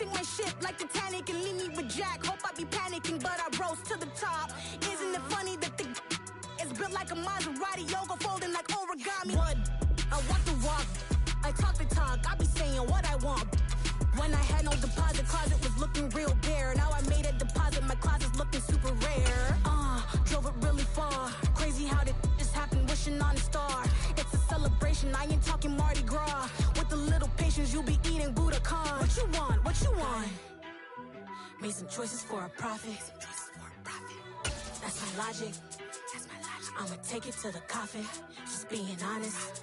sink my ship like Titanic and leave me with Jack. Hope I be panicking, but I rose to the top. Isn't it funny that the is built like a Maserati, yoga folding like origami? What? I walk the walk, I talk the talk, I be saying what I want. When I had no deposit, closet was looking real bare. Now I made a deposit, my closet's looking super rare. Drove it really far. Crazy how did this happen, wishing on a star. It's a celebration, I ain't talking Mardi Gras. With a little patience, you'll be eating Budokan. What you want? What you want? Made some choices for a profit. That's my logic. I'ma take it to the coffin. Just being honest.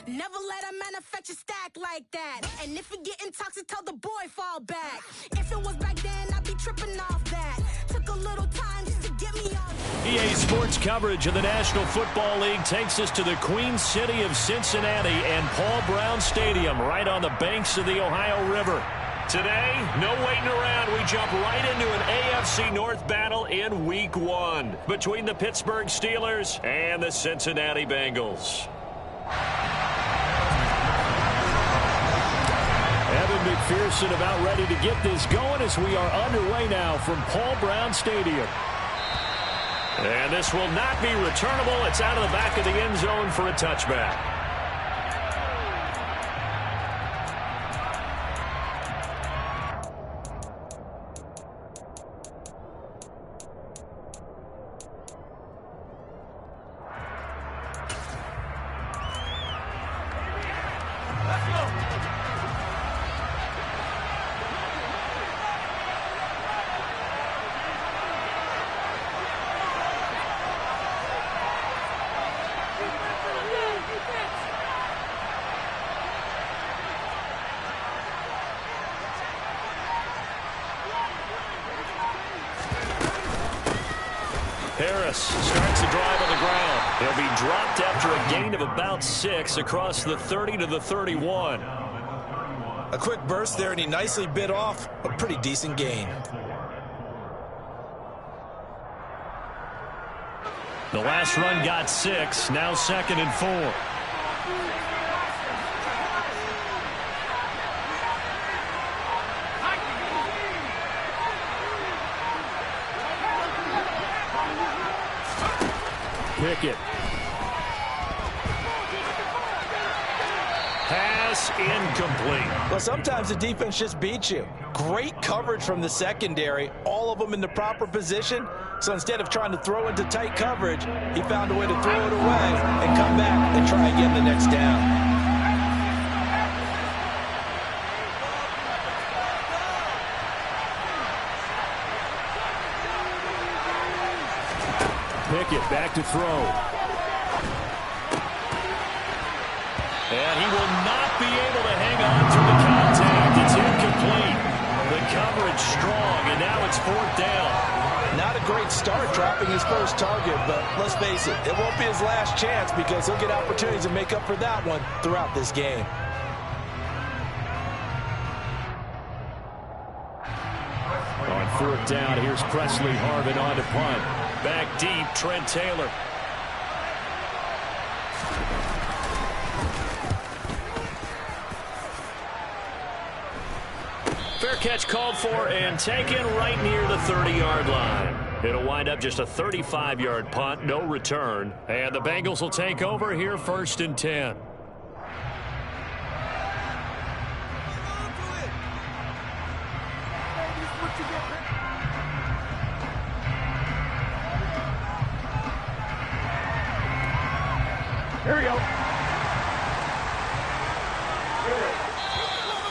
Never let a manufacture stack like that. And if it getting toxic, tell the boy fall back. If it was back then, I'd be tripping off that. Took a little time just to get me off. EA Sports coverage of the National Football League takes us to the Queen City of Cincinnati and Paul Brown Stadium, right on the banks of the Ohio River. Today, no waiting around. We jump right into an AFC North battle in Week 1 between the Pittsburgh Steelers and the Cincinnati Bengals. Evan McPherson about ready to get this going as we are underway now from Paul Brown Stadium. And this will not be returnable. It's out of the back of the end zone for a touchback. Harris starts the drive on the ground. He'll be dropped after a gain of about 6 across the 30 to the 31. A quick burst there, and he nicely bit off a pretty decent gain. The last run got 6, now 2nd and 4. Pickett. Pass incomplete. Well, sometimes the defense just beats you. Great coverage from the secondary, all of them in the proper position. So instead of trying to throw into tight coverage, he found a way to throw it away and come back and try again the next down. Pickett back to throw. And he will not be able to hang on through the contact. It's incomplete. The coverage strong, and now it's 4th down. Not a great start dropping his first target, but let's face it, it won't be his last chance because he'll get opportunities to make up for that one throughout this game. On 4th down, here's Presley Harvin on to punt. Back deep, Trent Taylor. Fair catch called for and taken right near the 30-yard line. It'll wind up just a 35-yard punt, no return. And the Bengals will take over here 1st and 10. Here we go.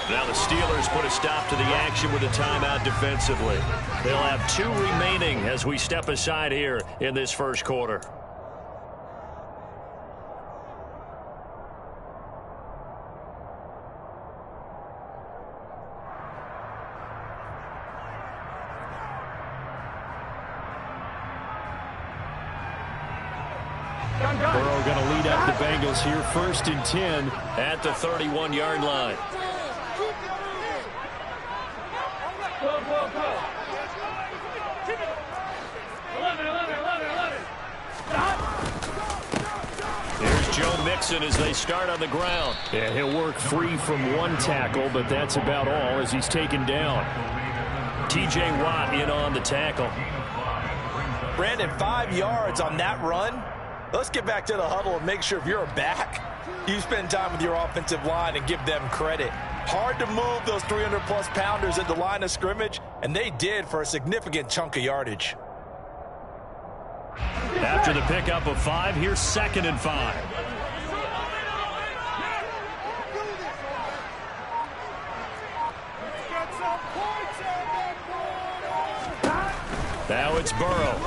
Now the Steelers put a stop to the action with a timeout defensively. They'll have 2 remaining as we step aside here in this first quarter. Burrow going to lead up the Bengals here 1st and 10 at the 31-yard line. Here's Joe Mixon Mixon as they start on the ground. Yeah, he'll work free from one tackle, but that's about all as he's taken down. T.J. Watt in on the tackle. Brandon, 5 yards on that run. Let's get back to the huddle and make sure if you're a back, you spend time with your offensive line and give them credit. Hard to move those 300-plus pounders at the line of scrimmage, and they did for a significant chunk of yardage. After the pickup of 5, here's 2nd and 5. Now it's Burrow.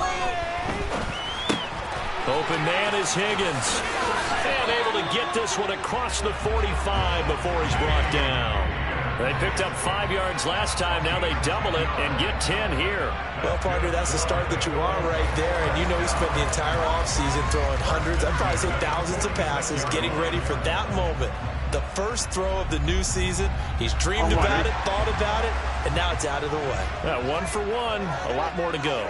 Open man is Higgins. And able to get this one across the 45 before he's brought down. They picked up 5 yards last time. Now they double it and get 10 here. Well, partner, that's the start that you want right there. And you know he spent the entire offseason throwing hundreds, I'd probably say thousands of passes, getting ready for that moment. The first throw of the new season. He's dreamed about it, thought about it, and now it's out of the way. 1 for 1. A lot more to go.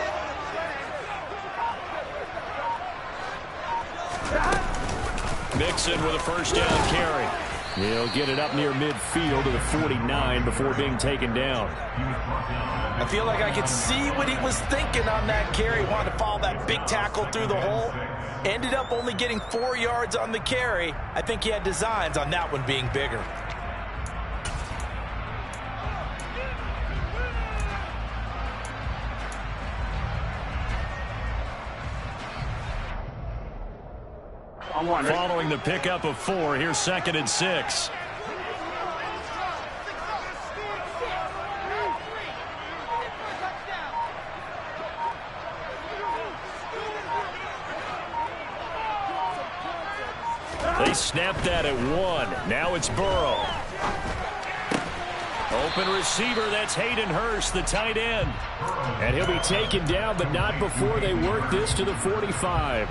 Mixon with a first down carry. He'll get it up near midfield to the 49 before being taken down. I feel like I could see what he was thinking on that carry. Wanted to follow that big tackle through the hole. Ended up only getting 4 yards on the carry. I think he had designs on that one being bigger. Following the pickup of 4, here's 2nd and 6. They snapped that at 1. Now it's Burrow. Open receiver, that's Hayden Hurst, the tight end. And he'll be taken down, but not before they work this to the 45.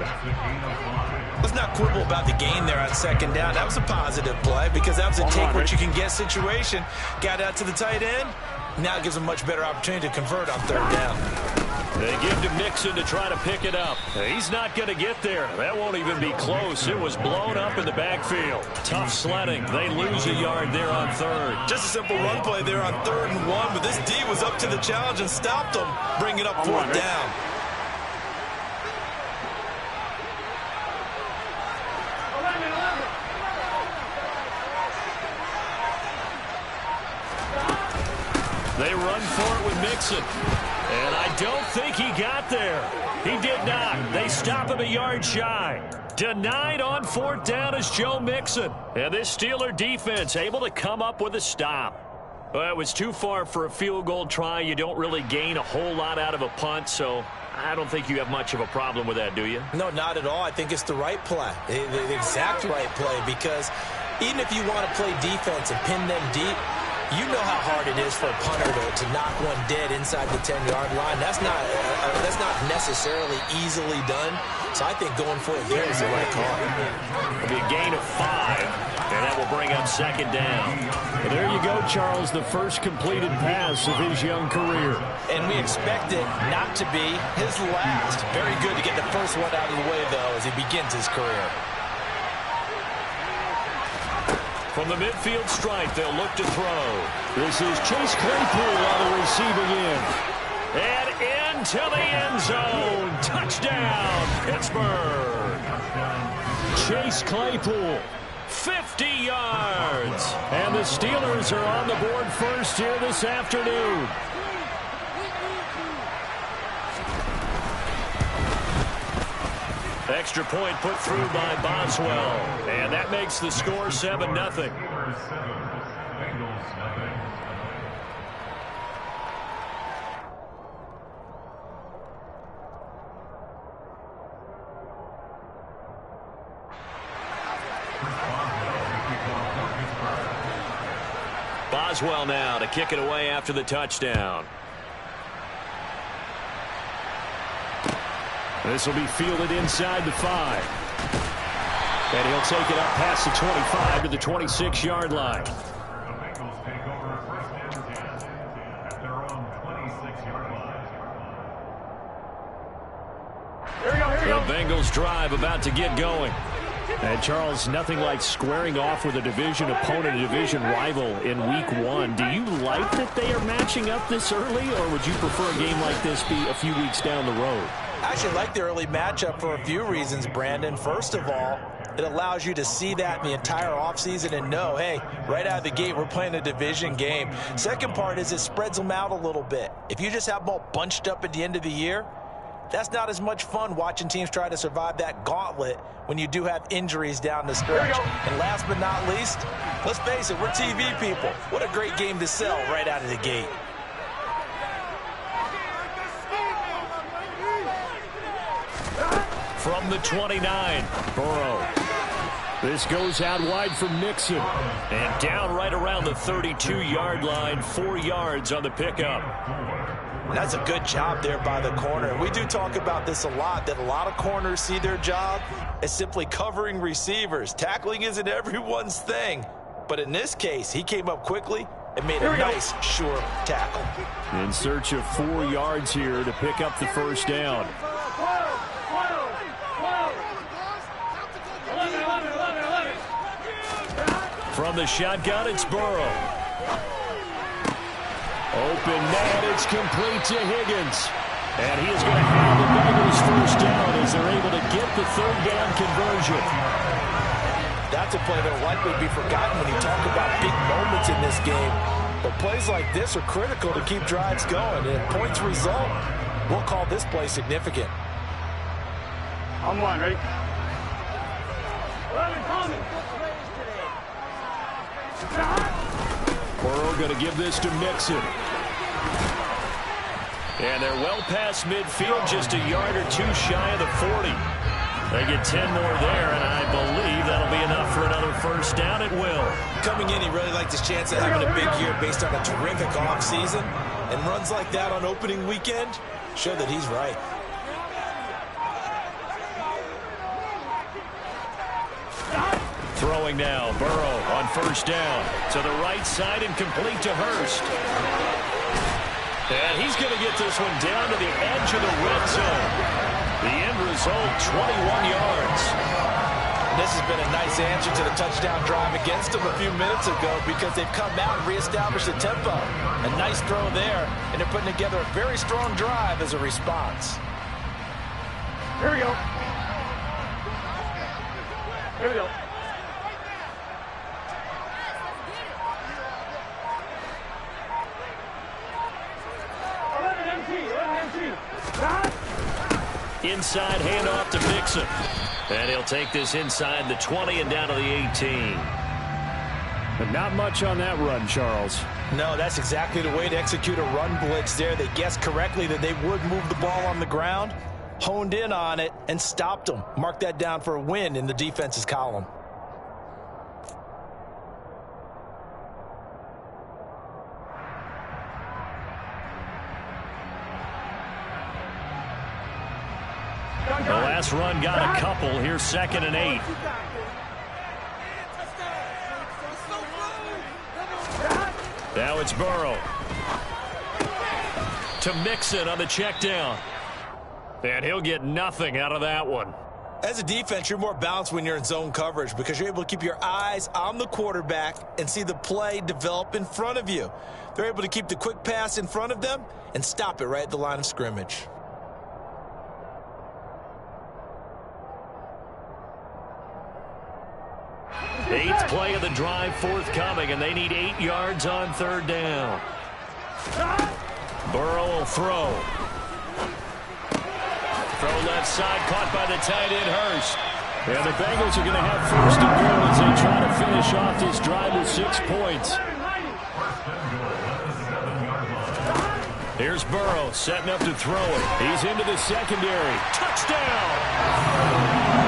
Let's not quibble about the gain there on 2nd down. That was a positive play because that was a take-what-you-can-get situation. Got out to the tight end. Now it gives them a much better opportunity to convert on 3rd down. They give to Mixon to try to pick it up. He's not going to get there. That won't even be close. It was blown up in the backfield. Tough sledding. They lose a yard there on 3rd. Just a simple run play there on 3rd and 1, but this D was up to the challenge and stopped them, bringing up 4th down. They run for it with Mixon. And I don't think he got there. He did not. They stop him a yard shy. Denied on 4th down is Joe Mixon. And this Steeler defense able to come up with a stop. Well, it was too far for a field goal try. You don't really gain a whole lot out of a punt, so I don't think you have much of a problem with that, do you? No, not at all. I think it's the right play, the exact right play, because even if you want to play defense and pin them deep, you know how hard it is for a punter to knock one dead inside the 10-yard line. That's not necessarily easily done. So I think going for it there is the right call. It'll be a gain of 5, and that will bring up 2nd down. Well, there you go, Charles, the first completed pass of his young career. And we expect it not to be his last. Very good to get the first one out of the way, though, as he begins his career. From the midfield stripe, they'll look to throw. This is Chase Claypool on the receiving end. And into the end zone. Touchdown, Pittsburgh. Chase Claypool. 50 yards. And the Steelers are on the board first here this afternoon. Extra point put through by Boswell. And that makes the score 7-0. Boswell now to kick it away after the touchdown. This will be fielded inside the 5. And he'll take it up past the 25 to the 26-yard line. The Bengals drive about to get going. And Charles, nothing like squaring off with a division opponent, a division rival in week 1. Do you like that they are matching up this early, or would you prefer a game like this be a few weeks down the road? I actually like the early matchup for a few reasons, Brandon. First of all, it allows you to see that in the entire offseason and know, hey, right out of the gate, we're playing a division game. Second part is it spreads them out a little bit. If you just have them all bunched up at the end of the year, that's not as much fun watching teams try to survive that gauntlet when you do have injuries down the stretch. And last but not least, let's face it, we're TV people. What a great game to sell right out of the gate. From the 29, Burrow. This goes out wide from Mixon. And down right around the 32-yard line, 4 yards on the pickup. That's a good job there by the corner. And we do talk about this a lot, that a lot of corners see their job as simply covering receivers. Tackling isn't everyone's thing. But in this case, he came up quickly and made a nice, sure tackle. In search of 4 yards here to pick up the first down. From the shotgun, it's Burrow. Open man, it's complete to Higgins. And he is going to have the Bengals first down as they're able to get the third down conversion. That's a play that will likely be forgotten when you talk about big moments in this game. But plays like this are critical to keep drives going. And if points result, we'll call this play significant. On one, ready? Burrow going to give this to Mixon. And they're well past midfield, just a yard or two shy of the 40. They get 10 more there, and I believe that'll be enough for another first down. It will. Coming in, he really likes his chance of having a big year based on a terrific offseason. And runs like that on opening weekend show that he's right. Throwing now, Burrow on first down. To the right side and complete to Hurst. And he's going to get this one down to the edge of the red zone. The end result, 21 yards. This has been a nice answer to the touchdown drive against them a few minutes ago because they've come out and reestablished the tempo. A nice throw there, and they're putting together a very strong drive as a response. Here we go. Here we go. Inside handoff to Mixon. And he'll take this inside the 20 and down to the 18. But not much on that run, Charles. No, that's exactly the way to execute a run blitz there. They guessed correctly that they would move the ball on the ground, honed in on it, and stopped them. Mark that down for a win in the defense's column. The last run got a couple. Here's 2nd and 8. Now it's Burrow. To Mixon on the check down. And he'll get nothing out of that one. As a defense, you're more balanced when you're in zone coverage because you're able to keep your eyes on the quarterback and see the play develop in front of you. They're able to keep the quick pass in front of them and stop it right at the line of scrimmage. Eighth play of the drive forthcoming, and they need 8 yards on 3rd down. Burrow will throw. Throw left side, caught by the tight end, Hurst. And the Bengals are going to have 1st and goal as they try to finish off this drive with 6 points. Here's Burrow setting up to throw it. He's into the secondary. Touchdown!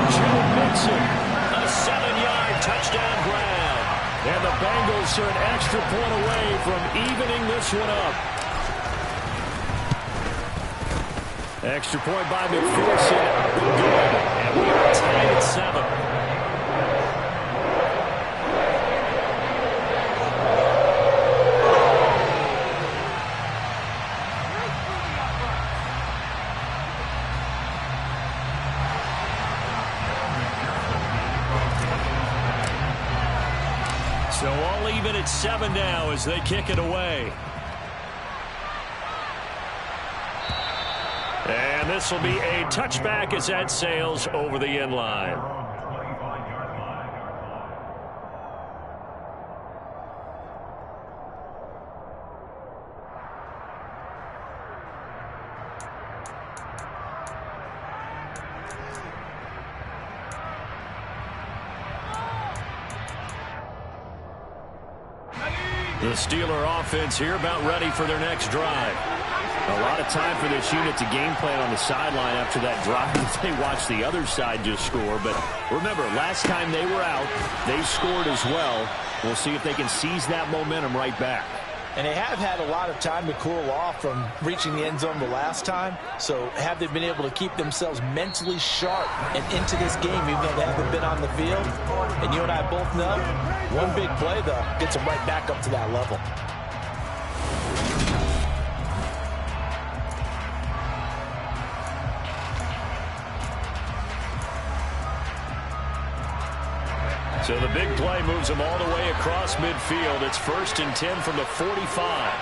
Joe Mixon, a 7-yard touchdown grab. And the Bengals are an extra point away from evening this one up. Extra point by McPherson. Good. And we are tied at 7. it's 7 now as they kick it away. And this will be a touchback as that sails over the end line. The Steeler offense here about ready for their next drive. A lot of time for this unit to game plan on the sideline after that drive if they watch the other side just score. But remember, last time they were out, they scored as well. We'll see if they can seize that momentum right back. And they have had a lot of time to cool off from reaching the end zone the last time. So have they been able to keep themselves mentally sharp and into this game, even though they haven't been on the field? And you and I both know, one big play, though, gets them right back up to that level. So the big play moves them all the way across midfield. It's 1st and 10 from the 45.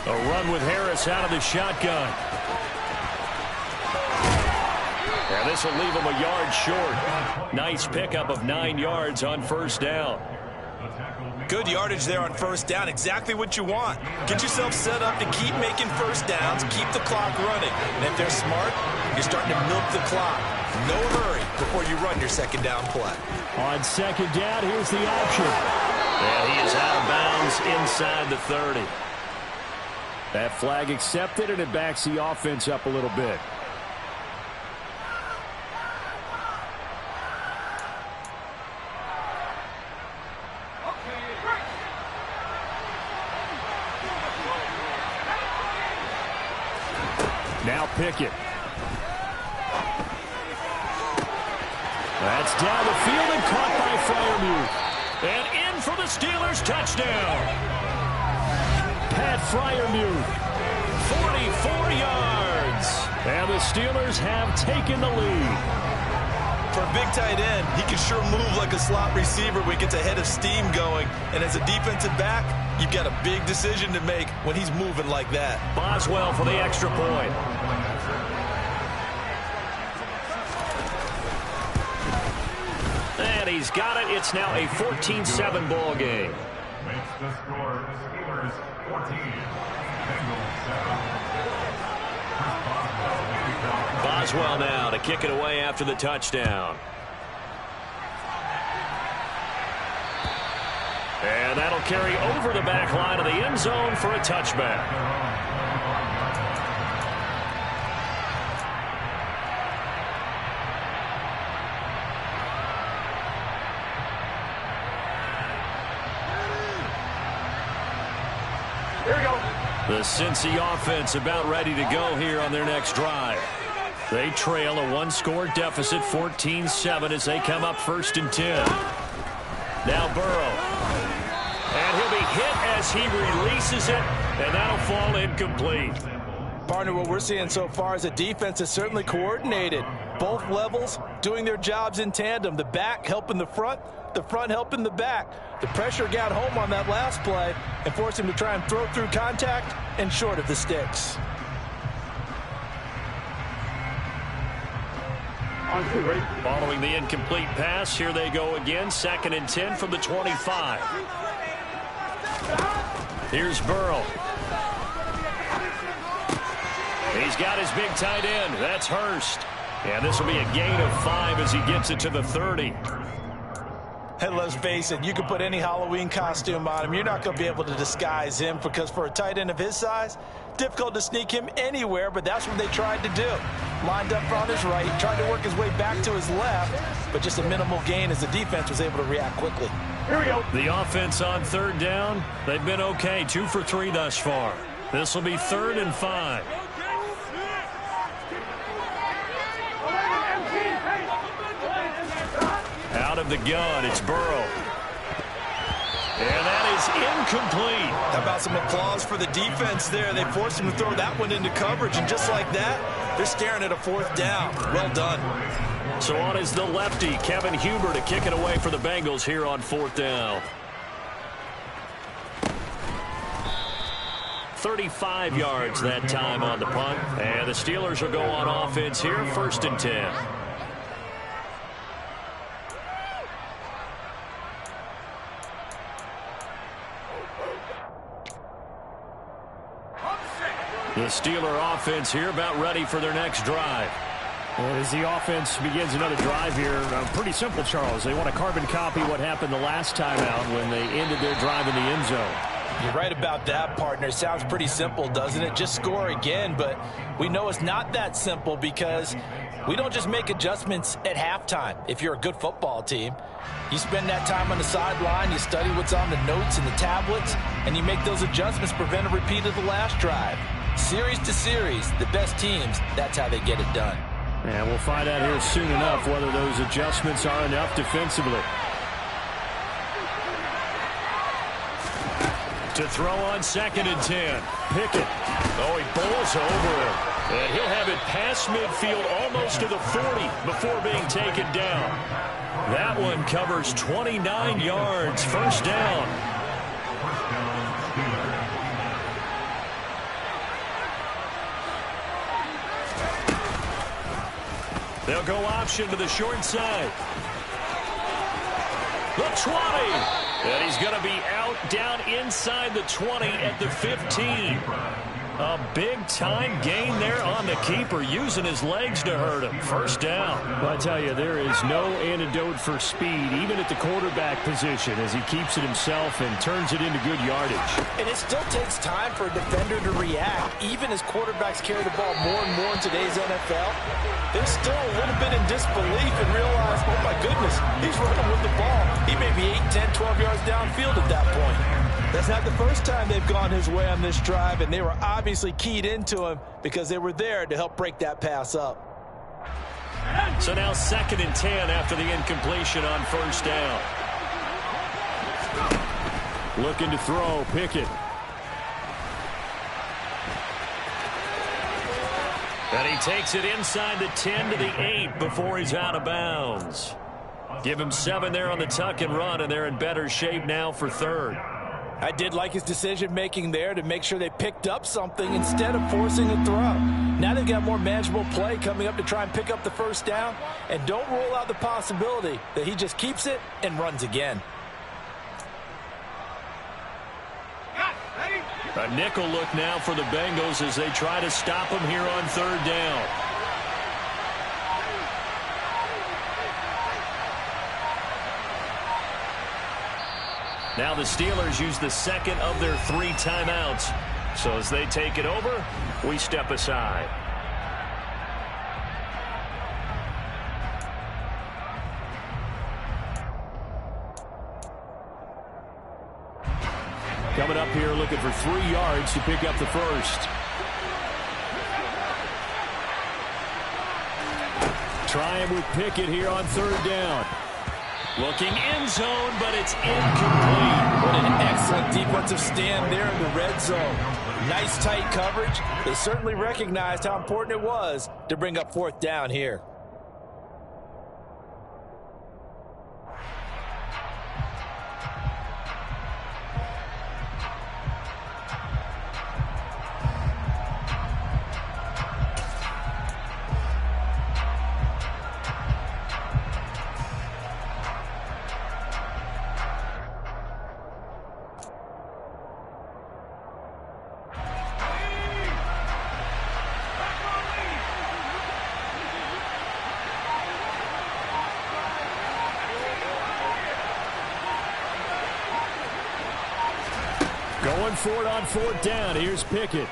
A run with Harris out of the shotgun. And this will leave him a yard short. Nice pickup of 9 yards on 1st down. Good yardage there on 1st down. Exactly what you want. Get yourself set up to keep making 1st downs, keep the clock running. And if they're smart, you're starting to milk the clock. No hurry before you run your 2nd down play. On 2nd down, here's the option. And he is out of bounds inside the 30. That flag accepted, and it backs the offense up a little bit. Now Pickett. That's down the field and caught by Freiermuth. And in for the Steelers touchdown. Pat Freiermuth, 44 yards. And the Steelers have taken the lead. For a big tight end, he can sure move like a slot receiver when he gets a head of steam going. And as a defensive back, you've got a big decision to make when he's moving like that. Boswell for the extra point. And he's got it. It's now a 14-7 ball game. Makes the score Steelers 14, Bengals 7. Boswell now to kick it away after the touchdown. And that'll carry over the back line of the end zone for a touchback. The Cincy offense about ready to go here on their next drive. They trail a 1-score deficit, 14-7, as they come up 1st and 10. Now Burrow. And he'll be hit as he releases it, and that'll fall incomplete. Partner, what we're seeing so far is a defense that's certainly coordinated. Both levels doing their jobs in tandem. The back helping the front helping the back. The pressure got home on that last play and forced him to try and throw through contact and short of the sticks. On 2, ready? Following the incomplete pass, here they go again. 2nd and 10 from the 25. Here's Burrow. He's got his big tight end. That's Hurst. And this will be a gain of 5 as he gets it to the 30. And let's face it, you can put any Halloween costume on him. You're not going to be able to disguise him because for a tight end of his size, difficult to sneak him anywhere, but that's what they tried to do. Lined up on his right, tried to work his way back to his left, but just a minimal gain as the defense was able to react quickly. Here we go. The offense on 3rd down, they've been okay, 2 for 3 thus far. This will be 3rd and 5. Out of the gun, it's Burrow. And that is incomplete. How about some applause for the defense there? They forced him to throw that one into coverage, and just like that, they're staring at a 4th down. Well done. So on is the lefty, Kevin Huber, to kick it away for the Bengals here on 4th down. 35 yards that time on the punt. And the Steelers will go on offense here, 1st and 10. The Steeler offense here about ready for their next drive. Well, as the offense begins another drive here, pretty simple, Charles. They want to carbon copy what happened the last time out when they ended their drive in the end zone. You're right about that, partner. Sounds pretty simple, doesn't it? Just score again, but we know it's not that simple because we don't just make adjustments at halftime. If you're a good football team, you spend that time on the sideline, you study what's on the notes and the tablets, and you make those adjustments, prevent a repeat of the last drive. Series to series, the best teams, that's how they get it done. And we'll find out here soon enough whether those adjustments are enough defensively. To throw on 2nd and 10. Pickett. Oh, he bowls over him. And he'll have it past midfield almost to the 40 before being taken down. That one covers 29 yards. 1st down. They'll go option to the short side. The 20. And he's going to be out down inside the 20 at the 15. A big-time gain there on the keeper, using his legs to hurt him. 1st down. Well, I tell you, there is no antidote for speed, even at the quarterback position, as he keeps it himself and turns it into good yardage. And it still takes time for a defender to react. Even as quarterbacks carry the ball more and more in today's NFL, they're still a little bit in disbelief and realize, oh, my goodness, he's running with the ball. He may be 8, 10, 12 yards downfield at that point. That's not the first time they've gone his way on this drive, and they were obviously keyed into him because they were there to help break that pass up. So now 2nd and 10 after the incompletion on 1st down. Looking to throw, Pickett. And he takes it inside the 10 to the 8 before he's out of bounds. Give him 7 there on the tuck and run, and they're in better shape now for 3rd. I did like his decision-making there to make sure they picked up something instead of forcing a throw. Now they've got more manageable play coming up to try and pick up the 1st down, and don't rule out the possibility that he just keeps it and runs again. A nickel look now for the Bengals as they try to stop him here on 3rd down. Now the Steelers use the 2nd of their 3 timeouts. So as they take it over, we step aside. Coming up here looking for 3 yards to pick up the 1st. Trying with Pickett here on 3rd down. Looking end zone, but it's incomplete. What an excellent defensive stand there in the red zone. Nice tight coverage. They certainly recognized how important it was to bring up 4th down here. Going for it on 4th down. Here's Pickett.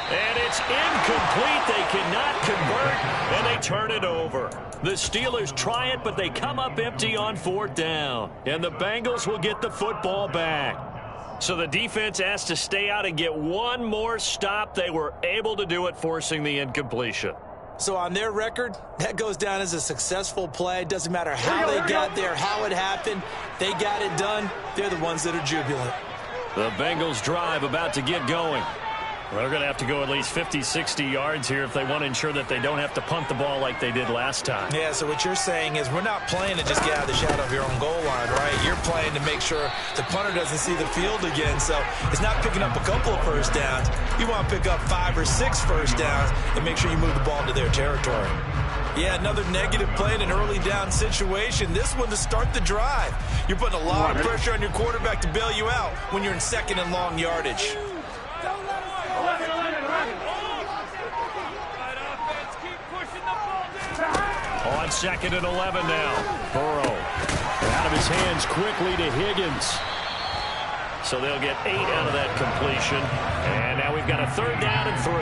And it's incomplete. They cannot convert, and they turn it over. The Steelers try it, but they come up empty on 4th down. And the Bengals will get the football back. So the defense has to stay out and get one more stop. They were able to do it, forcing the incompletion. So on their record, that goes down as a successful play. Doesn't matter how they got there, how it happened. They got it done. They're the ones that are jubilant. The Bengals drive about to get going. Well, they're going to have to go at least 50, 60 yards here if they want to ensure that they don't have to punt the ball like they did last time. Yeah, so what you're saying is we're not playing to just get out of the shadow of your own goal line, right? You're playing to make sure the punter doesn't see the field again. So it's not picking up a couple of first downs. You want to pick up 5 or 6 first downs and make sure you move the ball into their territory. Yeah, another negative play in an early down situation. This one to start the drive. You're putting a lot of pressure on your quarterback to bail you out when you're in second and long yardage. On 2nd and 11 now. Burrow out of his hands quickly to Higgins. So they'll get 8 out of that completion. And now we've got a 3rd down and 3.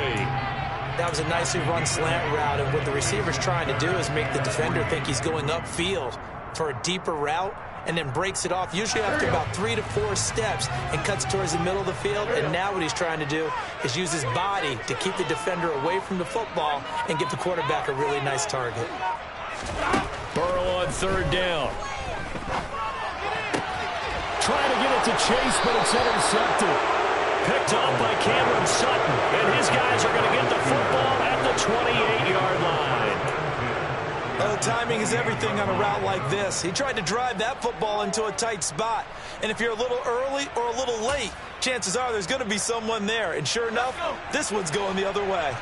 That was a nicely run slant route, and what the receiver's trying to do is make the defender think he's going upfield for a deeper route and then breaks it off, usually after about 3 to 4 steps, and cuts towards the middle of the field. And now what he's trying to do is use his body to keep the defender away from the football and give the quarterback a really nice target. Burrow on 3rd down. Trying to get it to Chase, but it's intercepted. Picked up by Cameron Sutton, and his guys are going to get the football at the 28-yard line. Oh, timing is everything on a route like this. He tried to drive that football into a tight spot. And if you're a little early or a little late, chances are there's going to be someone there. And sure enough, this one's going the other way.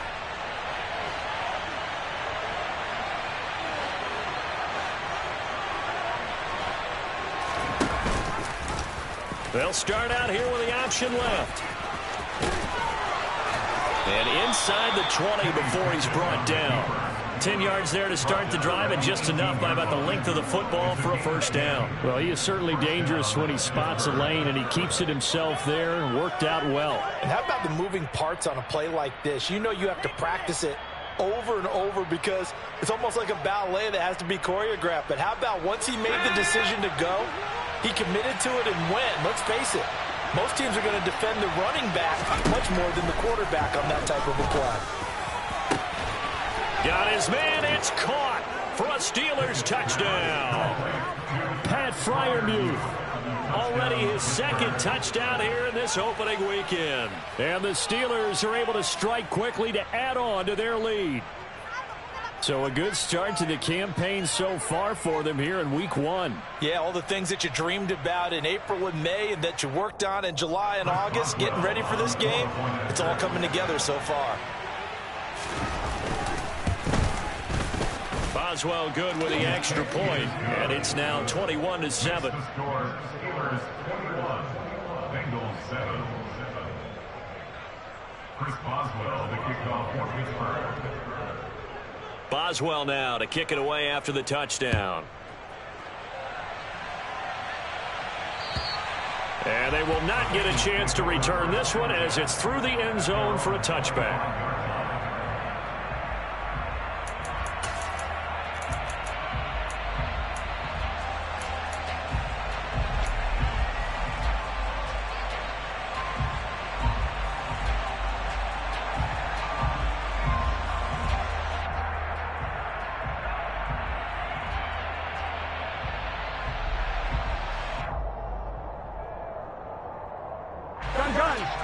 They'll start out here with the option left. And inside the 20 before he's brought down. 10 yards there to start the drive, and just enough by about the length of the football for a 1st down. Well, he is certainly dangerous when he spots a lane, and he keeps it himself there and worked out well. And how about the moving parts on a play like this? You know you have to practice it over and over because it's almost like a ballet that has to be choreographed. But how about once he made the decision to go, he committed to it and went. Let's face it, most teams are going to defend the running back much more than the quarterback on that type of a play. Got his man, it's caught for a Steelers touchdown. Pat Freiermuth. Already his 2nd touchdown here in this opening weekend. And the Steelers are able to strike quickly to add on to their lead. So a good start to the campaign so far for them here in week 1. Yeah, all the things that you dreamed about in April and May and that you worked on in July and August, getting ready for this game, it's all coming together so far. Boswell good with the extra point, and it's now 21-7. The score, Steelers 21, Bengals 7. Chris Boswell, the kickoff for Pittsburgh. Boswell now to kick it away after the touchdown. And they will not get a chance to return this one as it's through the end zone for a touchback.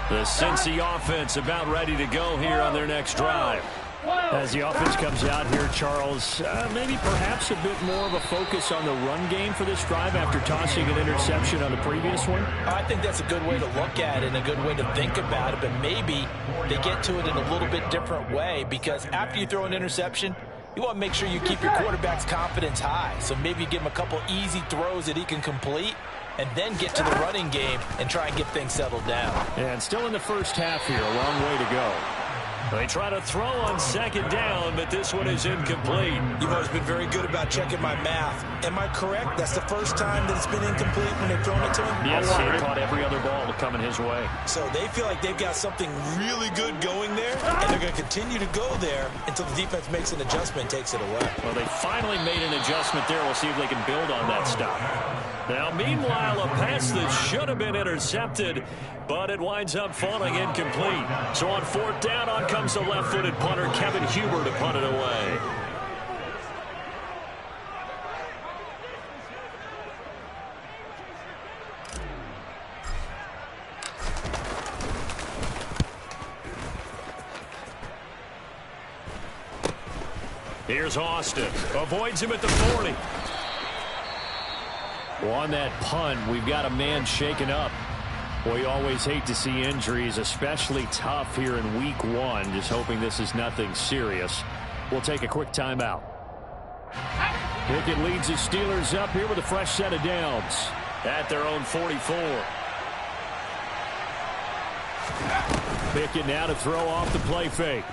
The Cincy offense about ready to go here on their next drive. As the offense comes out here, Charles, maybe perhaps a bit more of a focus on the run game for this drive after tossing an interception on the previous one? I think that's a good way to look at it and a good way to think about it, but maybe they get to it in a little bit different way because after you throw an interception, you want to make sure you keep your quarterback's confidence high. So maybe you give him a couple easy throws that he can complete and then get to the running game and try and get things settled down. And still in the first half here, a long way to go. They try to throw on 2nd down, but this one is incomplete. You've always been very good about checking my math. Am I correct? That's the first time that it's been incomplete when they've thrown it to him? Yes, he caught every other ball coming his way. So they feel like they've got something really good going there, and they're going to continue to go there until the defense makes an adjustment and takes it away. Well, they finally made an adjustment there. We'll see if they can build on that stop. Now, meanwhile, a pass that should have been intercepted, but it winds up falling incomplete. So on 4th down, on comes the left-footed punter, Kevin Huber, to punt it away. Here's Austin. Avoids him at the 40. Well, on that punt, we've got a man shaken up. Well, you always hate to see injuries, especially tough here in week 1. Just hoping this is nothing serious. We'll take a quick timeout. Pickett leads the Steelers up here with a fresh set of downs At their own 44. Pickett now to throw off the play fake.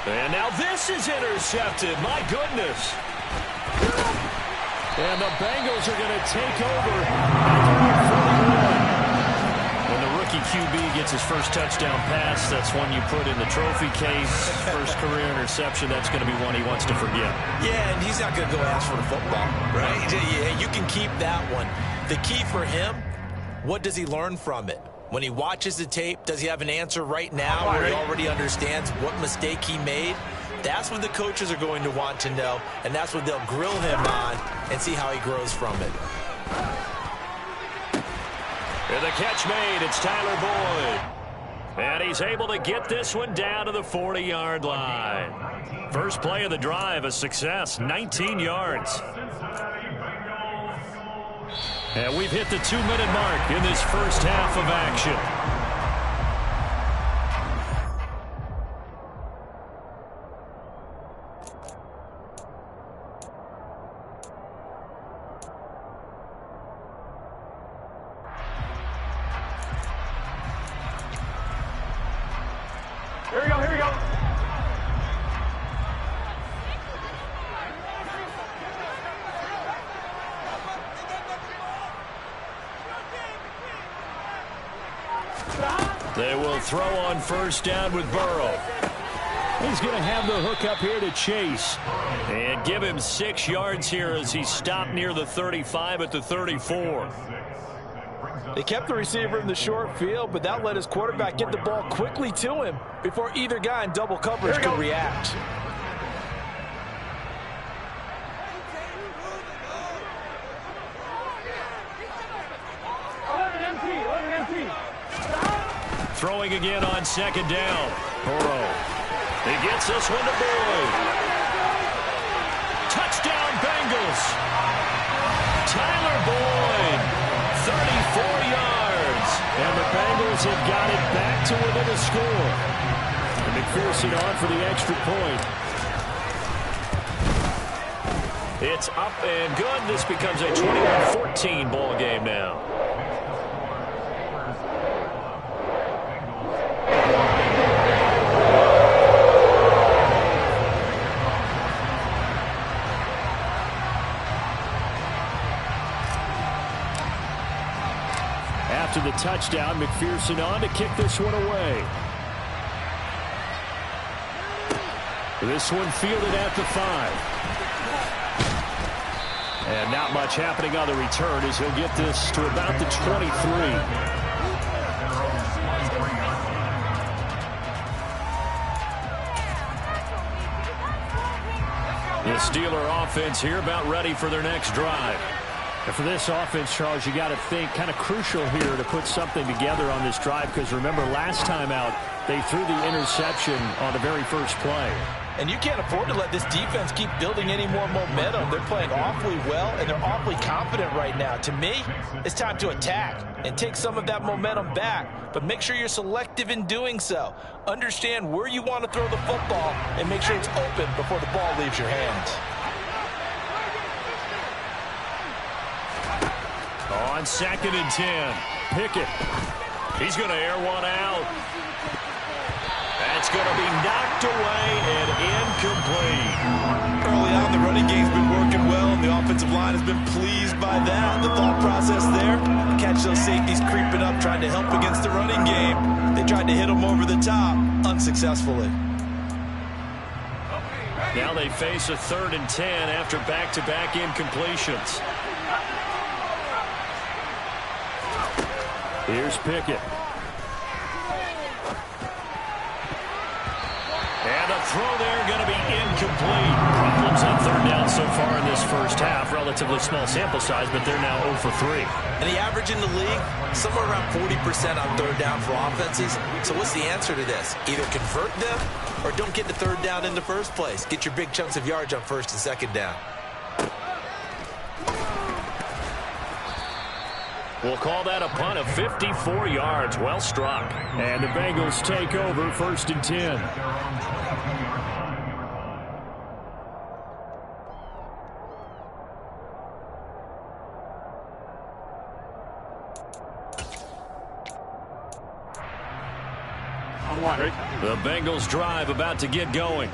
And now this is intercepted. My goodness. And the Bengals are going to take over. When the rookie QB gets his first touchdown pass, that's one you put in the trophy case. First career interception, that's going to be one he wants to forget. Yeah, and he's not going to go ask for the football, right? Yeah, you can keep that one. The key for him, what does he learn from it? When he watches the tape, does he have an answer right now where he already understands what mistake he made? That's what the coaches are going to want to know, and that's what they'll grill him on and see how he grows from it. And the catch made. It's Tyler Boyd. And he's able to get this one down to the 40-yard line. First play of the drive, a success, 19 yards. And we've hit the 2-minute mark in this first half of action. Here we go, here we go. They will throw on first down with Burrow. He's going to have the hook up here to Chase. And give him 6 yards here as he stopped near the 35 at the 34. They kept the receiver in the short field, but that let his quarterback get the ball quickly to him before either guy in double coverage could react. Throwing again on second down. Burrow. He gets this one to Boyd. Touchdown Bengals. Tyler Boyd. 34 yards. And the Bengals have got it back to within a score. And McPherson on for the extra point. It's up and good. This becomes a 21-14 ball game now. After the touchdown, McPherson on to kick this one away. This one fielded at the 5. And not much happening on the return as he'll get this to about the 23. The Steeler offense here about ready for their next drive. And for this offense, Charles, you got to think kind of crucial here to put something together on this drive, because remember last time out they threw the interception on the very first play. And you can't afford to let this defense keep building any more momentum. They're playing awfully well, and they're awfully confident right now. To me, it's time to attack and take some of that momentum back, but make sure you're selective in doing so. Understand where you want to throw the football and make sure it's open before the ball leaves your hands. On 2nd and 10, Pickett. He's going to air one out. That's going to be knocked away and incomplete. Early on, the running game's been working well, and the offensive line has been pleased by that. The thought process there, catch those safeties creeping up, trying to help against the running game. They tried to hit them over the top, unsuccessfully. Now they face a 3rd and 10 after back-to-back incompletions. Here's Pickett. And the throw there going to be incomplete. Problems on 3rd down so far in this first half. Relatively small sample size, but they're now 0 for 3. And the average in the league, somewhere around 40% on 3rd down for offenses. So what's the answer to this? Either convert them or don't get the 3rd down in the first place. Get your big chunks of yards on 1st and 2nd down. We'll call that a punt of 54 yards. Well struck. And the Bengals take over 1st and 10. The Bengals drive about to get going.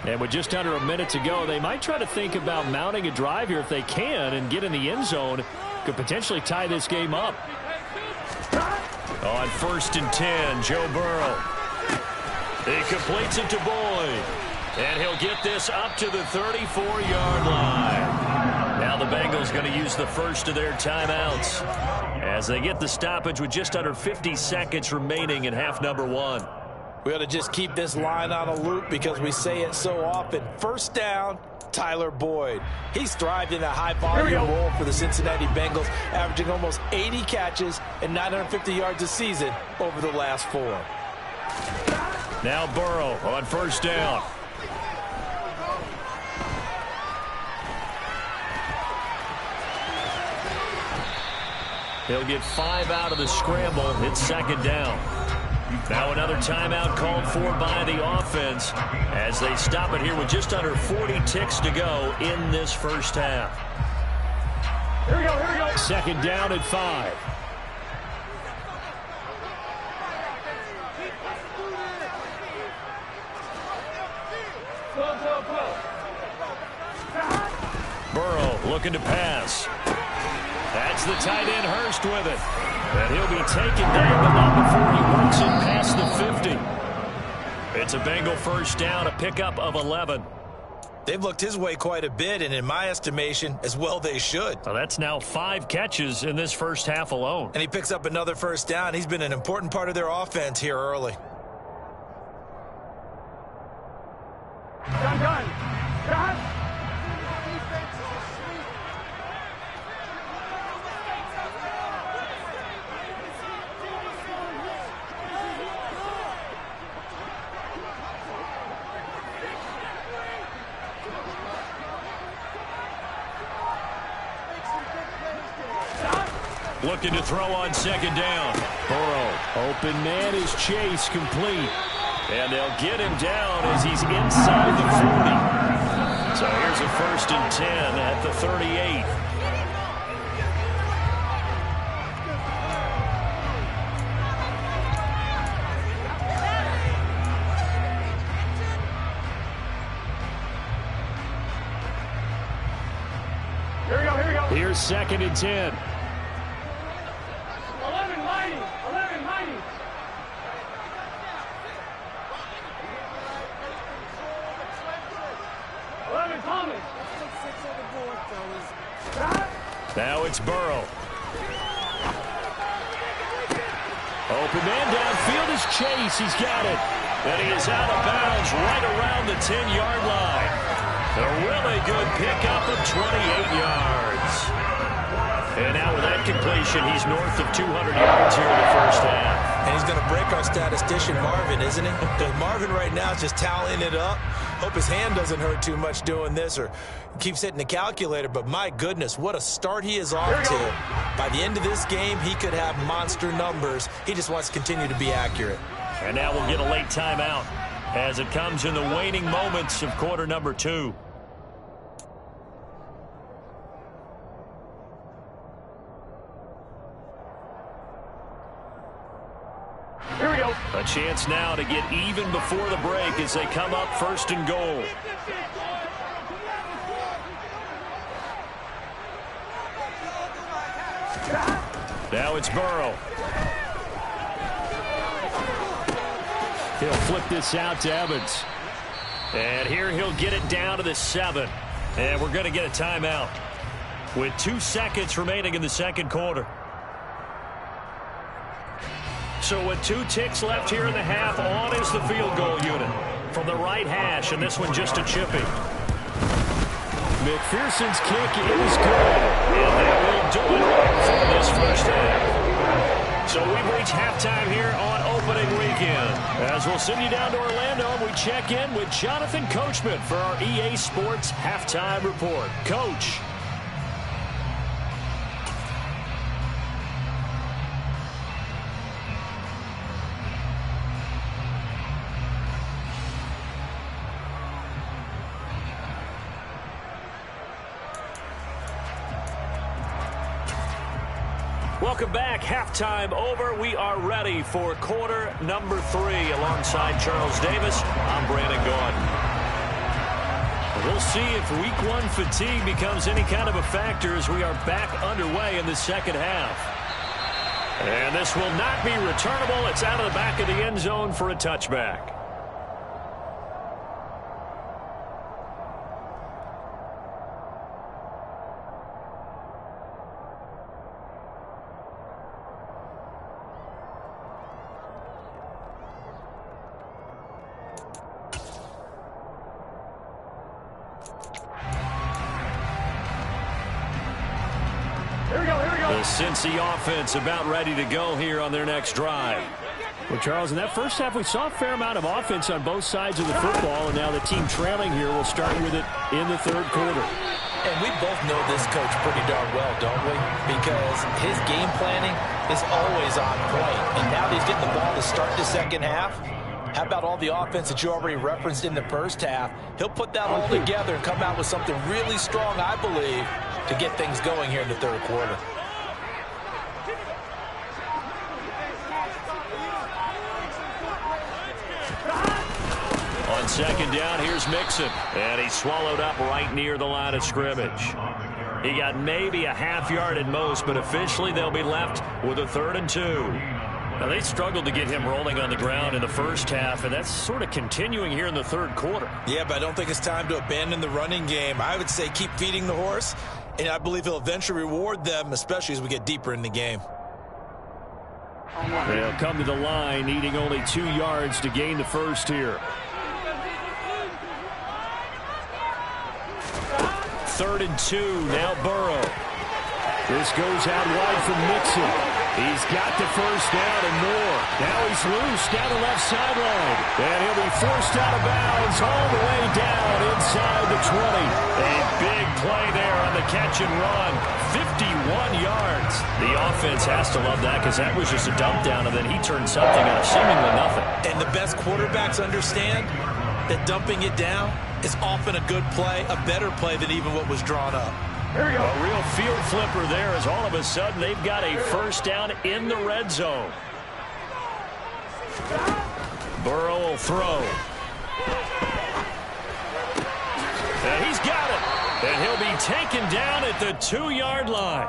And with just under a minute to go, they might try to think about mounting a drive here if they can and get in the end zone. Could potentially tie this game up. On 1st and 10, Joe Burrow. He completes it to Boyd. And he'll get this up to the 34-yard line. Now the Bengals going to use the first of their timeouts as they get the stoppage with just under 50 seconds remaining in half number 1. We ought to just keep this line on a loop because we say it so often. 1st down, Tyler Boyd. He's thrived in a high-volume role for the Cincinnati Bengals, averaging almost 80 catches and 950 yards a season over the last 4. Now Burrow on 1st down. He'll get 5 out of the scramble. It's 2nd down. Now another timeout called for by the offense as they stop it here with just under 40 ticks to go in this first half. Here we go, here we go. 2nd down and 5. Burrow looking to pass. That's the tight end Hurst with it. And he'll be taken down, but not before he works it past the 50. It's a Bengal 1st down, a pickup of 11. They've looked his way quite a bit, and in my estimation, as well they should. Well, that's now 5 catches in this first half alone. And he picks up another 1st down. He's been an important part of their offense here early. Done. Looking to throw on 2nd down. Burrow, open man is Chase, complete. And they'll get him down as he's inside the 40. So here's a 1st and 10 at the 38. Here we go. Here's 2nd and 10. 11 mighty. 11 Thomas. Now it's Burrow. Open man downfield is Chase. He's got it. And he is out of bounds right around the 10-yard line. A really good pickup of 28 yards. And now with that completion, he's north of 200 yards here in the first half. And he's going to break our statistician Marvin, isn't he? Because Marvin right now is just tallying it up. Hope his hand doesn't hurt too much doing this or keeps hitting the calculator. But my goodness, what a start he is off to. By the end of this game, he could have monster numbers. He just wants to continue to be accurate. And now we'll get a late timeout as it comes in the waning moments of quarter number 2. Here we go. A chance now to get even before the break as they come up 1st and goal. Now it's Burrow. He'll flip this out to Evans. And here he'll get it down to the 7. And we're going to get a timeout with 2 seconds remaining in the second quarter. So with 2 ticks left here in the half, on is the field goal unit from the right hash, and this one just a chippy. McPherson's kick is good, and that will do it for this first half. So we've reached halftime here on opening weekend. As we'll send you down to Orlando, and we check in with Jonathan Coachman for our EA Sports Halftime Report. Coach. Welcome back. Halftime over. We are ready for quarter number 3. Alongside Charles Davis, I'm Brandon Gaudin. We'll see if week 1 fatigue becomes any kind of a factor as we are back underway in the second half. And this will not be returnable. It's out of the back of the end zone for a touchback. The Cincy offense about ready to go here on their next drive. Well, Charles, in that first half, we saw a fair amount of offense on both sides of the football, and now the team trailing here will start with it in the third quarter. And we both know this coach pretty darn well, don't we? Because his game planning is always on point. And now that he's getting the ball to start the second half, how about all the offense that you already referenced in the first half? He'll put that all together and come out with something really strong, I believe, to get things going here in the third quarter. On second down, here's Mixon. And he's swallowed up right near the line of scrimmage. He got maybe a half yard at most, but officially they'll be left with a 3rd and 2. Now, they struggled to get him rolling on the ground in the first half, and that's sort of continuing here in the third quarter. Yeah, but I don't think it's time to abandon the running game. I would say keep feeding the horse, and I believe he'll eventually reward them, especially as we get deeper in the game. They'll come to the line, needing only 2 yards to gain the first here. 3rd and 2, now Burrow. This goes out wide from Mixon. He's got the first down and more. Now he's loose down the left sideline. And he'll be forced out of bounds all the way down inside the 20. A big play there on the catch and run. 51 yards. The offense has to love that because that was just a dump down, and then he turned something out of seemingly nothing. And the best quarterbacks understand that dumping it down is often a good play, a better play than even what was drawn up. Here we go. A real field flipper there as all of a sudden they've got a first down in the red zone. Burrow will throw. And he's got it. And he'll be taken down at the 2-yard line.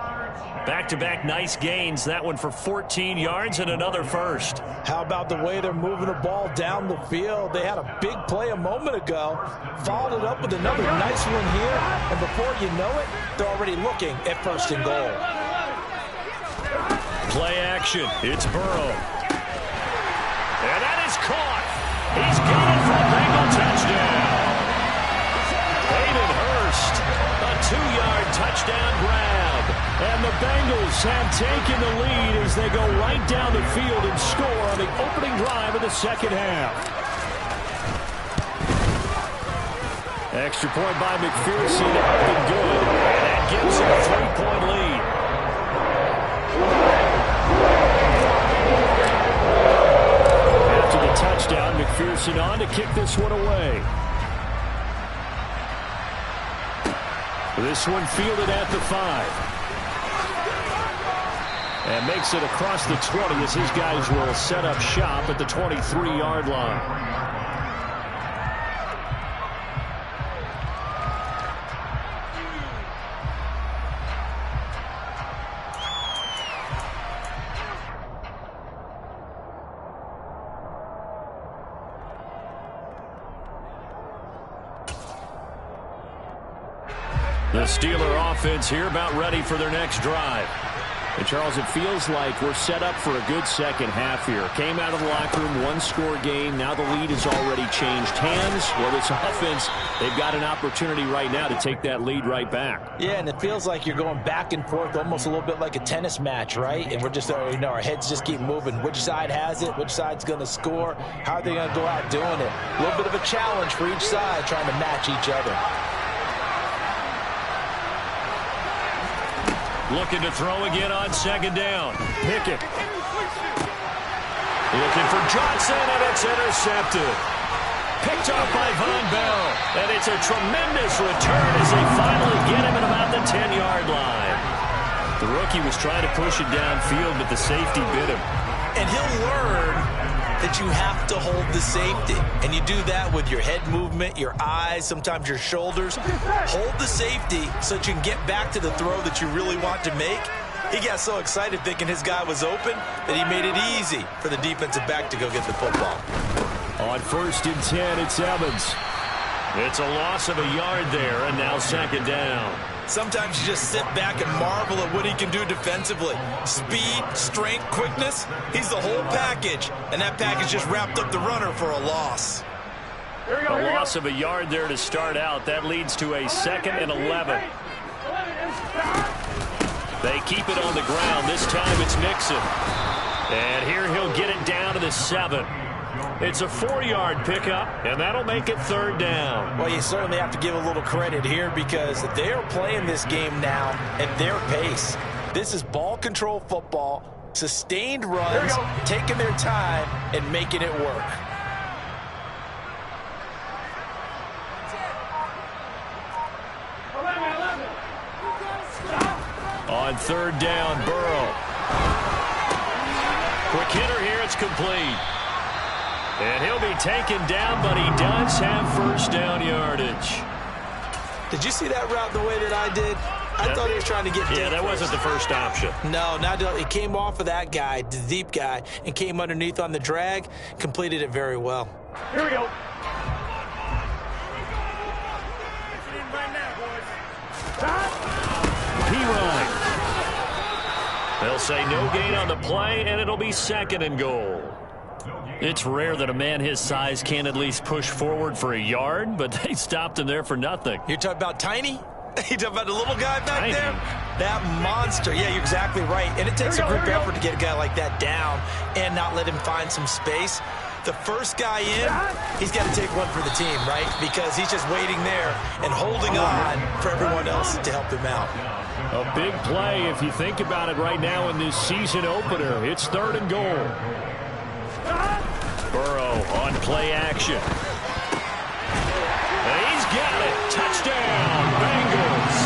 Back-to-back nice gains. That one for 14 yards and another first. How about the way they're moving the ball down the field? They had a big play a moment ago. Followed it up with another nice one here. And before you know it, they're already looking at 1st and goal. Play action. It's Burrow. And that is caught. He's got it for a Bengal touchdown. Hayden Hurst, a 2-yard touchdown grab. And the Bengals have taken the lead as they go right down the field and score on the opening drive of the second half. Extra point by McPherson up and good. And that gives them a 3-point lead. After the touchdown, McPherson on to kick this one away. This one fielded at the 5. And makes it across the 20 as his guys will set up shop at the 23-yard line. The Steeler offense here about ready for their next drive. And, Charles, it feels like we're set up for a good second half here. Came out of the locker room, one-score game. Now the lead has already changed hands. Well, this offense, they've got an opportunity right now to take that lead right back. Yeah, and it feels like you're going back and forth almost a little bit like a tennis match, right? And we're just, our heads just keep moving. Which side has it? Which side's going to score? How are they going to go out doing it? A little bit of a challenge for each side trying to match each other. Looking to throw again on second down. Pickett. Looking for Johnson, and it's intercepted. Picked off by Von Bell. And it's a tremendous return as they finally get him at about the 10-yard line. The rookie was trying to push it downfield, but the safety bit him. And he'll learn that you have to hold the safety. And you do that with your head movement, your eyes, sometimes your shoulders. Hold the safety so that you can get back to the throw that you really want to make. He got so excited thinking his guy was open that he made it easy for the defensive back to go get the football. On 1st and 10, it's Evans. It's a loss of a yard there, and now second down. Sometimes you just sit back and marvel at what he can do defensively. Speed, strength, quickness, he's the whole package. And that package just wrapped up the runner for a loss. A loss of a yard there to start out. That leads to a 2nd and 11. They keep it on the ground. This time it's Mixon. And here he'll get it down to the 7. It's a 4-yard pickup, and that'll make it 3rd down. Well, you certainly have to give a little credit here because they're playing this game now at their pace. This is ball control football, sustained runs, taking their time, and making it work. On 3rd down, Burrow. Quick hitter here, it's complete. And he'll be taken down, but he does have 1st down yardage. Did you see that route the way that I did? I thought he was trying to get deep. Yeah, that wasn't the first option. No, it came off of that guy, the deep guy, and came underneath on the drag, completed it very well. Here we go. P-Ryan. They'll say no gain on the play, and it'll be 2nd and goal. It's rare that a man his size can't at least push forward for a yard, but they stopped him there for nothing. You're talking about Tiny? You talking about the little guy back Tiny. there? That monster. Yeah, you're exactly right. And it takes a group effort to get a guy like that down and not let him find some space. The first guy in, he's got to take one for the team, right? Because he's just waiting there and holding on for everyone else to help him out. A big play if you think about it right now in this season opener. It's 3rd and goal. Burrow on play action. And he's got it. Touchdown, Bengals.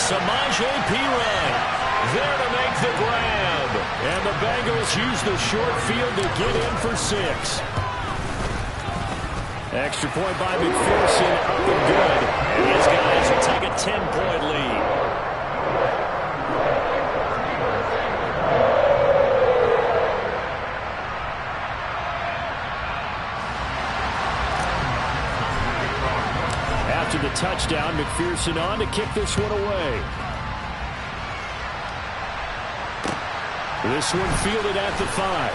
Samaje Perine there to make the grab. And the Bengals use the short field to get in for 6. Extra point by McPherson, up and good. And his guys will take a 10-point lead. After the touchdown, McPherson on to kick this one away. This one fielded at the 5.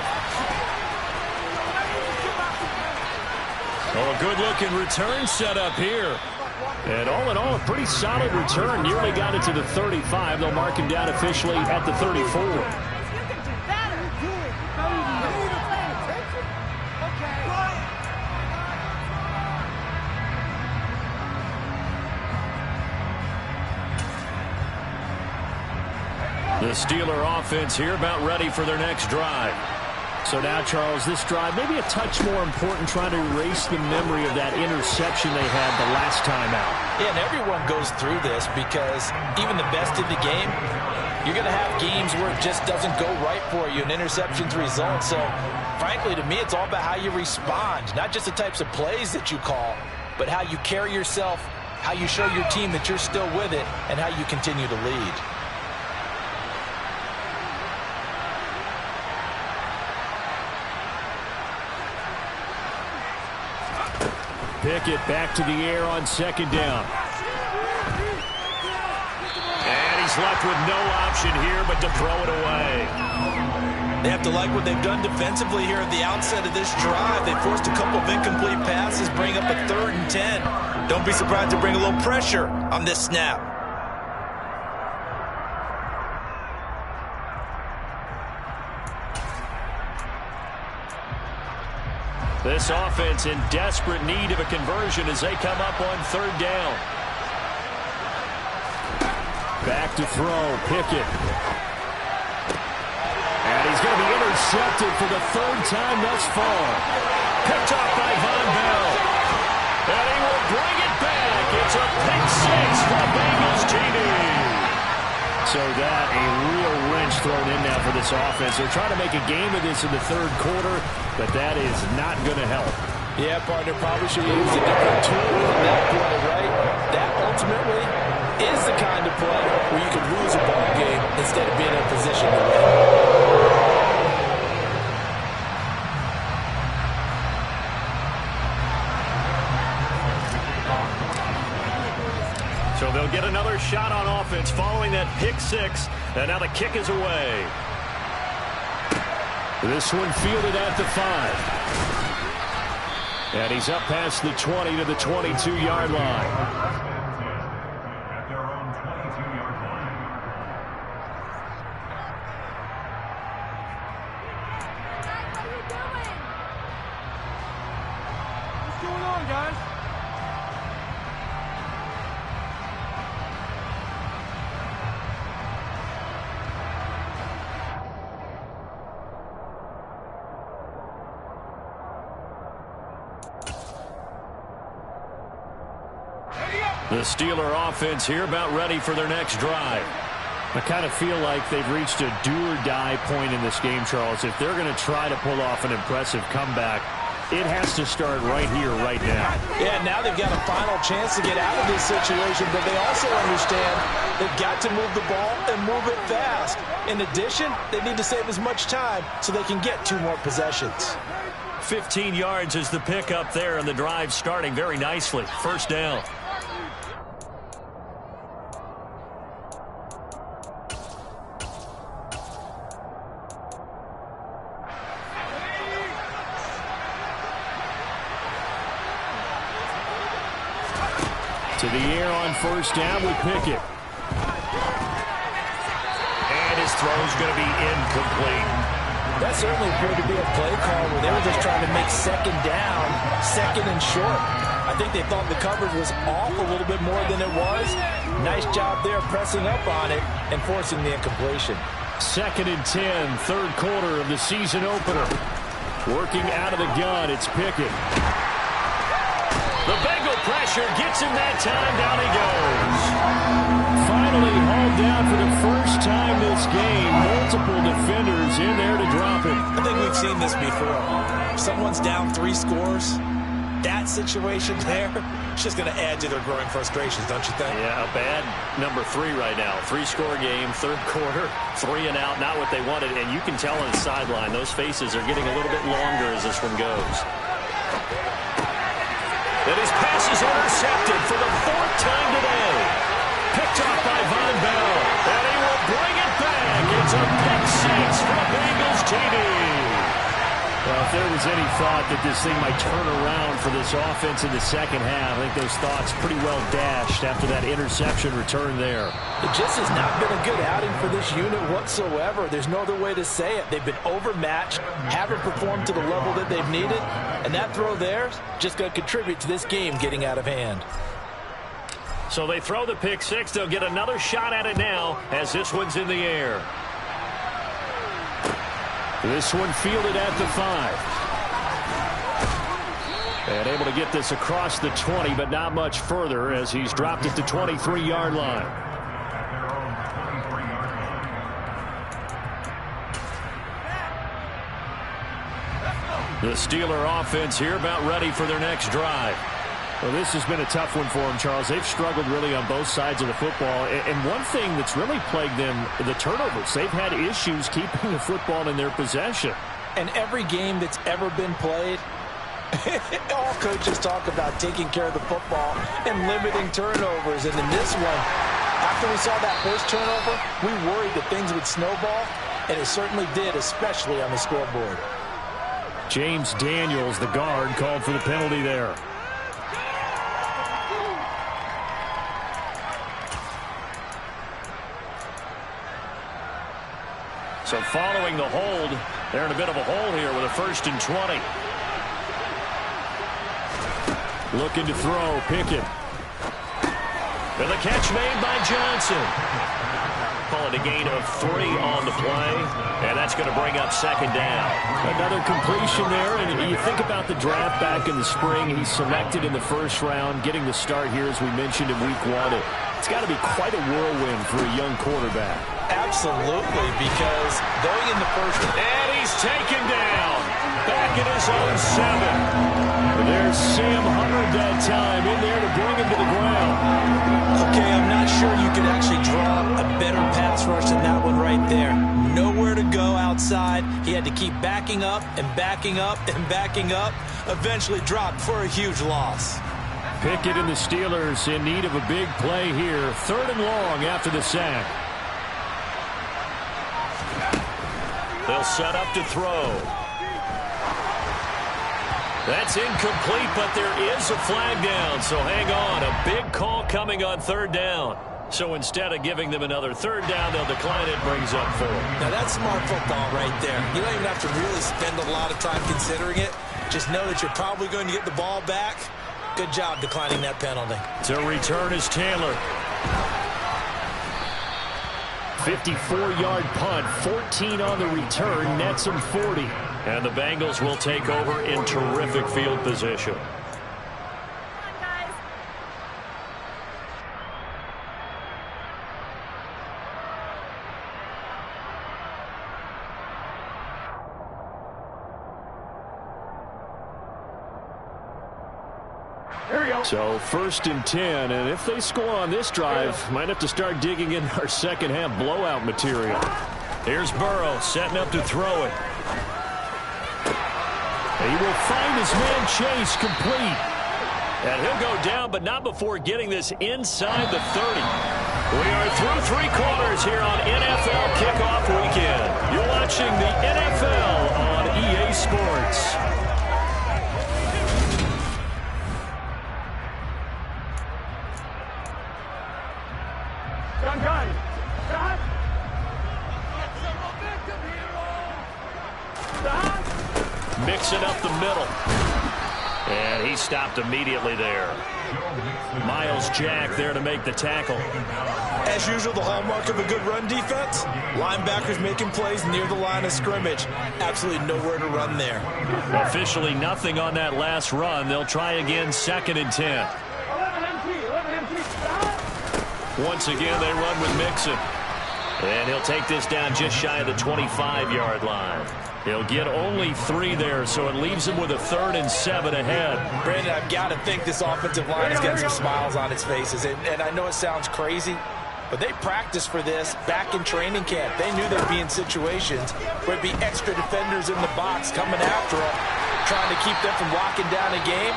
Oh, a good-looking return set up here. And all in all, a pretty solid return. Nearly got it to the 35. They'll mark him down officially at the 34. The Steeler offense here about ready for their next drive. So now, Charles, this drive maybe a touch more important, trying to erase the memory of that interception they had the last time out. Yeah, and everyone goes through this because even the best in the game, you're going to have games where it just doesn't go right for you, and interceptions result. So, frankly, to me, it's all about how you respond, not just the types of plays that you call, but how you carry yourself, how you show your team that you're still with it, and how you continue to lead. Pickett back to the air on 2nd down. is left with no option here but to throw it away. They have to like what they've done defensively here at the outset of this drive. They forced a couple of incomplete passes, bring up a 3rd and 10. Don't be surprised to bring a little pressure on this snap. This offense in desperate need of a conversion as they come up on 3rd down. Back to throw, Pickett. And he's going to be intercepted for the 3rd time thus far. Picked off by Von Bell. And he will bring it back. It's a pick 6 for the Bengals TD. So that, a real wrench thrown in now for this offense. They're trying to make a game of this in the 3rd quarter, but that is not going to help. Yeah, partner, probably should use a different tool on that play, right? That ultimately is the kind of play where you can lose a ball game instead of being in a position to win. So they'll get another shot on offense following that pick 6, and now the kick is away. This one fielded at the 5. And he's up past the 20 to the 22-yard line. At their own 22-yard line. What's going on, guys? The Steeler offense here about ready for their next drive. I kind of feel like they've reached a do-or-die point in this game, Charles. If they're going to try to pull off an impressive comeback, it has to start right here, right now. Yeah, now they've got a final chance to get out of this situation, but they also understand they've got to move the ball and move it fast. In addition, they need to save as much time so they can get 2 more possessions. 15 yards is the pickup there, and the drive starting very nicely. 1st down. To the air on 1st down with Pickett. And his throw's going to be incomplete. That certainly appeared to be a play call where they were just trying to make 2nd down, 2nd and short. I think they thought the coverage was off a little bit more than it was. Nice job there pressing up on it and forcing the incompletion. 2nd and 10, 3rd quarter of the season opener. Working out of the gun, it's Pickett. The Bengal pressure gets him that time. Down he goes. Finally hauled down for the first time this game. Multiple defenders in there to drop him. I think we've seen this before. Someone's down 3 scores. That situation there, it's just going to add to their growing frustrations, don't you think? Yeah, a bad number 3 right now. 3-score game, 3rd quarter, 3 and out, not what they wanted. And you can tell on the sideline, those faces are getting a little bit longer as this one goes. And his pass is intercepted for the 4th time today. Picked off by Von Bell. And he will bring it back. It's a pick 6 for Bengals TD. Well, if there was any thought that this thing might turn around for this offense in the 2nd half, I think those thoughts pretty well dashed after that interception return there. It just has not been a good outing for this unit whatsoever. There's no other way to say it. They've been overmatched, haven't performed to the level that they've needed, and that throw there just going to contribute to this game getting out of hand. So they throw the pick 6. They'll get another shot at it now as this one's in the air. This one fielded at the 5. And able to get this across the 20, but not much further as he's dropped at the 23-yard line. The Steeler offense here about ready for their next drive. Well, this has been a tough one for them, Charles. They've struggled really on both sides of the football. And one thing that's really plagued them, the turnovers. They've had issues keeping the football in their possession. And every game that's ever been played, all coaches talk about taking care of the football and limiting turnovers. And in this one, after we saw that first turnover, we worried that things would snowball, and it certainly did, especially on the scoreboard. James Daniels, the guard, called for the penalty there. So following the hold, they're in a bit of a hole here with a 1st and 20. Looking to throw, Pickett. And the catch made by Johnson. Call it a gain of 3 on the play, and that's going to bring up 2nd down. Another completion there, and you think about the draft back in the spring. He's selected in the 1st round, getting the start here, as we mentioned, in week 1. It's got to be quite a whirlwind for a young quarterback. Absolutely, because going in the 1st... And he's taken down. Back in his own 7. There's Sam Hubbard that time in there to bring him to the ground. Okay, I'm not sure you could actually draw a better pass rush than that one right there. Nowhere to go outside. He had to keep backing up and backing up and backing up. Eventually dropped for a huge loss. Pickett and the Steelers in need of a big play here. 3rd and long after the sack. They'll set up to throw. That's incomplete, but there is a flag down, so hang on. A big call coming on 3rd down. So instead of giving them another 3rd down, they'll decline it, brings up 4. Now that's smart football right there. You don't even have to really spend a lot of time considering it. Just know that you're probably going to get the ball back. Good job declining that penalty. To return is Taylor. 54-yard punt, 14 on the return, nets him 40. And the Bengals will take over in terrific field position. So 1st and 10, and if they score on this drive, might have to start digging in our second half blowout material. Here's Burrow setting up to throw it. He will find his man Chase complete. And he'll go down, but not before getting this inside the 30. We are through 3 quarters here on NFL Kickoff Weekend. You're watching the NFL on EA Sports. Mixing up the middle. And he stopped immediately there. Miles Jack there to make the tackle. As usual, the hallmark of a good run defense, linebackers making plays near the line of scrimmage. Absolutely nowhere to run there. Officially nothing on that last run. They'll try again, 2nd and 10. Once again, they run with Mixon. And he'll take this down just shy of the 25-yard line. He'll get only 3 there, so it leaves him with a 3rd and 7 ahead. Brandon, I've got to think this offensive line is getting some smiles on its faces. And I know it sounds crazy, but they practiced for this back in training camp. They knew they'd be in situations where it'd be extra defenders in the box coming after them, trying to keep them from locking down a game.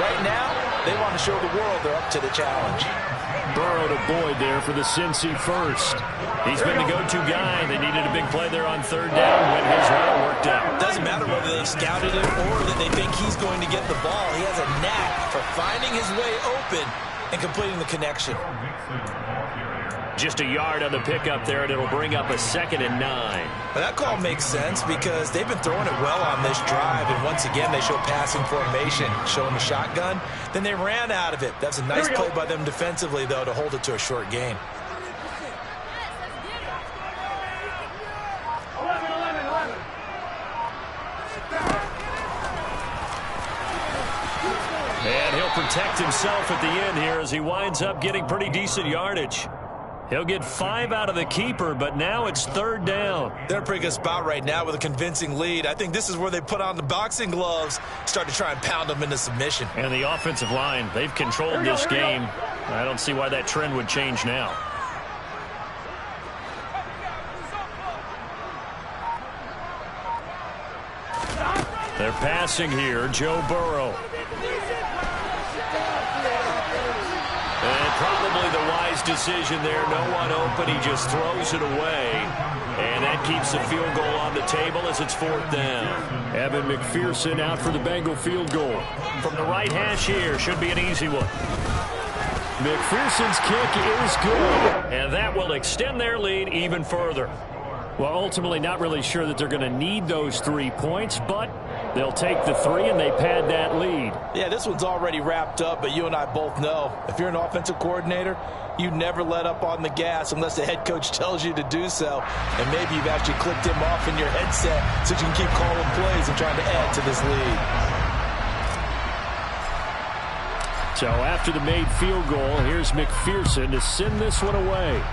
Right now, they want to show the world they're up to the challenge. Burrow to Boyd there for the Cincy 1st. He's been the go-to guy. They needed a big play there on 3rd down when his route worked out. Doesn't matter whether they've scouted him or that they think he's going to get the ball. He has a knack for finding his way open and completing the connection. Just a yard on the pickup there, and it'll bring up a 2nd and 9. Well, that call makes sense because they've been throwing it well on this drive, and once again they show passing formation, showing the shotgun. Then they ran out of it. That's a nice play by them defensively, though, to hold it to a short gain. And he'll protect himself at the end here as he winds up getting pretty decent yardage. He'll get 5 out of the keeper, but now it's 3rd down. They're in a pretty good spot right now with a convincing lead. I think this is where they put on the boxing gloves, start to try and pound them into submission. And the offensive line, they've controlled this game. I don't see why that trend would change now. They're passing here, Joe Burrow. And probably the wide wise decision there. No one open. He just throws it away. And that keeps the field goal on the table as it's 4th down. Evan McPherson out for the Bengal field goal. From the right hash here, should be an easy one. McPherson's kick is good. And that will extend their lead even further. Well, ultimately not really sure that they're going to need those 3 points, but they'll take the 3 and they pad that lead. Yeah, this one's already wrapped up, but you and I both know if you're an offensive coordinator, you never let up on the gas unless the head coach tells you to do so. And maybe you've actually clicked him off in your headset so you can keep calling plays and trying to add to this lead. So after the made field goal, here's McPherson to send this one away.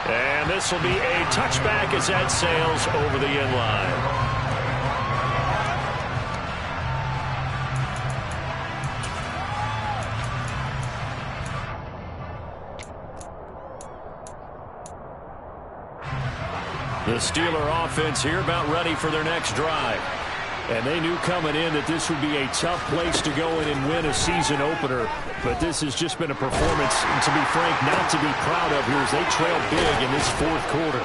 And this will be a touchback as that sails over the end line. The Steeler offense here about ready for their next drive. And they knew coming in that this would be a tough place to go in and win a season opener. But this has just been a performance, to be frank, not to be proud of here as they trail big in this 4th quarter.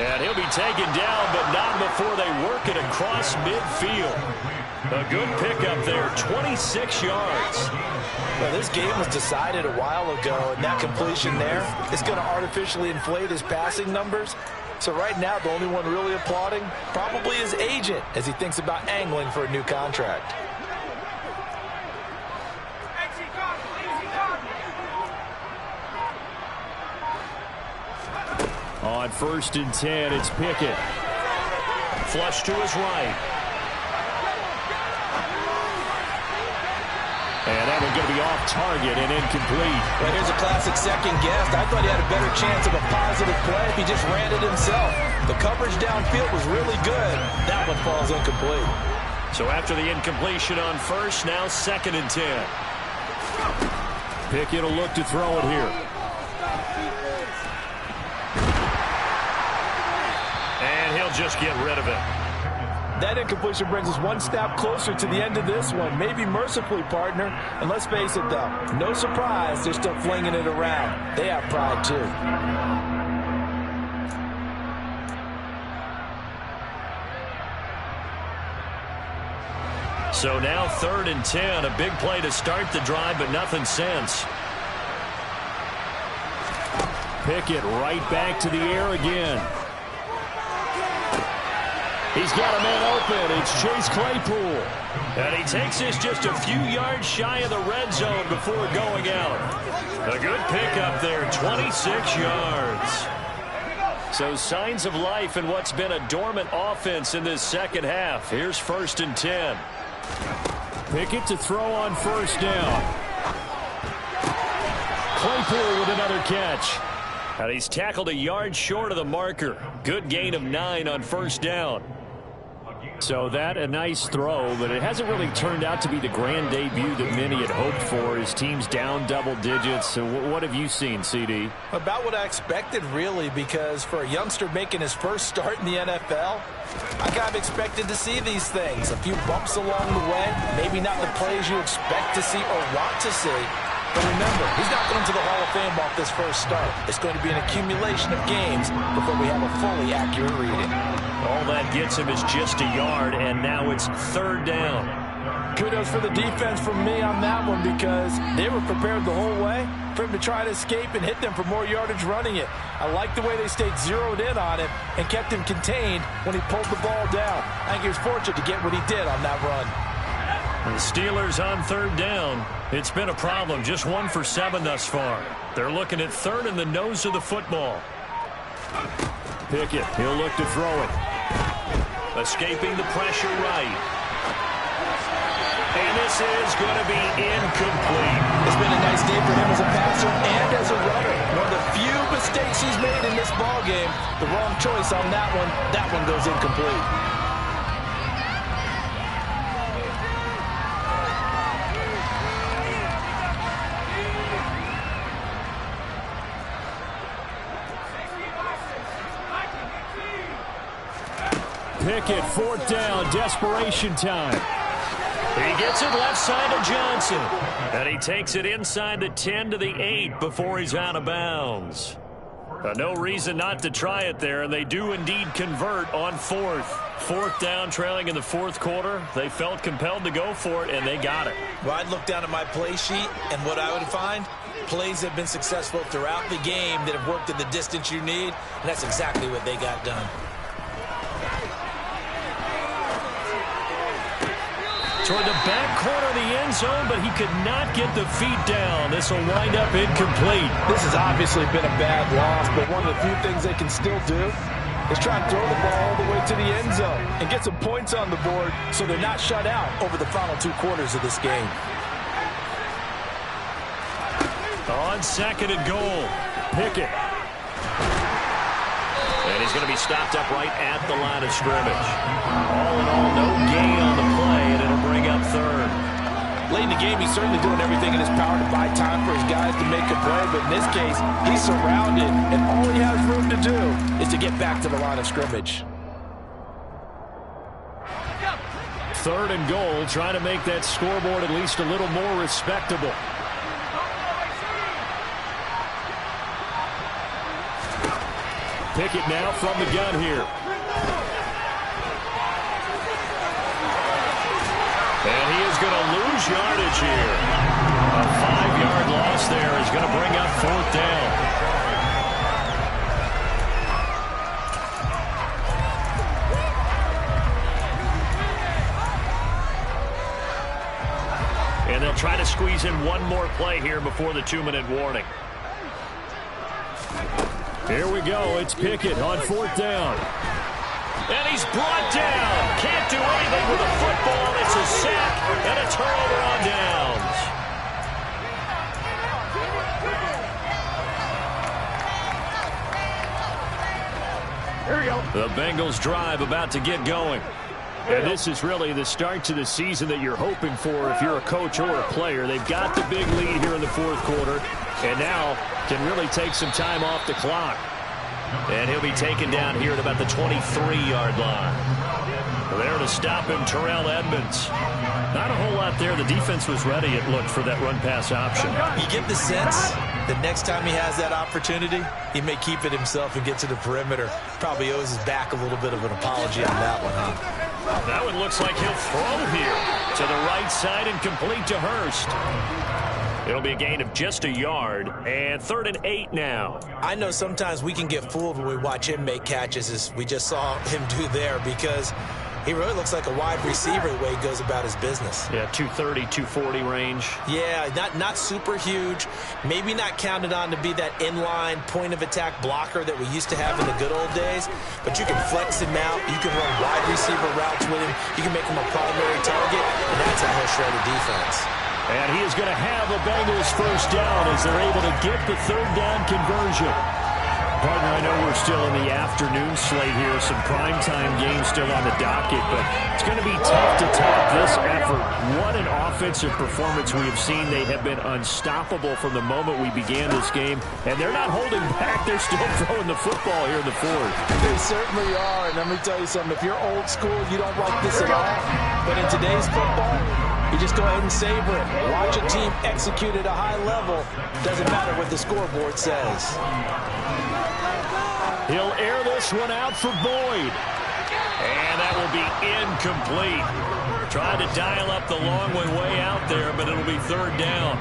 And he'll be taken down, but not before they work it across midfield. A good pickup there, 26 yards. Well, this game was decided a while ago, and that completion there is going to artificially inflate his passing numbers. So right now, the only one really applauding probably his agent as he thinks about angling for a new contract. On 1st and 10, it's Pickett. Flush to his right. And that one's going to be off target and incomplete. Well, here's a classic second guess. I thought he had a better chance of a positive play if he just ran it himself. The coverage downfield was really good. That one falls incomplete. So after the incompletion on 1st, now 2nd and 10. Pickett will look to throw it here. And he'll just get rid of it. That incompletion brings us one step closer to the end of this one. Maybe mercifully, partner. And let's face it, though, no surprise, they're still flinging it around. They have pride, too. So now 3rd and 10. A big play to start the drive, but nothing since. Pickett right back to the air again. He's got a man open. It's Chase Claypool. And he takes this just a few yards shy of the red zone before going out. A good pickup there, 26 yards. So signs of life in what's been a dormant offense in this second half. Here's 1st and 10. Pickett to throw on 1st down. Claypool with another catch. And he's tackled a yard short of the marker. Good gain of 9 on 1st down. So that a nice throw, but it hasn't really turned out to be the grand debut that many had hoped for. His team's down double digits. So what have you seen, CD? About what I expected, really, because for a youngster making his first start in the NFL, I kind of expected to see these things. A few bumps along the way, maybe not the plays you expect to see or want to see. But remember, he's not going to the Hall of Fame off this first start. It's going to be an accumulation of games before we have a fully accurate reading. All that gets him is just a yard, and now it's 3rd down. Kudos for the defense from me on that one because they were prepared the whole way for him to try to escape and hit them for more yardage running it. I like the way they stayed zeroed in on him and kept him contained when he pulled the ball down. I think he was fortunate to get what he did on that run. The Steelers on 3rd down. It's been a problem. Just 1 for 7 thus far. They're looking at 3rd in the nose of the football. Pickett, he'll look to throw it. Escaping the pressure right. And this is going to be incomplete. It's been a nice day for him as a passer and as a runner. One of the few mistakes he's made in this ballgame. The wrong choice on that one. That one goes incomplete. Pickett, 4th down, desperation time. He gets it left side to Johnson. And he takes it inside the 10 to the 8 before he's out of bounds. No reason not to try it there, and they do indeed convert on fourth. Fourth down, trailing in the fourth quarter. They felt compelled to go for it, and they got it. Well, I'd look down at my play sheet, and what I would find, plays have been successful throughout the game that have worked in the distance you need, and that's exactly what they got done. Toward the back corner of the end zone, but he could not get the feet down. This will wind up incomplete. This has obviously been a bad loss, but one of the few things they can still do is try and throw the ball all the way to the end zone and get some points on the board so they're not shut out over the final 2 quarters of this game. On second and goal, Pickett. And he's going to be stopped up right at the line of scrimmage. All in all, no gain on the play, and it'll bring up third. Late in the game, he's certainly doing everything in his power to buy time for his guys to make a play, but in this case, he's surrounded, and all he has room to do is to get back to the line of scrimmage. Third and goal, trying to make that scoreboard at least a little more respectable. Pickett now from the gun here. And he is going to lose yardage here. A 5-yard loss there is going to bring up fourth down. And they'll try to squeeze in one more play here before the 2-minute warning. Here we go. It's Pickett on fourth down. And he's brought down. Can't do anything with the football. It's a sack and a turnover on downs. Here we go. The Bengals drive about to get going. And this is really the start to the season that you're hoping for if you're a coach or a player. They've got the big lead here in the fourth quarter, and now can really take some time off the clock. And he'll be taken down here at about the 23-yard line. There to stop him, Terrell Edmunds. Not a whole lot there. The defense was ready, it looked, for that run-pass option. You get the sense that next time he has that opportunity, he may keep it himself and get to the perimeter. Probably owes his back a little bit of an apology on that one, huh? That one looks like he'll throw here to the right side and complete to Hurst. It'll be a gain of just a yard, and 3rd and 8 now. I know sometimes we can get fooled when we watch him make catches, as we just saw him do there, because he really looks like a wide receiver the way he goes about his business. Yeah, 230, 240 range. Yeah, not super huge. Maybe not counted on to be that inline point-of-attack blocker that we used to have in the good old days, but you can flex him out. You can run wide receiver routes with him. You can make him a primary target, and that's how he'll shred a defense. And he is going to have a Bengals first down as they're able to get the 3rd down conversion. Partner, I know we're still in the afternoon slate here. Some primetime games still on the docket, but it's going to be tough to top this effort. What an offensive performance we have seen. They have been unstoppable from the moment we began this game, and they're not holding back. They're still throwing the football here in the 4th. They certainly are, and let me tell you something. If you're old school, you don't like this at all. But in today's football, you just go ahead and savor it. Watch a team execute at a high level. Doesn't matter what the scoreboard says. He'll air this one out for Boyd. And that will be incomplete. Trying to dial up the long way out there, but it'll be 3rd down.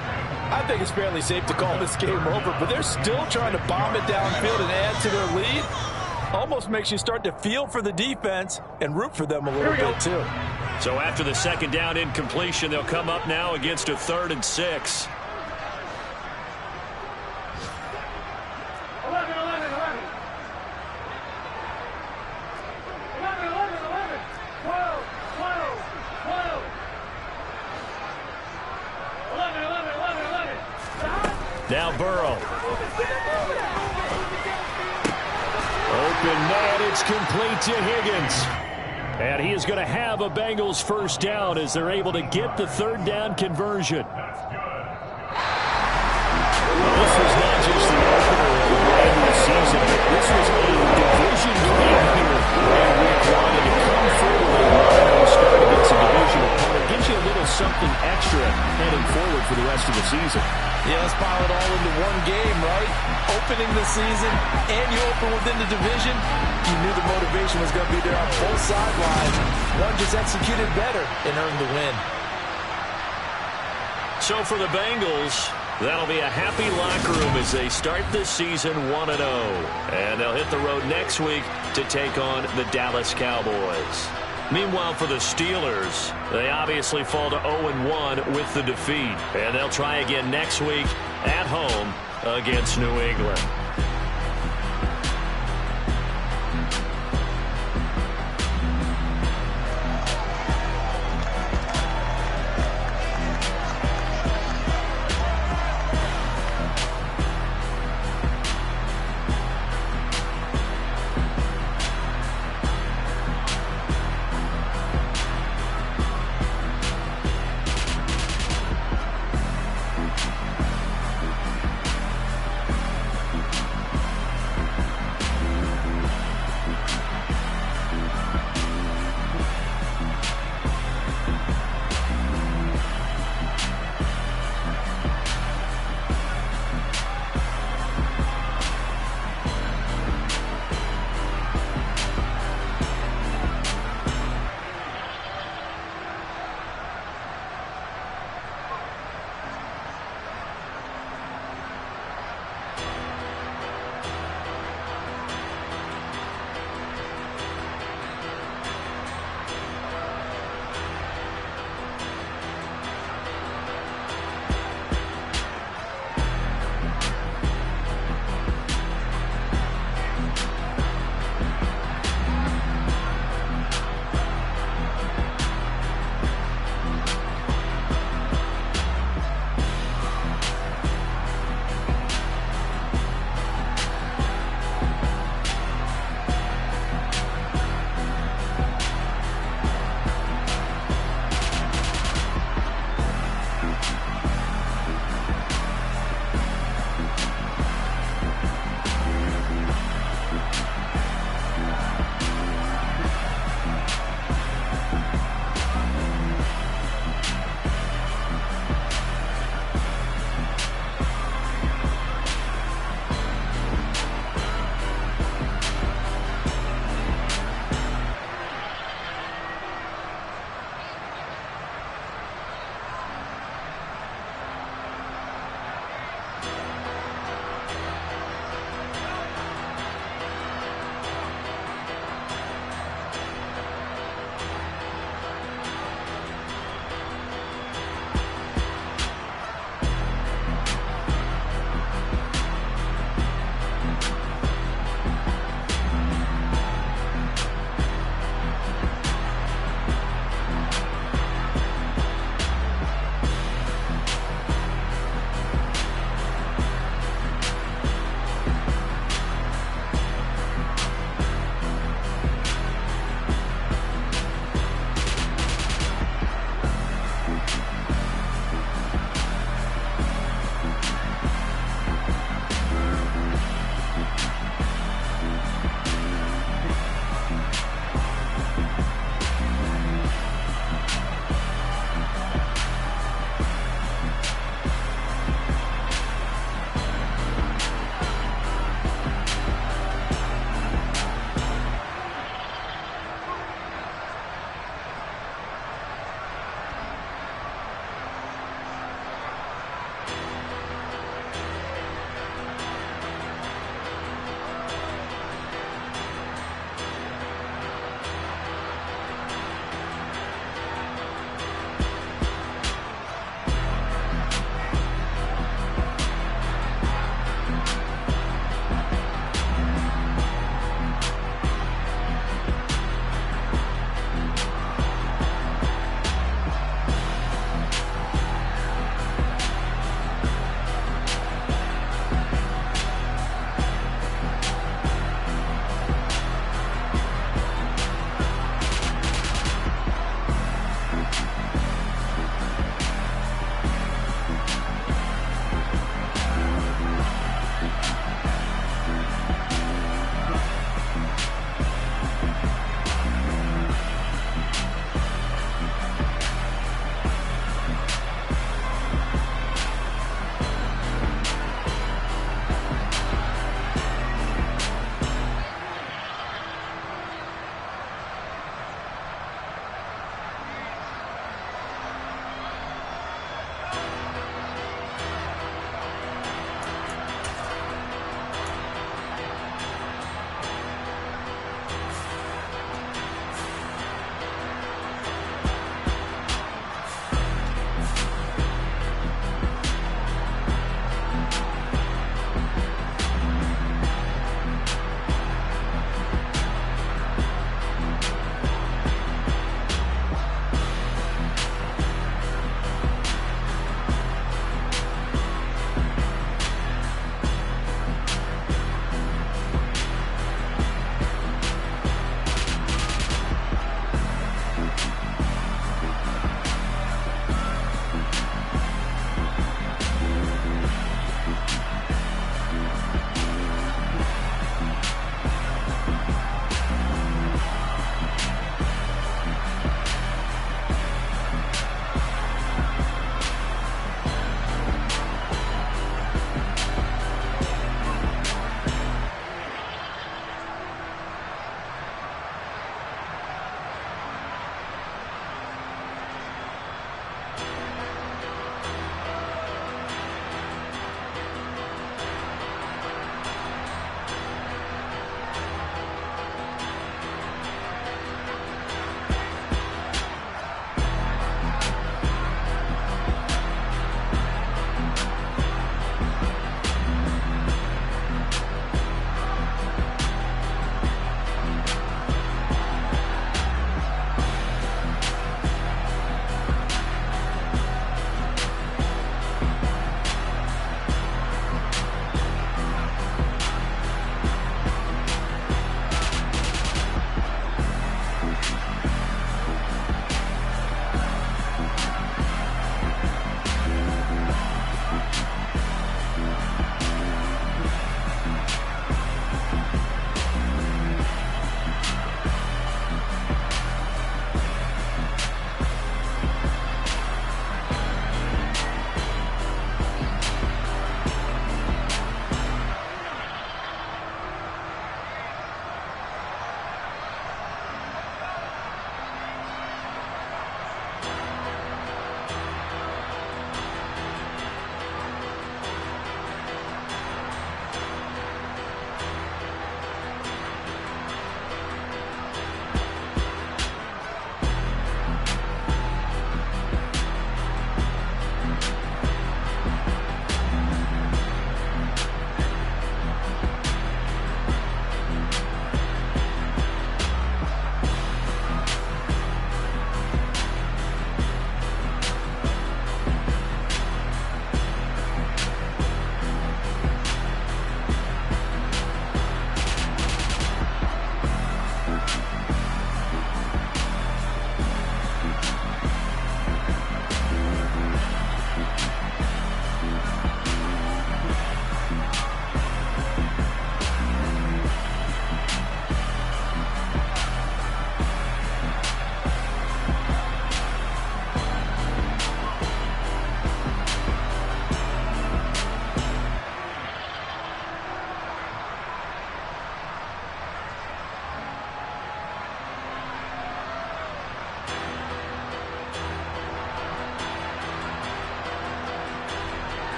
I think it's fairly safe to call this game over, but they're still trying to bomb it downfield and add to their lead. Almost makes you start to feel for the defense and root for them a little bit, too. So after the 2nd down incompletion, they'll come up now against a 3rd and 6. Now Burrow. Open man, it's complete to Higgins. And he is going to have a Bengals first down as they're able to get the 3rd down conversion. Well, this was not just the opener of the regular season. This was a division game here in week 1. And to come forward and start against a division opponent gives you a little something opening the season and you open within the division, you knew the motivation was going to be there on both sidelines. One just executed better and earned the win. So for the Bengals, that'll be a happy locker room as they start this season 1-0. And they'll hit the road next week to take on the Dallas Cowboys. Meanwhile, for the Steelers, they obviously fall to 0-1 with the defeat. And they'll try again next week at home against New England.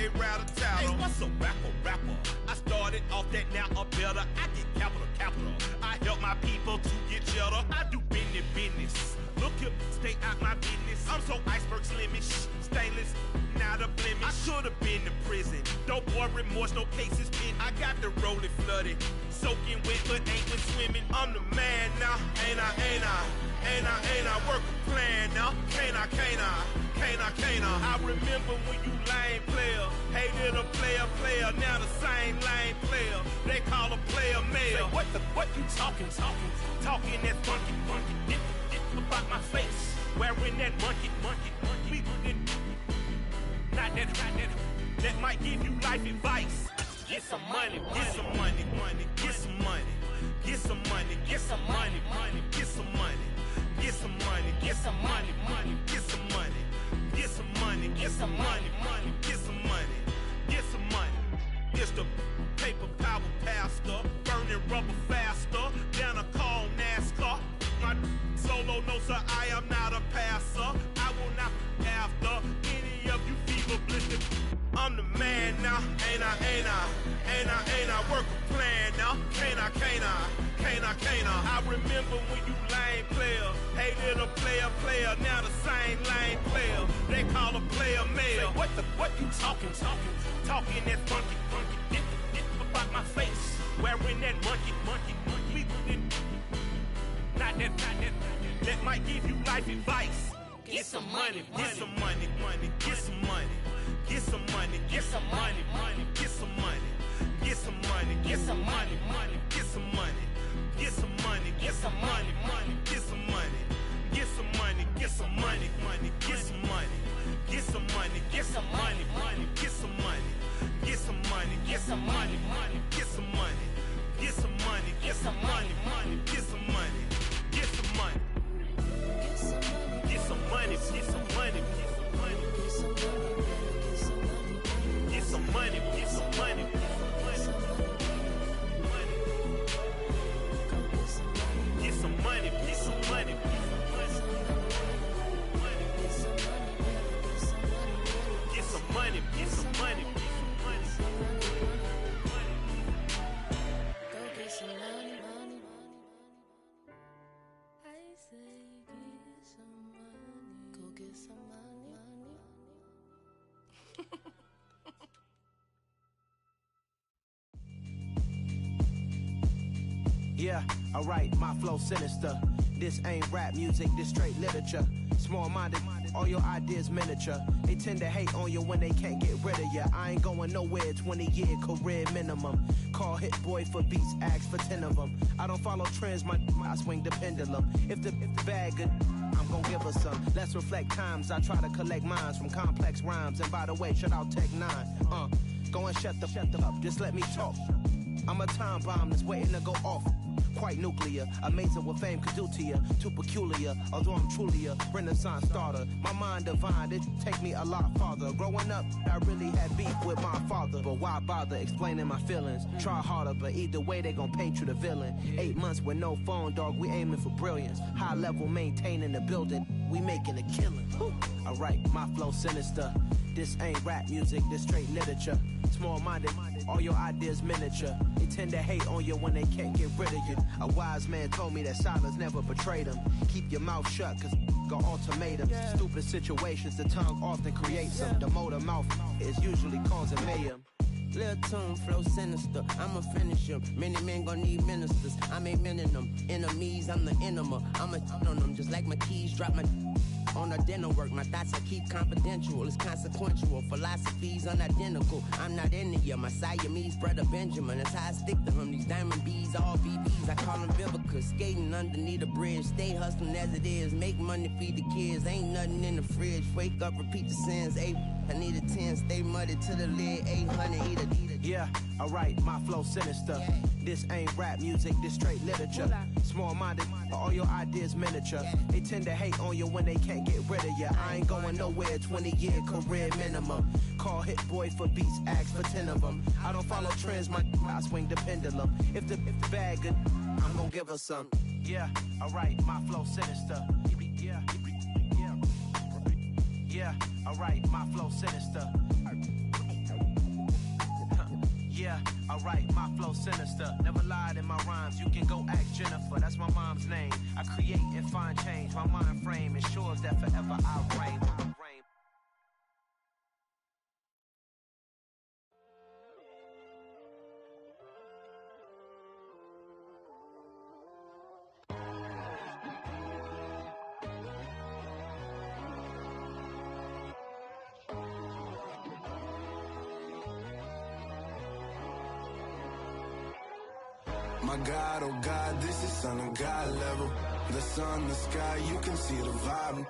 they rattle tattle. Hey, what's a rapper? I started off that, now I'm better. I get capital. I help my people to get cheddar. I do business. Look here, stay out my business. I'm so iceberg slimish, stainless, not a blemish. I should've been to prison. Don't boy remorse, no cases pinned. I got the rolling flooded, soaking wet, but ain't been swimming. I'm the man now, ain't I? Work a plan now, can't I? I remember when you lame player, hated a player, now the same lame player. They call a player mayor. Say, what you talking that funky, dip about my face, wearing that monkey. We not that might give you life advice. Get some money. It's the paper power pastor, burning rubber faster, down a call NASCAR. My solo, no sir, I am not a passer. I will not be after any of you fever blistered. I'm the man now, ain't I? Work a plan now, can't I? I remember when you lame player, hated a player, now the same lame player. They call a player mayor. Say, what you talking that funky, dip about my face, wearing that monkey. We not that might give you life advice. Get some money. Yeah, alright, my flow sinister. This ain't rap music, this straight literature. Small-minded, all your ideas miniature. They tend to hate on you when they can't get rid of you. I ain't going nowhere, 20-year career minimum. Call Hit Boy for beats, ask for 10 of them. I don't follow trends, I swing the pendulum. If the bag good, I'm gon' give her some. Let's reflect times, I try to collect minds from complex rhymes. And by the way, shout out Tech 9. Go and shut the up, just let me talk. I'm a time bomb that's waiting to go off. Quite nuclear, amazing what fame could do to you. Too peculiar, although I'm truly a renaissance starter. My mind divine, it take me a lot farther. Growing up, I really had beef with my father. But why bother explaining my feelings? Try harder, but either way they gon' paint you the villain. 8 months with no phone, dog, we aiming for brilliance. High level maintaining the building, we making a killing. Alright, my flow sinister. This ain't rap music, this straight literature. Small-minded, all your ideas miniature. They tend to hate on you when they can't get rid of you. A wise man told me that silence never betrayed him. Keep your mouth shut, cause got ultimatums. Stupid situations, the tongue often creates them. The motor mouth is usually causing mayhem. Lil' tune, flow sinister, I'ma finish him. Many men gon' need ministers, I'm a men in them. Enemies, I'm the enema, I'ma on them. Just like my keys, drop my on a dinner work. My thoughts I keep confidential, it's consequential. Philosophies unidentical, I'm not into you. My Siamese brother Benjamin, that's how I stick to him. These diamond bees, all BBs, I call them Vivica. Skating underneath a bridge, stay hustling as it is. Make money, feed the kids, ain't nothing in the fridge. Wake up, repeat the sins, I need a 10, stay muddy to the lid, 800, eat a. Yeah, alright, my flow sinister. This ain't rap music, this straight literature. Small-minded, all your ideas miniature. They tend to hate on you when they can't get rid of you. I ain't going nowhere, 20-year career minimum. Call Hit Boy for beats, ask for 10 of them. I don't follow trends, I swing the pendulum. If the bag good, I'm gon' give her some. Yeah, alright, my flow sinister. Yeah, alright, my flow sinister. Alright, my flow sinister. Never lied in my rhymes. You can go ask Jennifer. That's my mom's name. I create and find change. My mind frame ensures that forever I reign. My God, oh God, this is Son of God level. The sun, the sky, you can see the vibe.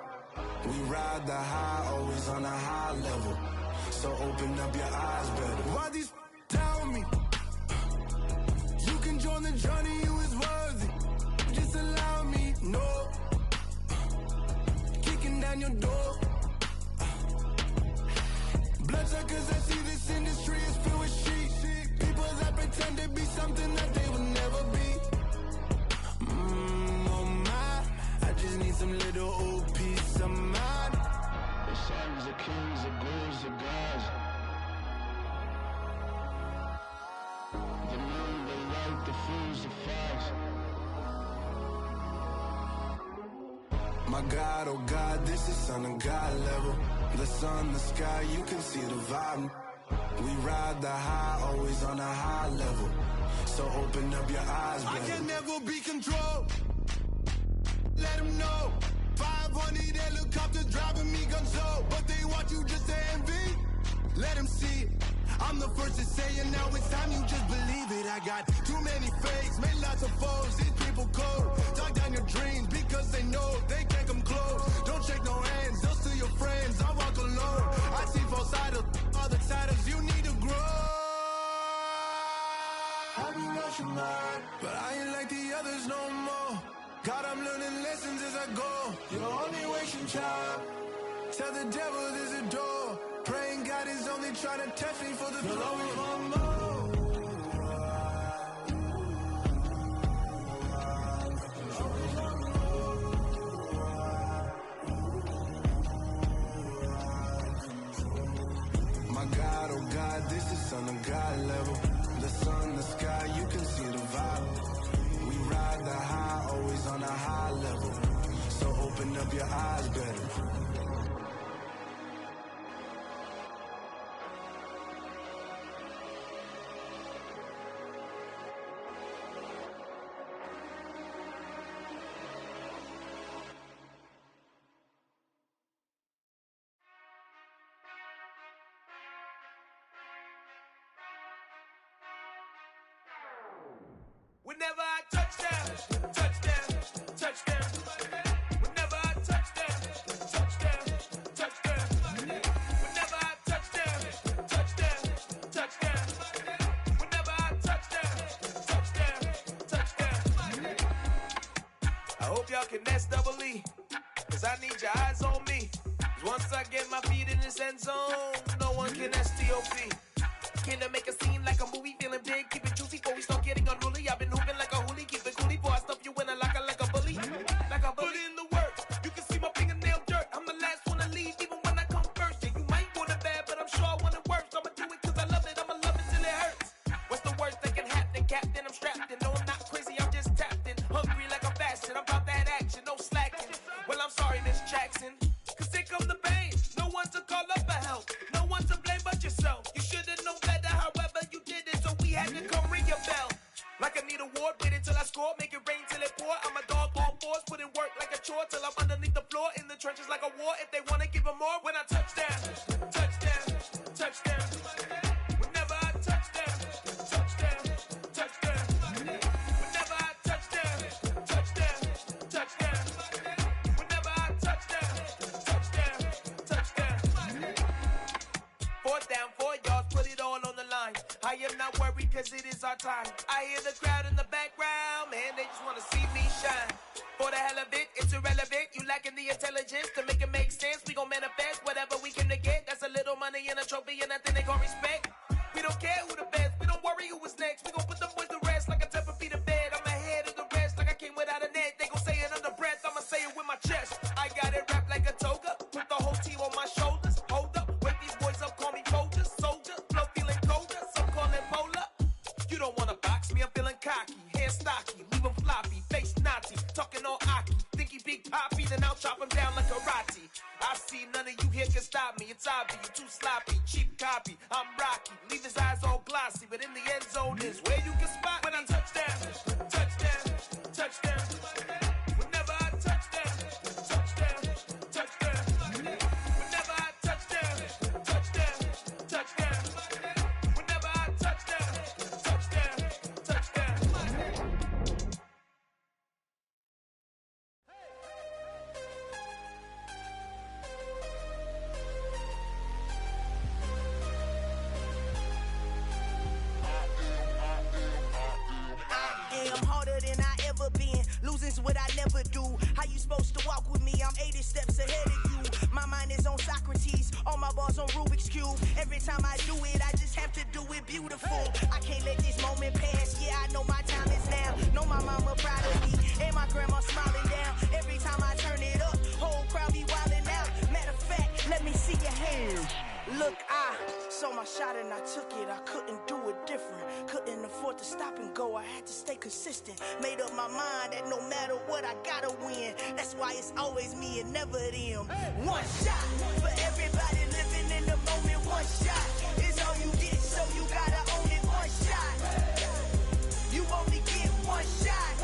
We ride the high, always on a high level. So open up your eyes better. Why these down me? You can join the journey, you is worthy. Just allow me, no. Kicking down your door. Bloodsuckers, I see this industry is filled with shit. People that pretend to be something that they will never be. Oh my, I just need some little old peace of mind. The sons, the kings, the ghouls, the gods. The moon, the light, the fools, the facts. My God, oh God, this is Son of God level. The sun, the sky, you can see the vibe. We ride the high, always on a high level. So open up your eyes, baby. I can never be controlled. Let them know. 500 helicopters driving me gonzo. But they want you just to envy. Let them see it. I'm the first to say it, now it's time you just believe it. I got too many fakes, made lots of foes. These people cold. Talk down your dreams because they know they can't come close. Don't shake no hands, they'll steal your friends. I walk alone. I see both sides of other titles. You need to grow. I be rushing mine, but I ain't like the others no more. God, I'm learning lessons as I go. You're only wasting time. Tell the devil there's a door. Praying God is only trying to test me for the throne. My God, oh God, this is Son of God level. The sun, the sky, you can see the vibe. We ride the high, always on a high level. So open up your eyes better. Whenever I touchdown, touchdown, touchdown. Whenever I touchdown, touchdown, touchdown. Whenever I touchdown, touchdown, touchdown. Whenever I touchdown, touchdown, touchdown. I hope y'all can nest double E, cause I need your eyes on me. Cause once I get my feet in this end zone, no one can STOP. Can I make a scene like a movie, feeling big, keep it juicy before we start getting unruly. I've been hooping like a hoolie, keep it coolie before I stuff you in a locker like a bully. Like a bully. Put in the work, you can see my fingernail dirt. I'm the last one to leave, even when I come first. Yeah, you might want it bad, but I'm sure I want it worse. I'ma do it cause I love it, I'ma love it till it hurts. What's the worst that can happen, Captain? I'm strapped in, no I'm not crazy, I'm just tapped in. Hungry like I'm fasting, I'm about that action, no slacking. Well, I'm sorry, Miss Jackson, cause here come the pain. No one to call up for help, no one to blame but yourself. You should've known better, however you did it, so we had to come ring your bell. Like I need a ward, wait until I score, make it rain till it pour. I'm a dog on force, put in work like a chore till I'm underneath the floor, in the trenches like a war. If they wanna give them more, when I touchdown, touchdown, touchdown. Whenever I touchdown, touchdown, touchdown. Whenever I touchdown, touchdown, touchdown. Whenever I touchdown, touchdown, touchdown. Fourth down, 4 yards, put it all on the line. I am not worried cause it is our time. I hear the crowd in the background, man, they just wanna see me shine. For the hell of it, it's irrelevant. You lacking the intelligence to make it make sense. We gon' manifest whatever we can to get. That's a little money and a trophy and nothing they gon' respect. We don't care who the best, we don't worry who is next. We gon' put them boys to rest like a 10 feet of bed. I'm ahead of the rest like I came without a net. They gon' say it under breath, I'ma say it with my chest. I got it wrapped like a toga, put the whole team on my shoulders. Hold up, wake these boys up, call me Folger, soldier, flow feeling colder, some call it polar. I see none of you here can stop me. It's obvious, you too sloppy, cheap copy. I'm Rocky, leave his eyes all glossy, but in the end zone is where you can spot when I touchdown, touchdown, touchdown. Whenever I touchdown, touchdown, touchdown. Whenever I touchdown, touchdown, touchdown. Whenever I touchdown, touchdown, touchdown. I'm harder than I ever been. Losing's what I never do. How you supposed to walk with me? I'm 80 steps ahead of you. My mind is on Socrates, all my bars on Rubik's Cube. Every time I do it, I just have to do it beautiful. I can't let this moment pass. Yeah, I know my time is now. Know my mama proud of me, and my grandma smiling down. Every time I turn it up, whole crowd be wildin' out. Matter of fact, let me see your hands. Look, I saw my shot and I took it. I couldn't do it different. Couldn't afford to stop and go. I had to stay consistent. Made up my mind that no matter what, I gotta win. That's why it's always me and never them. One shot for everybody living in the moment. One shot is all you get, so you gotta own it. One shot. You only get one shot.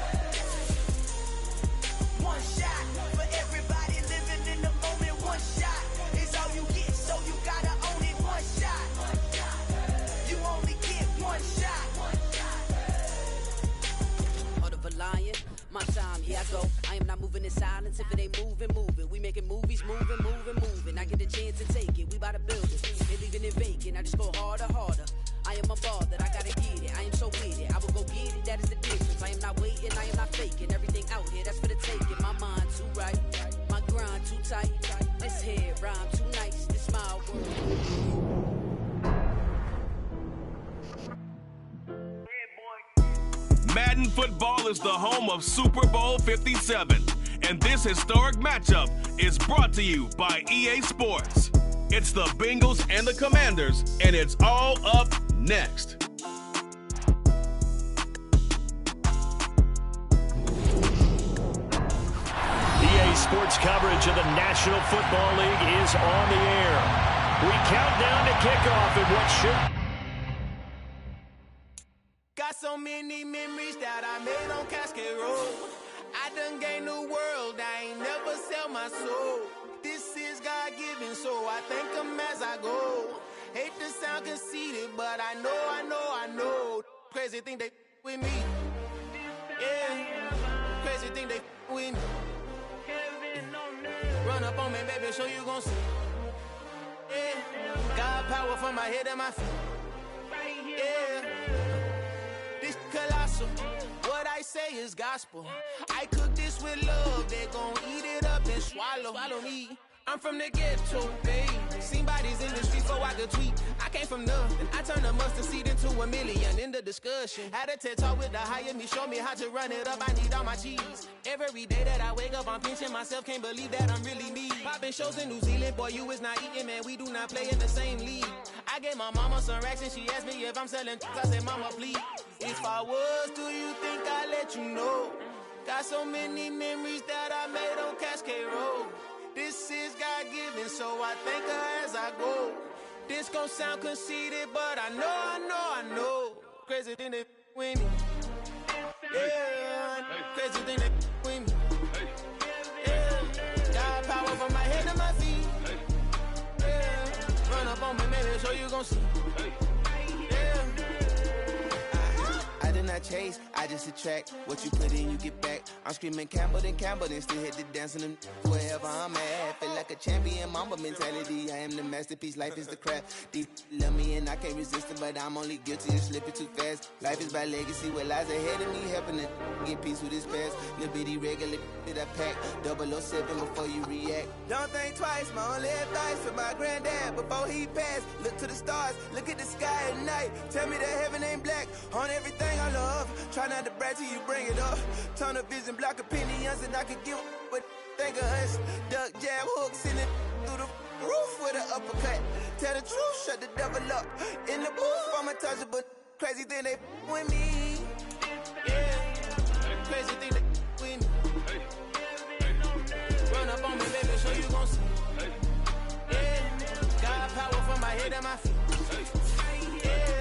One shot for everybody living in the moment. One shot is all you get, so you gotta own it. One shot. You only get one shot. Heart of a lion, my time, here I go. I am not moving in silence. If it ain't moving, moving. We making movies, moving, moving, moving. I get a chance to take it. We bout to build it. They leaving it vacant. I just go harder, harder. I am a ball that I gotta get it. I am so with it. I will go get it. That is the difference. I am not waiting. I am not faking. Everything out here, that's for the taking. My mind too right. My grind too tight. This head rhyme too nice. This my world. Madden Football is the home of Super Bowl 57, and this historic matchup is brought to you by EA Sports. It's the Bengals and the Commanders, and it's all up next. EA Sports coverage of the National Football League is on the air. We count down to kickoff in what should... Got so many memories that I made on Cascade Road. I done gained the world, I ain't never sell my soul. This is God-given, so I thank him as I go. Hate to sound conceited, but I know. Crazy thing they with me. Yeah, crazy thing they with me. Run up on me, baby, so you gon' see. Yeah, God power from my head and my feet. Yeah. This colossal, what I say is gospel. I cook this with love, they gon' eat it up and swallow me. I'm from the ghetto, babe. Seen bodies in the streets so I could tweet. I came from nothing, I turned a mustard seed into a million in the discussion. Had a TED talk with the higher me, show me how to run it up, I need all my cheese. Every day that I wake up, I'm pinching myself, can't believe that I'm really me. Popping shows in New Zealand, boy, you is not eating, man, we do not play in the same league. I gave my mama some racks and she asked me if I'm selling, I said, mama, please. If I was, do you think I'd let you know? Got so many memories that I made on Cascade Road. This is God-given, so I thank her as I go. This gon' sound conceited, but I know. Crazy thing they with me. Yeah, crazy thing they with me. Yeah, God power from my head to my feet. Yeah, run up on me, maybe, so you gon' see. I did not chase, I just attract. What you put in, you get back. I'm screaming Campbell, then still hit the dancing and wherever I'm at. Feel like a champion, mamba mentality. I am the masterpiece, life is the crap. These love me and I can't resist it, but I'm only guilty of slipping too fast. Life is by legacy, what lies ahead of me, helping to get peace with this past. Little bitty regular that I pack, 007 before you react. Don't think twice, my only advice for my granddad before he passed. Look to the stars, look at the sky at night. Tell me that heaven ain't black on everything I love. Try not to brag till you bring it up. Tunnel vision, block opinions, and I could give what think of us. Duck jab hooks in it through the roof with an uppercut. Tell the truth, shut the devil up. In the booth, I'm untouchable. Crazy thing they with me. Yeah, crazy thing they with me. Run up on me, baby, so you gon' see. my feet. Yeah.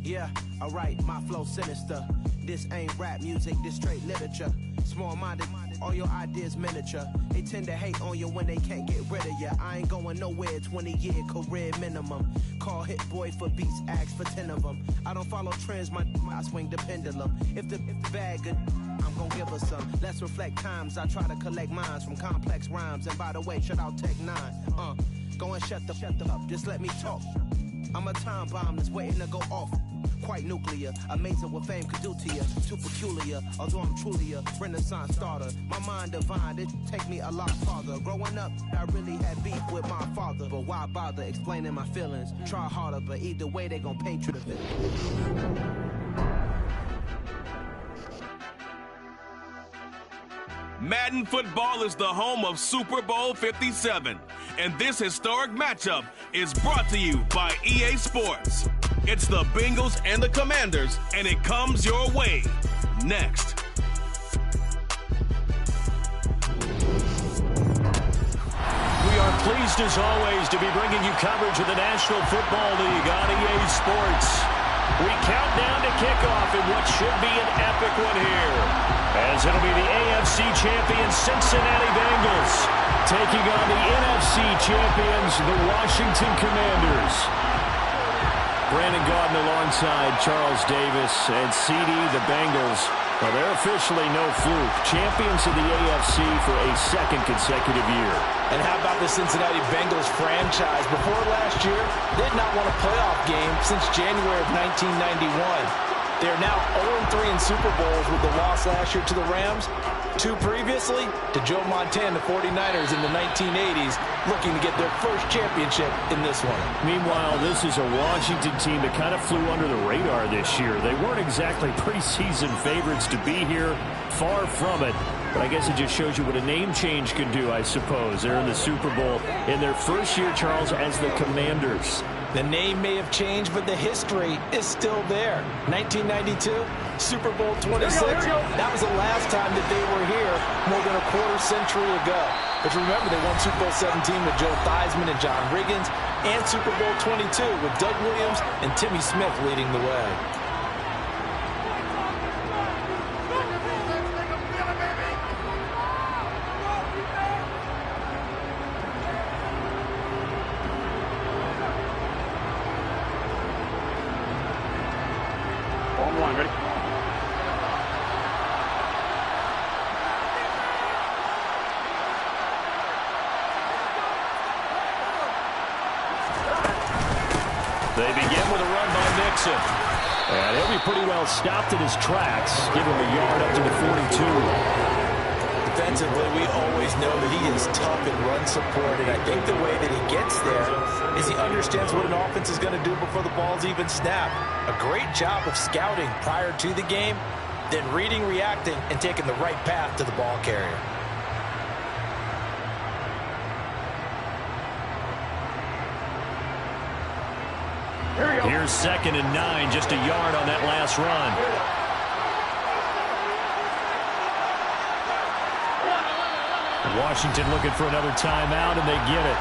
Yeah, alright, my flow sinister. This ain't rap music, this straight literature. Small-minded, all your ideas miniature. They tend to hate on you when they can't get rid of you. I ain't going nowhere, 20-year career minimum. Call Hit Boy for beats, ask for 10 of them. I don't follow trends, I swing the pendulum. If the bag good, I'm gonna give her some. Let's reflect times, I try to collect minds from complex rhymes. And by the way, shout out Tech 9. Go and shut the up, just let me talk. I'm a time bomb that's waiting to go off. Quite nuclear, amazing what fame could do to you. Too peculiar, although I'm truly a renaissance starter. My mind divine, it take me a lot farther. Growing up, I really had beef with my father. But why bother explaining my feelings? Try harder, but either way they gon' paint you the villain. Madden Football is the home of Super Bowl 57, and this historic matchup is brought to you by EA Sports. It's the Bengals and the Commanders, and it comes your way next. We are pleased as always to be bringing you coverage of the National Football League on EA Sports. We count down to kickoff in what should be an epic one here, as it'll be the AFC champions Cincinnati Bengals taking on the NFC champions, the Washington Commanders. Brandon Gaudin alongside Charles Davis and CD, the Bengals. Well, they're officially no fluke. Champions of the AFC for a second consecutive year. And how about the Cincinnati Bengals franchise? Before last year, they did not won a playoff game since January of 1991. They are now 0-3 in Super Bowls with the loss last year to the Rams. 2 previously to Joe Montana, the 49ers in the 1980s, looking to get their first championship in this one. Meanwhile, this is a Washington team that kind of flew under the radar this year. They weren't exactly preseason favorites to be here, far from it. But I guess it just shows you what a name change could do, I suppose. They're in the Super Bowl in their first year, Charles, as the Commanders. The name may have changed, but the history is still there. 1992, Super Bowl 26. That was the last time that they were here more than a quarter century ago. But remember, they won Super Bowl 17 with Joe Theismann and John Riggins, and Super Bowl 22 with Doug Williams and Timmy Smith leading the way. They begin with a run by Mixon. And he'll be pretty well stopped in his tracks. Give him a yard up to the 42. Defensively, we always know that he is tough in run support, and I think the way that he gets there is he understands what an offense is going to do before the ball's even snapped. A great job of scouting prior to the game, then reading, reacting, and taking the right path to the ball carrier. Here's 2nd and 9, just a yard on that last run. Washington looking for another timeout, and they get it.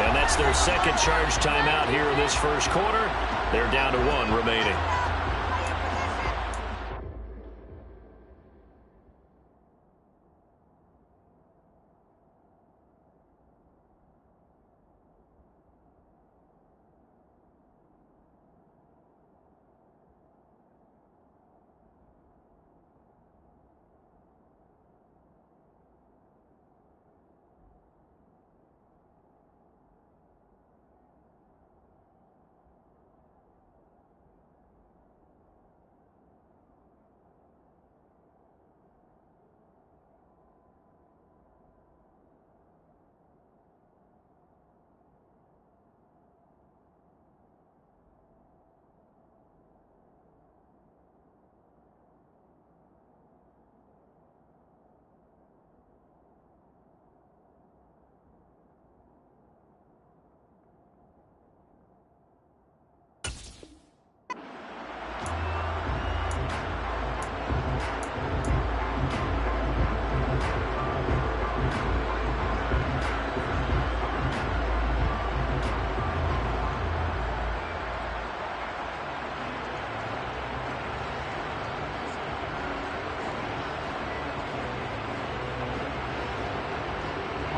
And that's their second charge timeout here in this first quarter. They're down to 1 remaining.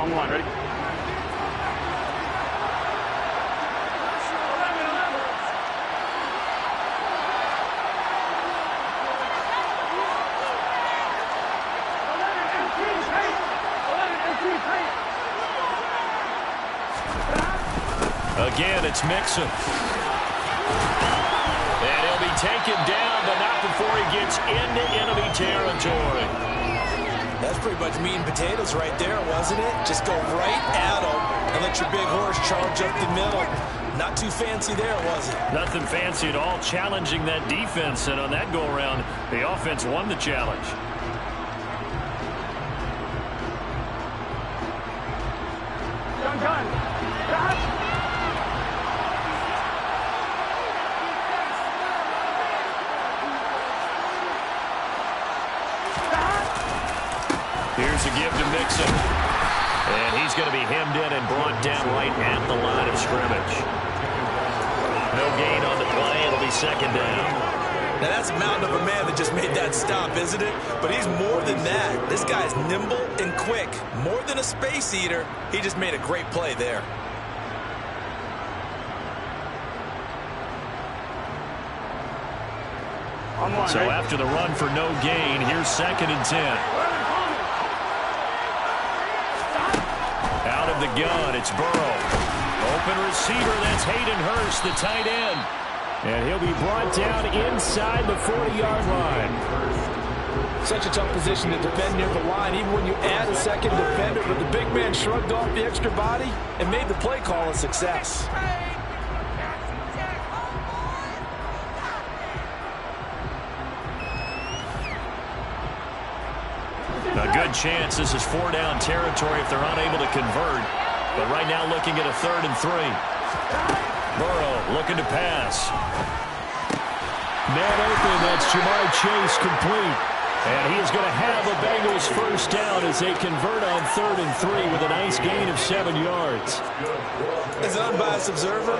On the line, ready? Again, it's Mixon. And he'll be taken down, but not before he gets into enemy territory. That's pretty much meat and potatoes right there, wasn't it? Just go right at him and let your big horse charge up the middle. Not too fancy there, was it? Nothing fancy at all, challenging that defense. And on that go-around, the offense won the challenge. Done. Here's a give to Mixon. And he's going to be hemmed in and brought down right at the line of scrimmage. No gain on the play. It'll be second down. Now, that's a mountain of a man that just made that stop, isn't it? But he's more than that. This guy's nimble and quick. More than a space eater. He just made a great play there. So after the run for no gain, here's 2nd and 10. Out of the gun, it's Burrow. Open receiver, that's Hayden Hurst, the tight end. And he'll be brought down inside the 40-yard line. Such a tough position to defend near the line, even when you add a second defender. But the big man shrugged off the extra body and made the play call a success. A good chance this is 4-down territory if they're unable to convert. But right now looking at a 3rd and 3. Burrow looking to pass. Man open, that's Jamar Chase complete. And he is going to have a Bengals first down as they convert on 3rd and 3 with a nice gain of 7 yards. As an unbiased observer,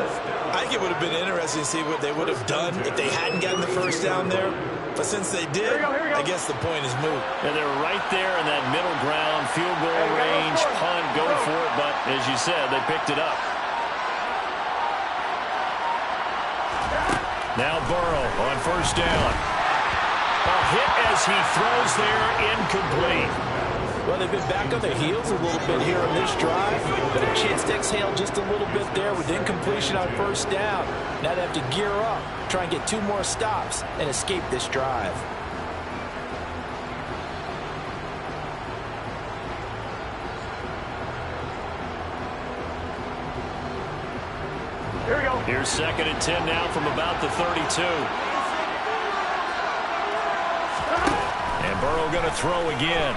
I think it would have been interesting to see what they would have done if they hadn't gotten the first down there. But since they did, I guess the point is moot. And they're right there in that middle ground, field goal range, punt, go for it. But as you said, they picked it up. Now Burrow on first down. A hit as he throws there, incomplete. Well, they've been back on their heels a little bit here on this drive, but a chance to exhale just a little bit there with incompletion on first down. Now they have to gear up, try and get 2 more stops, and escape this drive. Here we go. Here's 2nd and 10 now from about the 32. And Burrow going to throw again.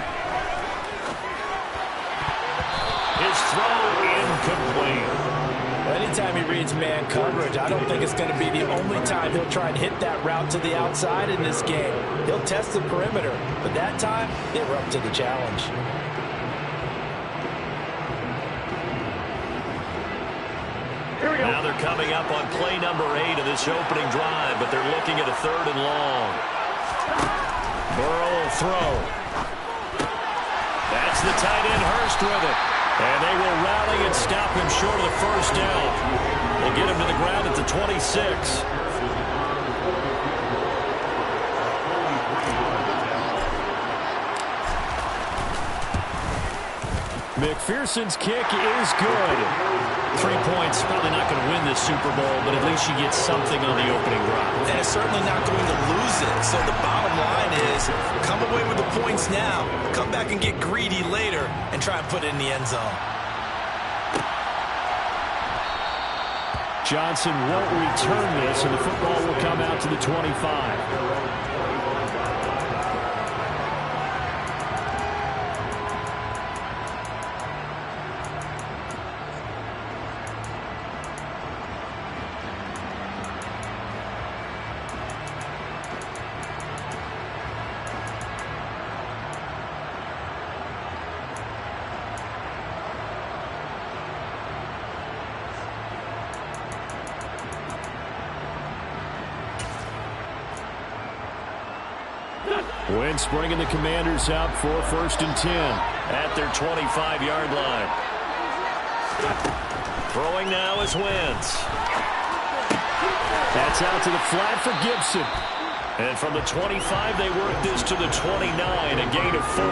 His throw incomplete. Anytime he reads man coverage, I don't think it's going to be the only time he'll try and hit that route to the outside in this game. He'll test the perimeter, but that time, they were up to the challenge. Here we go. Now they're coming up on play number 8 of this opening drive, but they're looking at a 3rd and long. Burrow will throw. That's the tight end Hurst with it. And they will rally and stop him short of the first down. They'll get him to the ground at the 26. McPherson's kick is good. 3 points, probably not going to win this Super Bowl, but at least you get something on the opening drive. And it's certainly not going to lose it. So the bottom line is, come away with the points now, come back and get greedy later, and try and put it in the end zone. Johnson won't return this, and the football will come out to the 25. Wentz bringing the Commanders up for 1st and 10 at their 25-yard line. Throwing now is Wentz. That's out to the flat for Gibson. And from the 25, they work this to the 29, a gain of 4.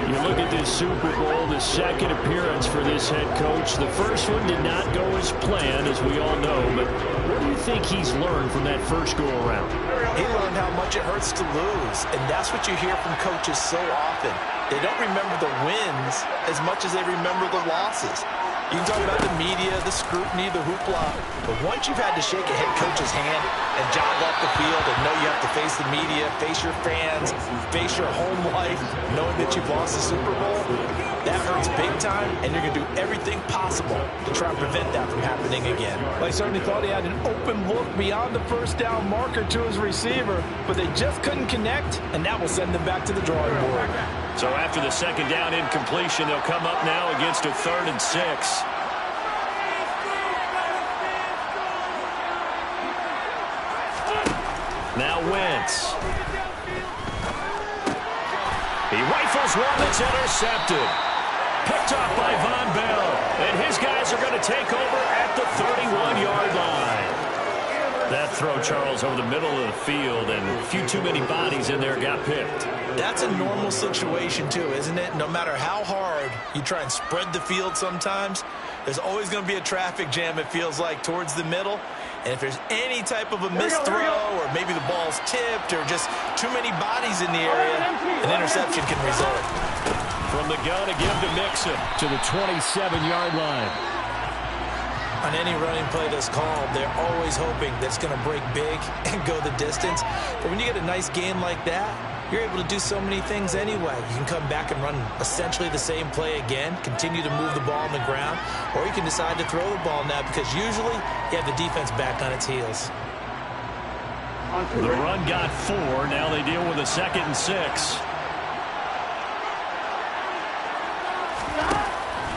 You look at this Super Bowl, the second appearance for this head coach. The first one did not go as planned, as we all know. But what do you think he's learned from that first go-around? He learned how much it hurts to lose, and that's what you hear from coaches so often. They don't remember the wins as much as they remember the losses. You can talk about the media, the scrutiny, the hoopla, but once you've had to shake a head coach's hand and jog off the field and know you have to face the media, face your fans, face your home life, knowing that you've lost the Super Bowl, that hurts big time, and you're going to do everything possible to try and prevent that from happening again. Well, he certainly thought he had an open look beyond the first down marker to his receiver, but they just couldn't connect, and that will send them back to the drawing board. So after the second down incompletion, they'll come up now against a 3rd and 6. Now Wentz. He rifles one that's intercepted. Picked off by Von Bell. And his guys are going to take over at the 31-yard line. That throw, Charles, over the middle of the field, and a few too many bodies in there got picked. That's a normal situation, too, isn't it? No matter how hard you try and spread the field sometimes, there's always going to be a traffic jam, it feels like, towards the middle. And if there's any type of a missed throw, or maybe the ball's tipped, or just too many bodies in the area, an interception can result. From the gun, a give to Mixon to the 27-yard line. On any running play that's called, they're always hoping that it's going to break big and go the distance. But when you get a nice game like that, you're able to do so many things anyway. You can come back and run essentially the same play again, continue to move the ball on the ground, or you can decide to throw the ball now because usually you have the defense back on its heels. The run got 4. Now they deal with a 2nd and 6.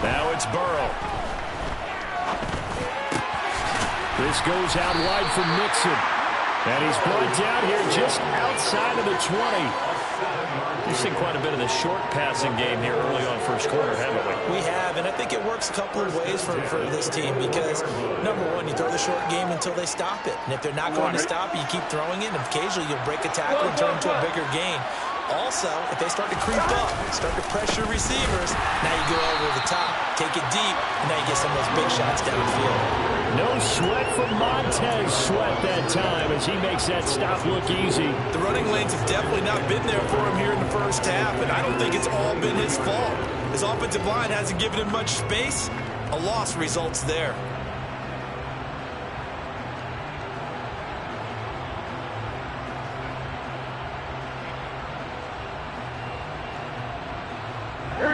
Now it's Burrow. This goes out wide for Mixon. And he's brought down here just outside of the 20. We've seen quite a bit of the short passing game here early on first quarter, haven't we? We have, and I think it works a couple of ways for this team because, number one, you throw the short game until they stop it. And if they're not going to stop it, you keep throwing it, and occasionally you'll break a tackle and turn it into a bigger gain. Also, if they start to creep up, start to pressure receivers, now you go over the top, take it deep, and now you get some of those big shots downfield. No sweat from Montez Sweat that time as he makes that stop look easy. The running lanes have definitely not been there for him here in the first half, and I don't think it's all been his fault. His offensive line hasn't given him much space. A loss results there.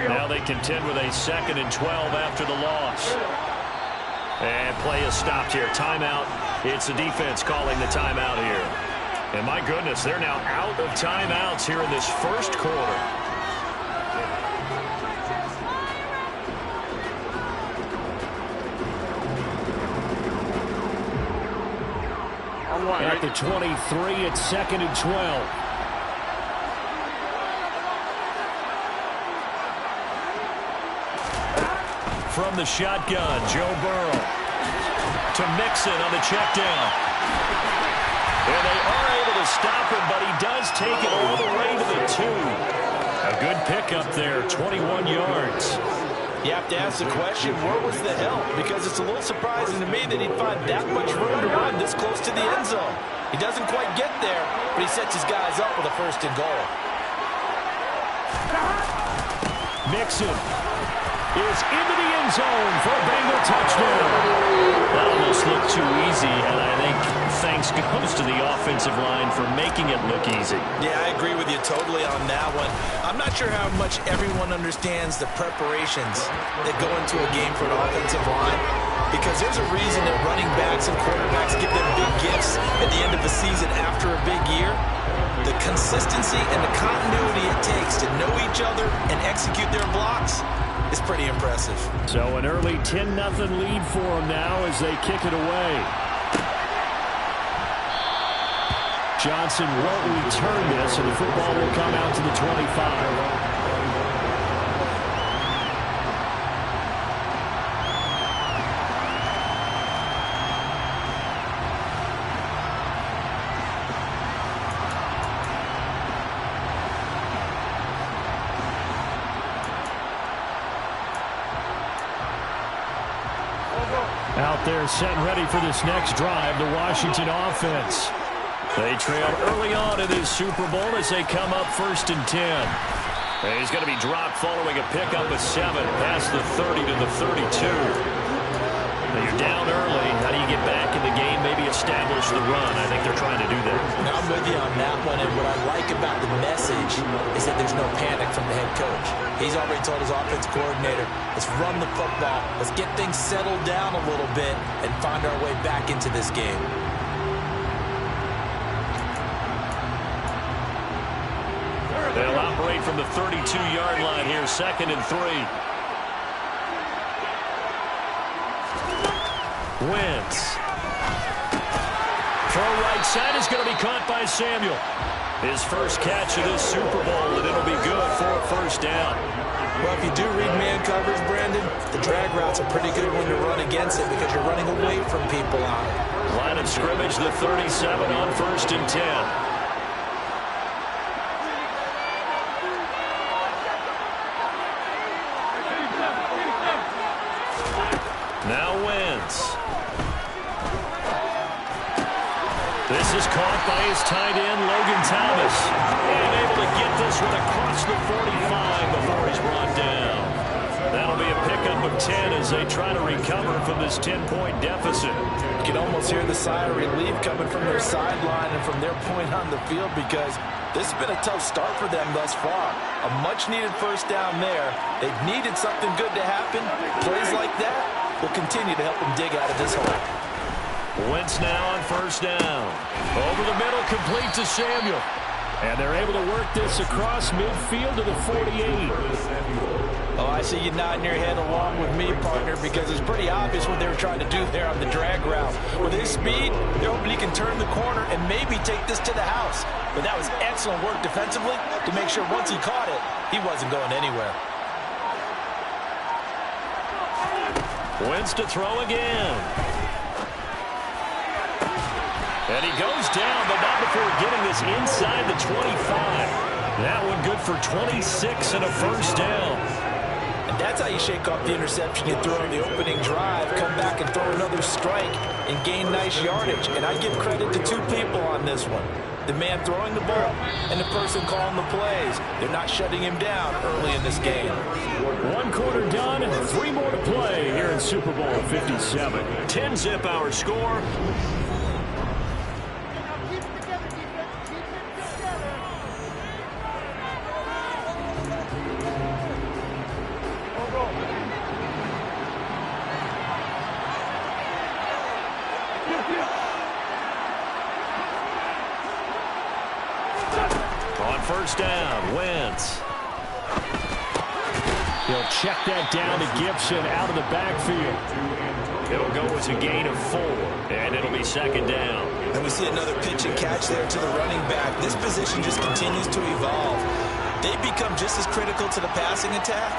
Now they contend with a 2nd and 12 after the loss. And play is stopped here. Timeout. It's the defense calling the timeout here. And my goodness, they're now out of timeouts here in this first quarter. At the 23, it's 2nd and 12. From the shotgun, Joe Burrow to Mixon on the check down. And they are able to stop him, but he does take it all the way to the 2. A good pickup there, 21 yards. You have to ask the question, where was the help? Because it's a little surprising to me that he'd find that much room to run this close to the end zone. He doesn't quite get there, but he sets his guys up with a 1st and goal. Mixon is into the end zone for a Bengal touchdown. That almost looked too easy, and I think thanks goes to the offensive line for making it look easy. Yeah, I agree with you totally on that one. I'm not sure how much everyone understands the preparations that go into a game for an offensive line, because there's a reason that running backs and quarterbacks give them big gifts at the end of the season after a big year. The consistency and the continuity it takes to know each other and execute their blocks is pretty impressive. So an early 10-0 lead for them now as they kick it away. Johnson won't return this, and the football will come out to the 25. Out there setting ready for this next drive, the Washington offense. They trailed early on in this Super Bowl as they come up 1st and 10. And he's going to be dropped following a pickup of 7 past the 30 to the 32. Now you're down early. How do you get back in the game? Maybe establish the run. I think they're trying to do that. Now I'm with you on that one, and what I like about the message is that there's no panic from the head coach. He's already told his offense coordinator, let's run the football, let's get things settled down a little bit and find our way back into this game. They'll operate from the 32-yard line here, 2nd and 3. Wentz. Throw right side is going to be caught by Samuel. His first catch of this Super Bowl, and it'll be good for a 1st down. Well, if you do read man coverage, Brandon, the drag route's a pretty good one to run against it because you're running away from people on it. Line of scrimmage, the 37 on 1st and 10. Now Wentz. This is caught by his tight end, Logan Thomas. And able to get this one across the 45 before he's brought down. That'll be a pickup of 10 as they try to recover from this 10-point deficit. You can almost hear the sigh of relief coming from their sideline and from their point on the field because this has been a tough start for them thus far. A much-needed 1st down there. They've needed something good to happen. Plays like that will continue to help them dig out of this hole. Wentz now on 1st down. Over the middle, complete to Samuel. And they're able to work this across midfield to the 48. Oh, I see you nodding your head along with me, partner, because it's pretty obvious what they were trying to do there on the drag route. With his speed, they're hoping he can turn the corner and maybe take this to the house. But that was excellent work defensively to make sure once he caught it, he wasn't going anywhere. Wentz to throw again. And he goes down, but not before getting this inside the 25. That one good for 26 and a 1st down. And that's how you shake off the interception you throw on the opening drive, come back and throw another strike and gain nice yardage. And I give credit to 2 people on this one. The man throwing the ball and the person calling the plays. They're not shutting him down early in this game. 1 quarter done, 3 more to play here in Super Bowl 57. 10-zip our score. On 1st down, Wentz. He'll check that down to Gibson out of the backfield. It'll go as a gain of 4, and it'll be 2nd down. And we see another pitch and catch there to the running back. This position just continues to evolve. They become just as critical to the passing attack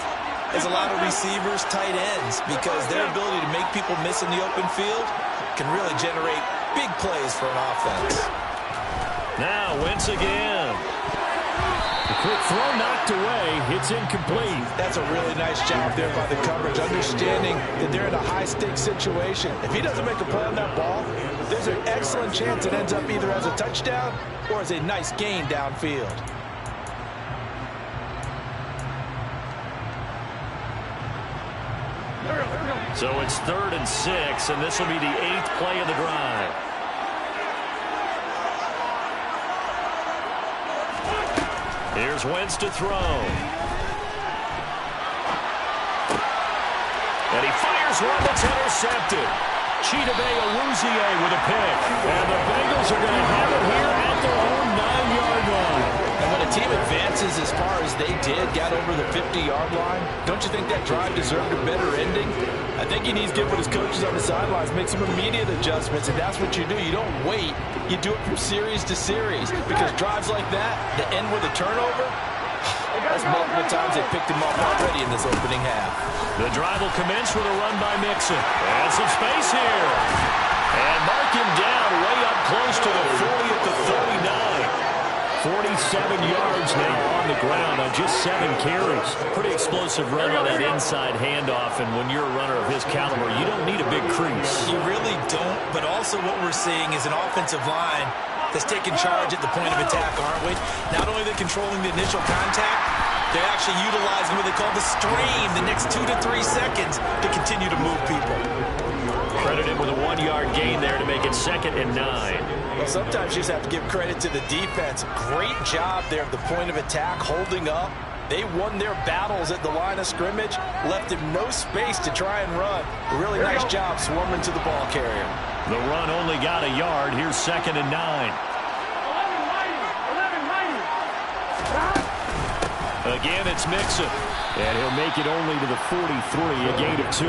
as a lot of receivers, tight ends, because their ability to make people miss in the open field can really generate big plays for an offense. Now Wentz again. The quick throw knocked away. It's incomplete. That's a really nice job there by the coverage, understanding that they're in a high-stakes situation. If he doesn't make a play on that ball, there's an excellent chance it ends up either as a touchdown or as a nice gain downfield. So it's 3rd and 6, and this will be the 8th play of the drive. Here's Wentz to throw. And he fires one that's intercepted. Chidobe Awuzie with a pick. And the Bengals are going to have it here at their own 9-yard line. And when a team advances as far as they did, got over the 50-yard line, don't you think that drive deserved a better ending? I think he needs to get with his coaches on the sidelines, make some immediate adjustments, and that's what you do. You don't wait. You do it from series to series, because drives like that end with a turnover, that's multiple times they picked him off already in this opening half. The drive will commence with a run by Mixon. And some space here. And mark him down way up close to the 40 at the 39. 47 yards now on the ground on just 7 carries. Pretty explosive run on that inside handoff, and when you're a runner of his caliber, you don't need a big crease. You really don't, but also what we're seeing is an offensive line that's taking charge at the point of attack, aren't we? Not only are they controlling the initial contact, they're actually utilizing what they call the stream, the next 2 to 3 seconds, to continue to move people. Credited with a 1-yard gain there to make it 2nd and 9. Well, sometimes you just have to give credit to the defense. Great job there at the point of attack, holding up. They won their battles at the line of scrimmage, left him no space to try and run. A really nice job swarming to the ball carrier. The run only got a yard. Here's 2nd and 9. Again, it's Mixon. And he'll make it only to the 43, a gain of 2.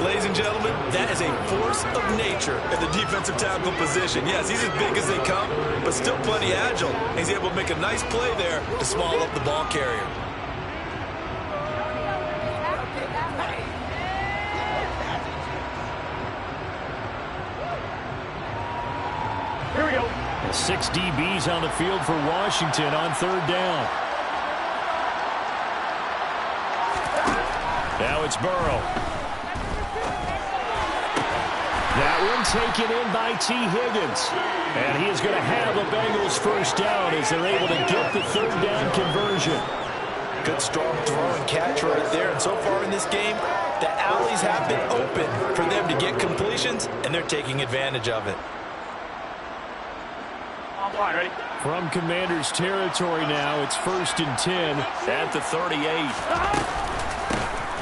Ladies and gentlemen, that is a force of nature at the defensive tackle position. Yes, he's as big as they come, but still plenty agile. He's able to make a nice play there to swallow up the ball carrier. Here we go. 6 DBs on the field for Washington on 3rd down. Now it's Burrow. That one taken in by T. Higgins. And he is going to have a Bengals first down as they're able to get the 3rd down conversion. Good strong throw and catch right there. And so far in this game, the alleys have been open for them to get completions, and they're taking advantage of it. Ready? From Commanders territory now, it's 1st and 10 at the 38.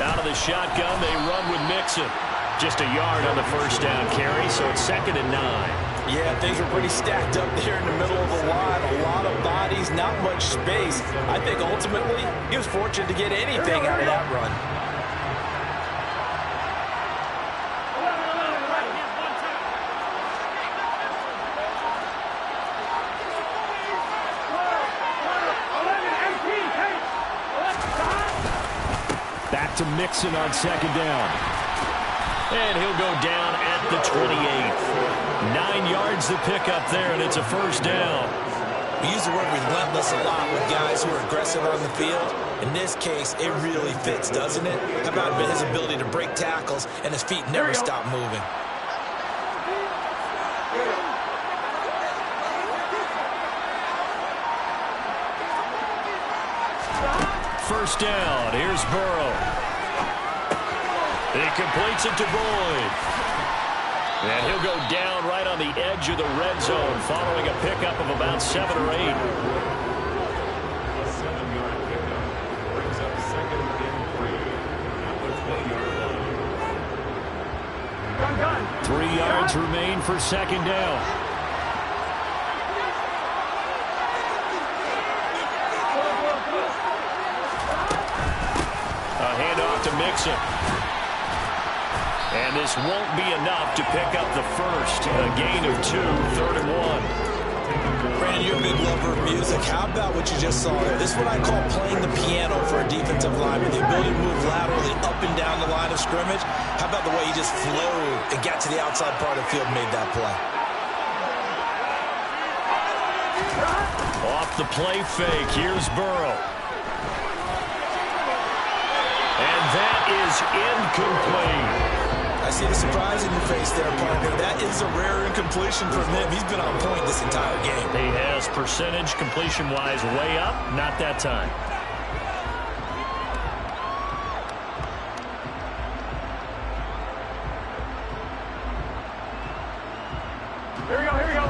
Out of the shotgun, they run with Mixon. Just a yard on the first down carry, so it's 2nd and 9. Yeah, things were pretty stacked up there in the middle of the line. A lot of bodies, not much space. I think ultimately he was fortunate to get anything out of that run. Back to Mixon on 2nd down. And he'll go down at the 28. 9 yards to pick up there, and it's a first down. We use the word relentless a lot with guys who are aggressive on the field. In this case, it really fits, doesn't it? How about his ability to break tackles and his feet never stop moving? First down. Here's Burrow. He completes it to Boyd. And he'll go down right on the edge of the red zone following a pickup of about 7 or 8. A 7-yard pickup brings up 2nd and 3 at the 20-yard line. 3 yards remain for 2nd down. A handoff to Mixon. And this won't be enough to pick up the first. A gain of 2, 3rd and 1. Brandon, you're a big lover of music. How about what you just saw there? This is what I call playing the piano for a defensive lineman. The ability to move laterally up and down the line of scrimmage. How about the way he just flowed and got to the outside part of the field and made that play? Off the play fake. Here's Burrow. And that is incomplete. I see the surprise in your face there, partner. That is a rare incompletion from him. He's been on point this entire game. He has percentage completion-wise way up. Not that time. Here we go, here we go.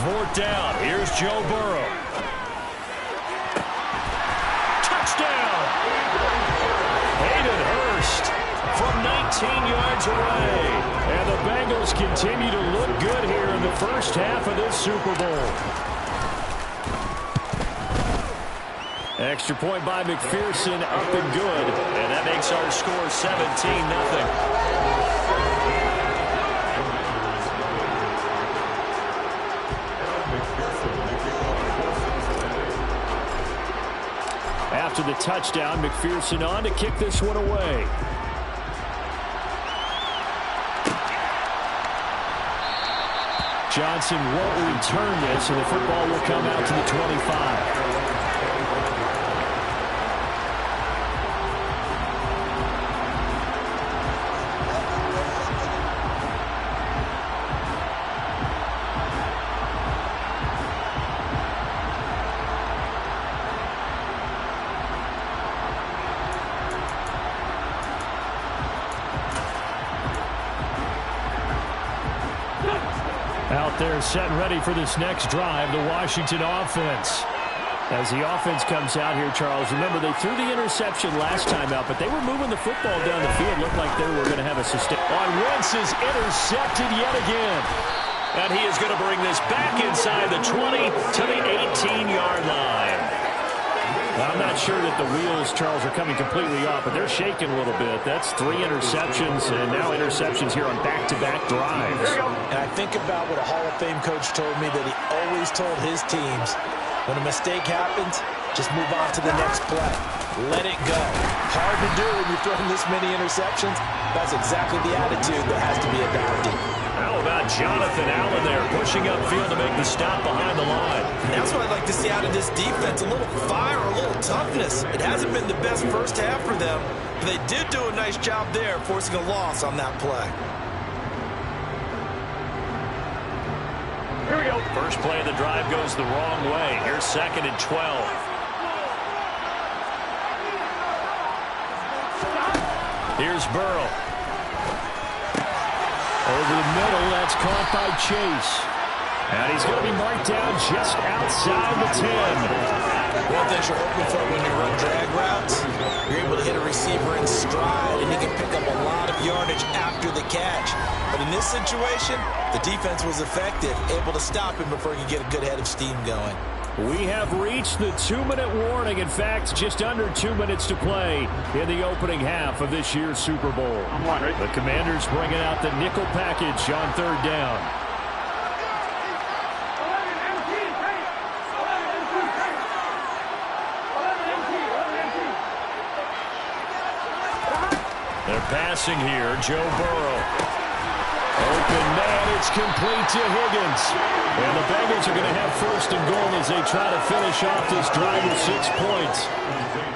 Fourth down. Here's Joe Burrow. yards away. And the Bengals continue to look good here in the first half of this Super Bowl. Extra point by McPherson, up and good. And that makes our score 17-0. After the touchdown, McPherson on to kick this one away. Johnson won't return this, and the football will come out to the 25. Out there set and ready for this next drive, the Washington offense. As the offense comes out here, Charles, remember they threw the interception last time out, but they were moving the football down the field. Looked like they were going to have a sustain. On Wentz is intercepted yet again. And he is going to bring this back inside the 20 to the 18-yard line. Now, I'm not sure that the wheels, Charles, are coming completely off, but they're shaking a little bit. That's 3 interceptions, and now interceptions here on back-to-back drives. And I think about what a Hall of Fame coach told me that he always told his teams, when a mistake happens, just move on to the next play. Let it go. Hard to do when you're throwing this many interceptions. That's exactly the attitude that has to be adopted. How about Jonathan Allen there, pushing upfield to make the stop behind the line? And that's what I'd like to see out of this defense, a little fire, a little toughness. It hasn't been the best first half for them, but they did do a nice job there, forcing a loss on that play. Here we go. First play of the drive goes the wrong way. Here's 2nd and 12. Here's Burrow. Over the middle, that's caught by Chase. And he's going to be marked down just outside the 10. One thing you're hoping for when you run drag routes, you're able to hit a receiver in stride, and he can pick up a lot of yardage after the catch. But in this situation, the defense was effective, able to stop him before he could get a good head of steam going. We have reached the 2-minute warning. In fact, just under 2 minutes to play in the opening half of this year's Super Bowl. The Commanders bringing out the nickel package on 3rd down. They're passing here. Joe Burrow. Open man, it's complete to Higgins. And the Bengals are going to have 1st and goal as they try to finish off this drive with 6 points.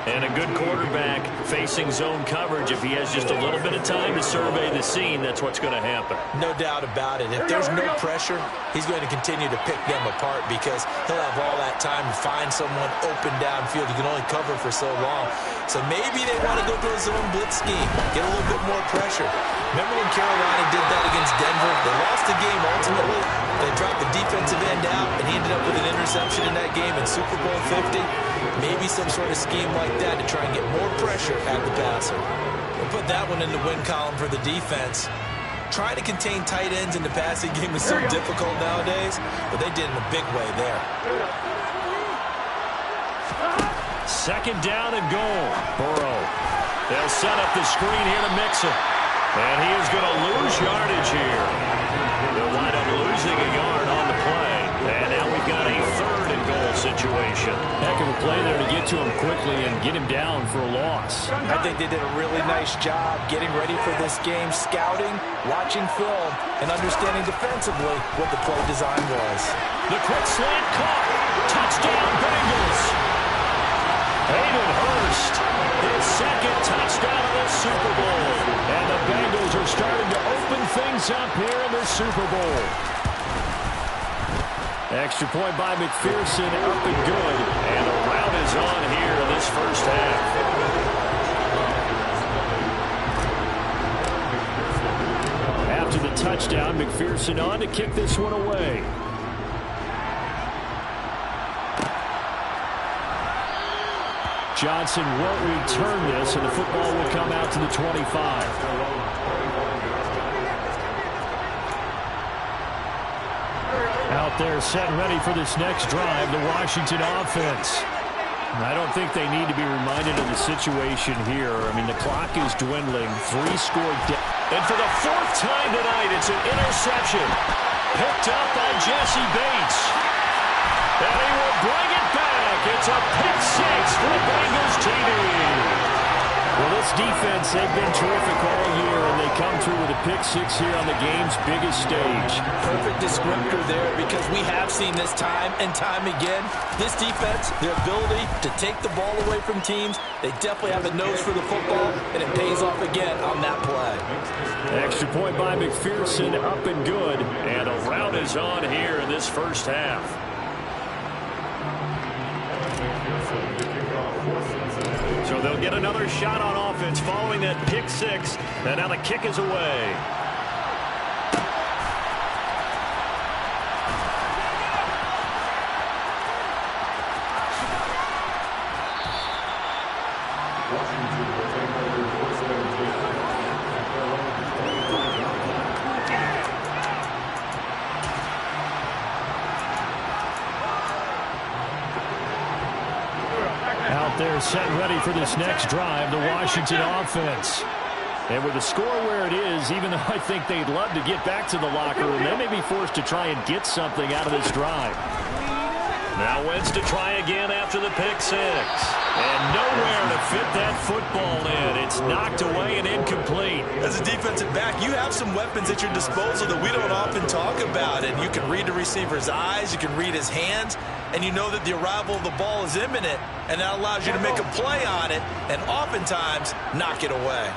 And a good quarterback facing zone coverage. If he has just a little bit of time to survey the scene, that's what's going to happen. No doubt about it. If there's no pressure, he's going to continue to pick them apart because he'll have all that time to find someone open downfield. He can only cover for so long. So maybe they want to go to a zone blitz scheme, get a little bit more pressure. Remember when Carolina did that against Denver? They lost the game ultimately. They dropped the defensive end out, and he ended up with an interception in that game in Super Bowl 50. Maybe some sort of scheme like that to try and get more pressure at the passer. We'll put that one in the win column for the defense. Trying to contain tight ends in the passing game is so difficult nowadays, but they did in a big way there. 2nd down and goal. Burrow. They'll set up the screen here to Mixon. And he is going to lose yardage here. They'll wind up losing a yard on the play. And now we've got a 3rd and goal situation. Heck of a play there to get to him quickly and get him down for a loss. I think they did a really nice job getting ready for this game, scouting, watching film, and understanding defensively what the play design was. The quick slant caught. Touchdown Bengals. Hayden Hurst, his 2nd touchdown of the Super Bowl. And the Bengals are starting to open things up here in the Super Bowl. Extra point by McPherson, up and good. And the rout is on here in this first half. After the touchdown, McPherson on to kick this one away. Johnson won't return this, and the football will come out to the 25. there set and ready for this next drive, the Washington offense. I don't think they need to be reminded of the situation here. I mean, the clock is dwindling. 3 scored. And for the 4th time tonight, it's an interception. Picked up by Jesse Bates. And he will bring it back. It's a pick 6 for the Bengals TD. Well, this defense, they've been terrific all year, and they come through with a pick 6 here on the game's biggest stage. Perfect descriptor there, because we have seen this time and time again. This defense, their ability to take the ball away from teams, they definitely have a nose for the football, and it pays off again on that play. Extra point by McPherson, up and good. And a rout is on here in this first half. So they'll get another shot on offense following that pick 6. And now the kick is away. They're set and ready for this next drive, the Washington offense. And with the score where it is, even though I think they'd love to get back to the locker room, they may be forced to try and get something out of this drive. Now Wentz to try again after the pick 6. And nowhere to fit that football in. It's knocked away and incomplete. As a defensive back, you have some weapons at your disposal that we don't often talk about. And you can read the receiver's eyes, you can read his hands, and you know that the arrival of the ball is imminent, and that allows you to make a play on it and oftentimes knock it away.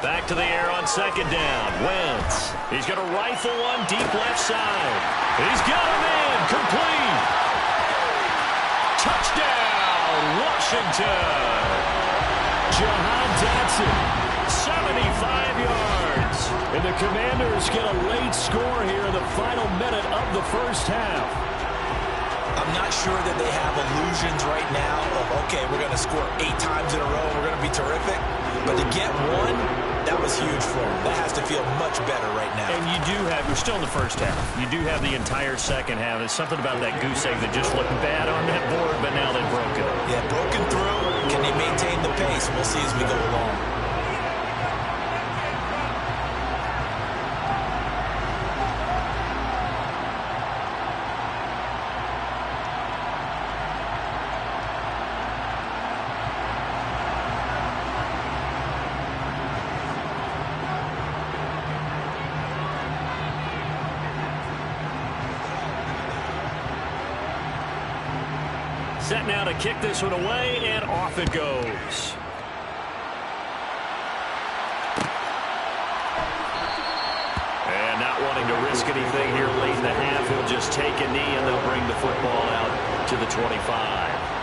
Back to the air on 2nd down. Wentz. He's going to rifle one deep left side. He's got him in. Complete. Touchdown, Washington. Jahan Dotson, 75 yards. And the Commanders get a late score here in the final minute of the first half. I'm not sure that they have illusions right now of, okay, we're going to score 8 times in a row, we're going to be terrific. But to get one, that was huge for them. That has to feel much better right now. And you do have, we're still in the first half. You do have the entire second half. There's something about that goose egg that just looked bad on that board, but now they've broken it. Yeah, broken through. Can they maintain the pace? We'll see as we go along. Set now to kick this one away, and off it goes. And not wanting to risk anything here late in the half, he'll just take a knee, and they'll bring the football out to the 25.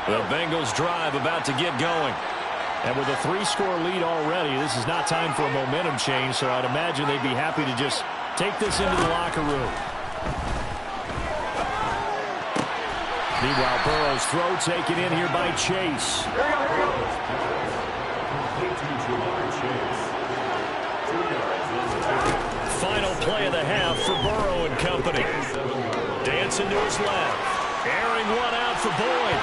The Bengals drive about to get going. And with a 3-score lead already, this is not time for a momentum change, so I'd imagine they'd be happy to just take this into the locker room. Meanwhile, Burrow's throw taken in here by Chase. Final play of the half for Burrow and company. Dancing to his left. Airing one out for Boyd.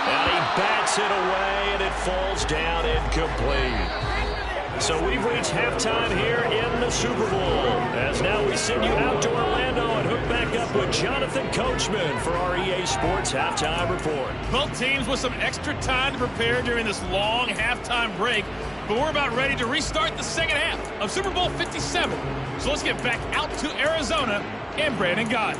And he bats it away, and it falls down incomplete. So we've reached halftime here in the Super Bowl. As now we send you out to Orlando and hook back up with Jonathan Coachman for our EA Sports Halftime Report. Both teams with some extra time to prepare during this long halftime break. But we're about ready to restart the second half of Super Bowl 57. So let's get back out to Arizona and Brandon Gott.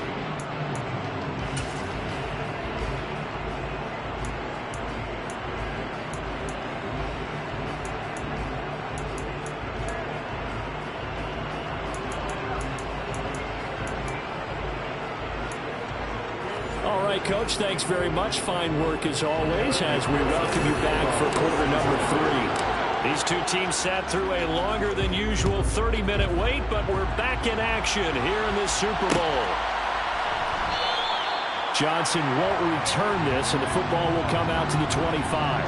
Coach. Thanks very much. Fine work as always as we welcome you back for quarter number 3. These two teams sat through a longer than usual 30-minute wait, but we're back in action here in the Super Bowl. Johnson won't return this, and the football will come out to the 25.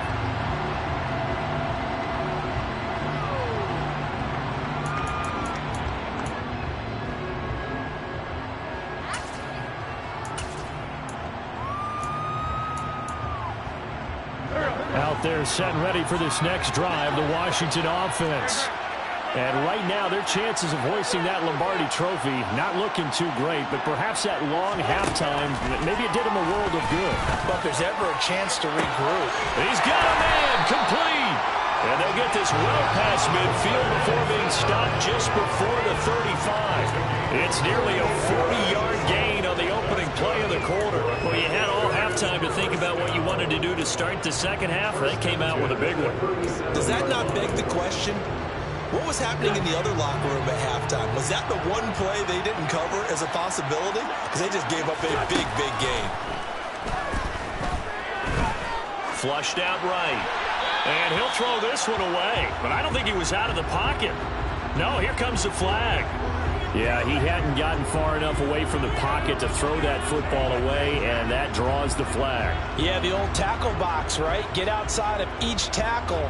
Out there set and ready for this next drive, the Washington offense. And right now, their chances of hoisting that Lombardi trophy not looking too great, but perhaps that long halftime, maybe it did them a world of good. But if there's ever a chance to regroup. He's got a man, complete. And they'll get this well past midfield before being stopped just before the 35. It's nearly a 40-yard gain on the opening play of the quarter. Well, you had all halftime to think about what you wanted to do to start the second half. They came out with a big one. Does that not beg the question? What was happening in the other locker room at halftime? Was that the one play they didn't cover as a possibility? Because they just gave up a big, big gain. Flushed out right. And he'll throw this one away. But I don't think he was out of the pocket. No, here comes the flag. Yeah, he hadn't gotten far enough away from the pocket to throw that football away, and that draws the flag. Yeah, the old tackle box, right? Get outside of each tackle,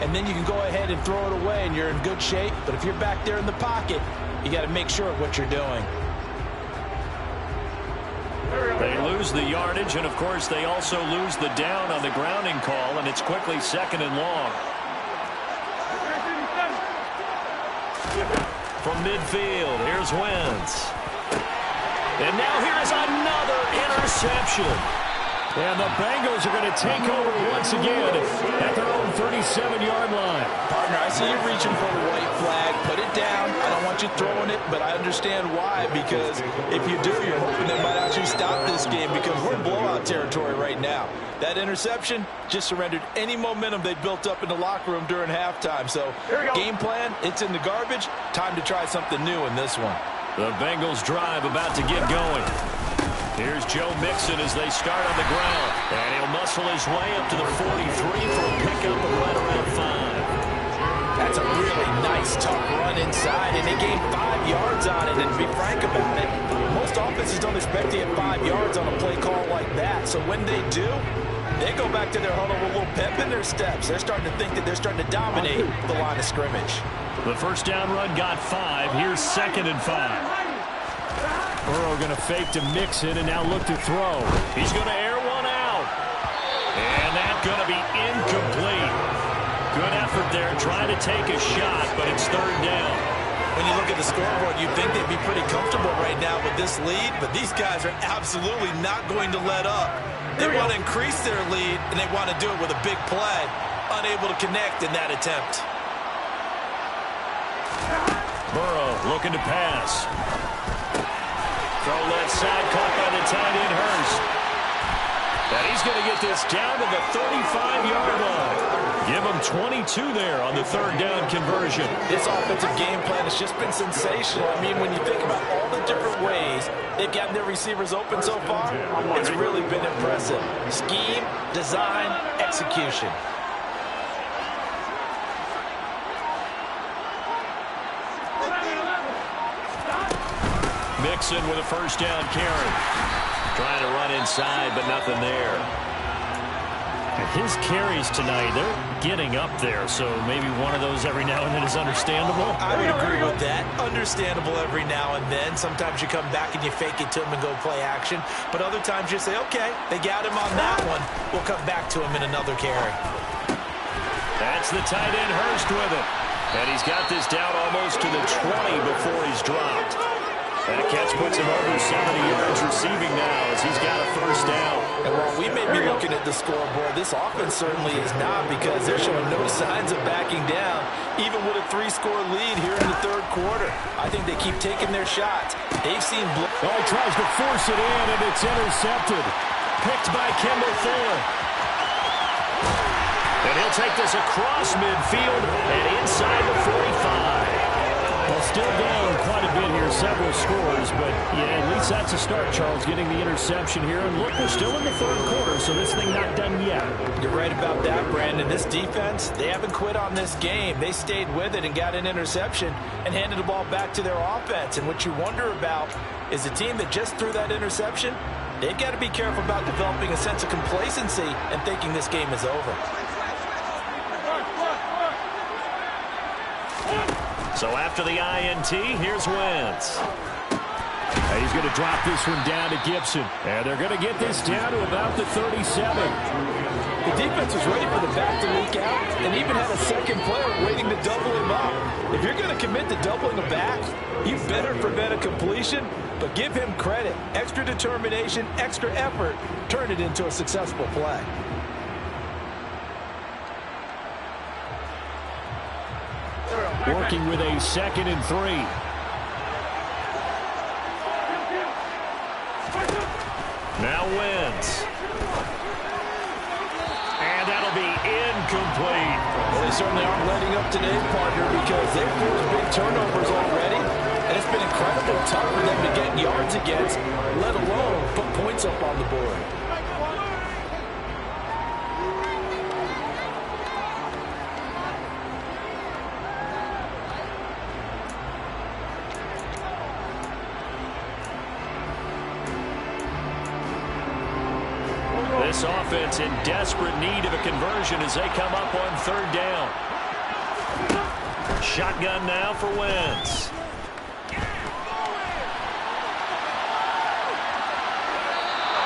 and then you can go ahead and throw it away, and you're in good shape. But if you're back there in the pocket, you got to make sure of what you're doing. They lose the yardage, and, of course, they also lose the down on the grounding call, and it's quickly 2nd and long. From midfield, here's Wentz. And now here's another interception. And the Bengals are going to take over once again at their own 37-yard line. Partner, I see you reaching for the white flag. Put it down. I don't want you throwing it, but I understand why. Because if you do, you're hoping they might actually stop this game because we're in blowout territory right now. That interception just surrendered any momentum they built up in the locker room during halftime. So game plan, it's in the garbage. Time to try something new in this one. The Bengals drive about to get going. Here's Joe Mixon as they start on the ground. And he'll muscle his way up to the 43 for a pickup of right around 5. That's a really nice, tough run inside, and they gained 5 yards on it. And to be frank about it, most offenses don't expect to get 5 yards on a play call like that. So when they do, they go back to their huddle with a little pep in their steps. They're starting to think that they're starting to dominate the line of scrimmage. The first down run got 5. Here's 2nd and 5. Burrow going to fake to Mixon and now look to throw. He's going to air one out. And that's going to be incomplete. Good effort there, trying to take a shot, but it's 3rd down. When you look at the scoreboard, you'd think they'd be pretty comfortable right now with this lead, but these guys are absolutely not going to let up. They want to increase their lead, and they want to do it with a big play. Unable to connect in that attempt. Burrow looking to pass. Throw left side, caught by the tight end Hurst. And he's going to get this down to the 35-yard line. Give him 22 there on the 3rd down conversion. This offensive game plan has just been sensational. I mean, when you think about all the different ways they've gotten their receivers open so far, it's really been impressive. Scheme, design, execution. Mixon with a first down carry. Trying to run inside, but nothing there. His carries tonight, they're getting up there, so maybe one of those every now and then is understandable. I would agree with that. Understandable every now and then. Sometimes you come back and you fake it to him and go play action. But other times you say, okay, they got him on that one. We'll come back to him in another carry. That's the tight end Hurst with it. And he's got this down almost to the 20 before he's dropped. That catch puts him over 70 yards receiving now as he's got a first down. And while we may be looking at the scoreboard, this offense certainly is not because they're showing no signs of backing down, even with a 3-score lead here in the 3rd quarter. I think they keep taking their shots. They've seen... Oh, he tries to force it in, and it's intercepted. Picked by Kendall Fuller. And he'll take this across midfield and inside the 45. Well, still down quite a bit here, for several scores, but yeah, at least that's a start, Charles, getting the interception here. And look, we're still in the third quarter, so this thing not done yet. You're right about that, Brandon. This defense, they haven't quit on this game. They stayed with it and got an interception and handed the ball back to their offense. And what you wonder about is a team that just threw that interception, they've got to be careful about developing a sense of complacency and thinking this game is over. So after the INT, here's Wentz. He's going to drop this one down to Gibson. And they're going to get this down to about the 37. The defense was ready for the back to leak out and even had a second player waiting to double him up. If you're going to commit to doubling a back, you better prevent a completion, but give him credit. Extra determination, extra effort, turn it into a successful play. Working with a 2nd and 3. Now Wentz. And that'll be incomplete. Well, they certainly aren't letting up today, partner, because they've forced big turnovers already. And it's been incredibly tough for them to get yards against, let alone put points up on the board. This offense in desperate need of a conversion as they come up on 3rd down. Shotgun now for Wentz.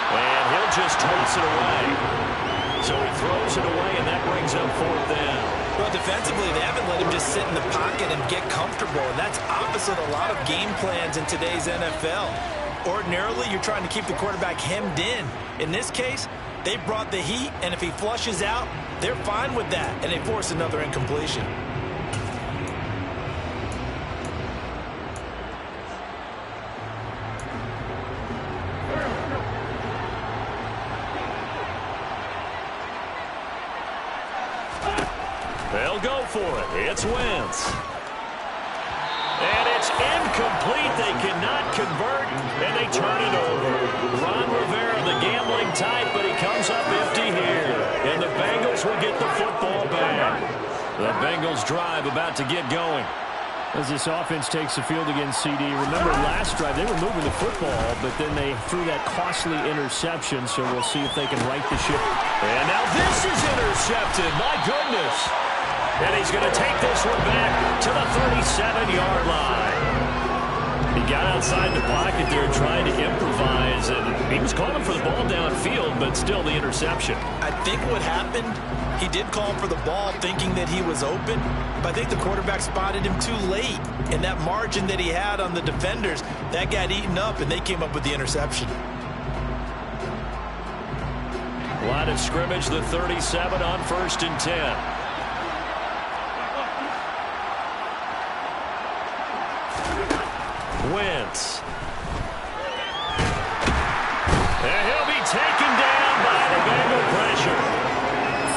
And he'll just toss it away. So he throws it away, and that brings up 4th down. Well, defensively, they haven't let him just sit in the pocket and get comfortable, and that's opposite a lot of game plans in today's NFL. Ordinarily, you're trying to keep the quarterback hemmed in. In this case, they brought the heat, and if he flushes out, they're fine with that, and they force another incompletion. They'll go for it. It's Wentz. And it's incomplete. They cannot convert, and they turn it over. Ron Rivera, the gambling type, but he comes up empty here. And the Bengals will get the football back. The Bengals drive about to get going. As this offense takes the field against CD, remember last drive they were moving the football, but then they threw that costly interception, so we'll see if they can right the ship. And now this is intercepted. My goodness. And he's going to take this one back to the 37-yard line. He got outside the pocket there trying to improvise, and he was calling for the ball downfield, but still the interception. I think what happened, he did call for the ball thinking that he was open, but I think the quarterback spotted him too late. And that margin that he had on the defenders, that got eaten up, and they came up with the interception. Line of scrimmage, the 37 on 1st and 10. Wentz. And he'll be taken down by the Bengal pressure.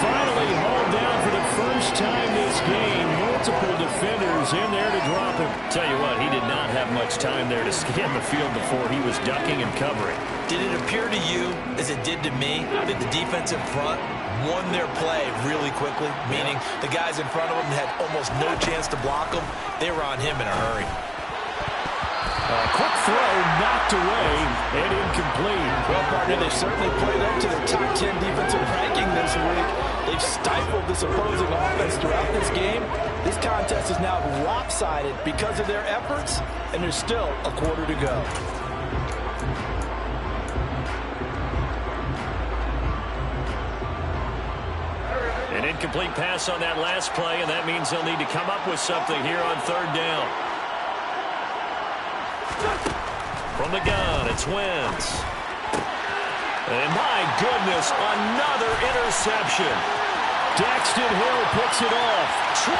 Finally hauled down for the first time this game. Multiple defenders in there to drop him. Tell you what, he did not have much time there to scan the field before he was ducking and covering. Did it appear to you, as it did to me, that the defensive front won their play really quickly? Meaning the guys in front of him had almost no chance to block him. They were on him in a hurry. Quick throw, knocked away, and incomplete. Well, partner, they've certainly played up to their top 10 defensive ranking this week. They've stifled this opposing offense throughout this game. This contest is now lopsided because of their efforts, and there's still a quarter to go. An incomplete pass on that last play, and that means they'll need to come up with something here on 3rd down. From the gun, it's Wentz. And my goodness, another interception. Daxton Hill picks it off. 20.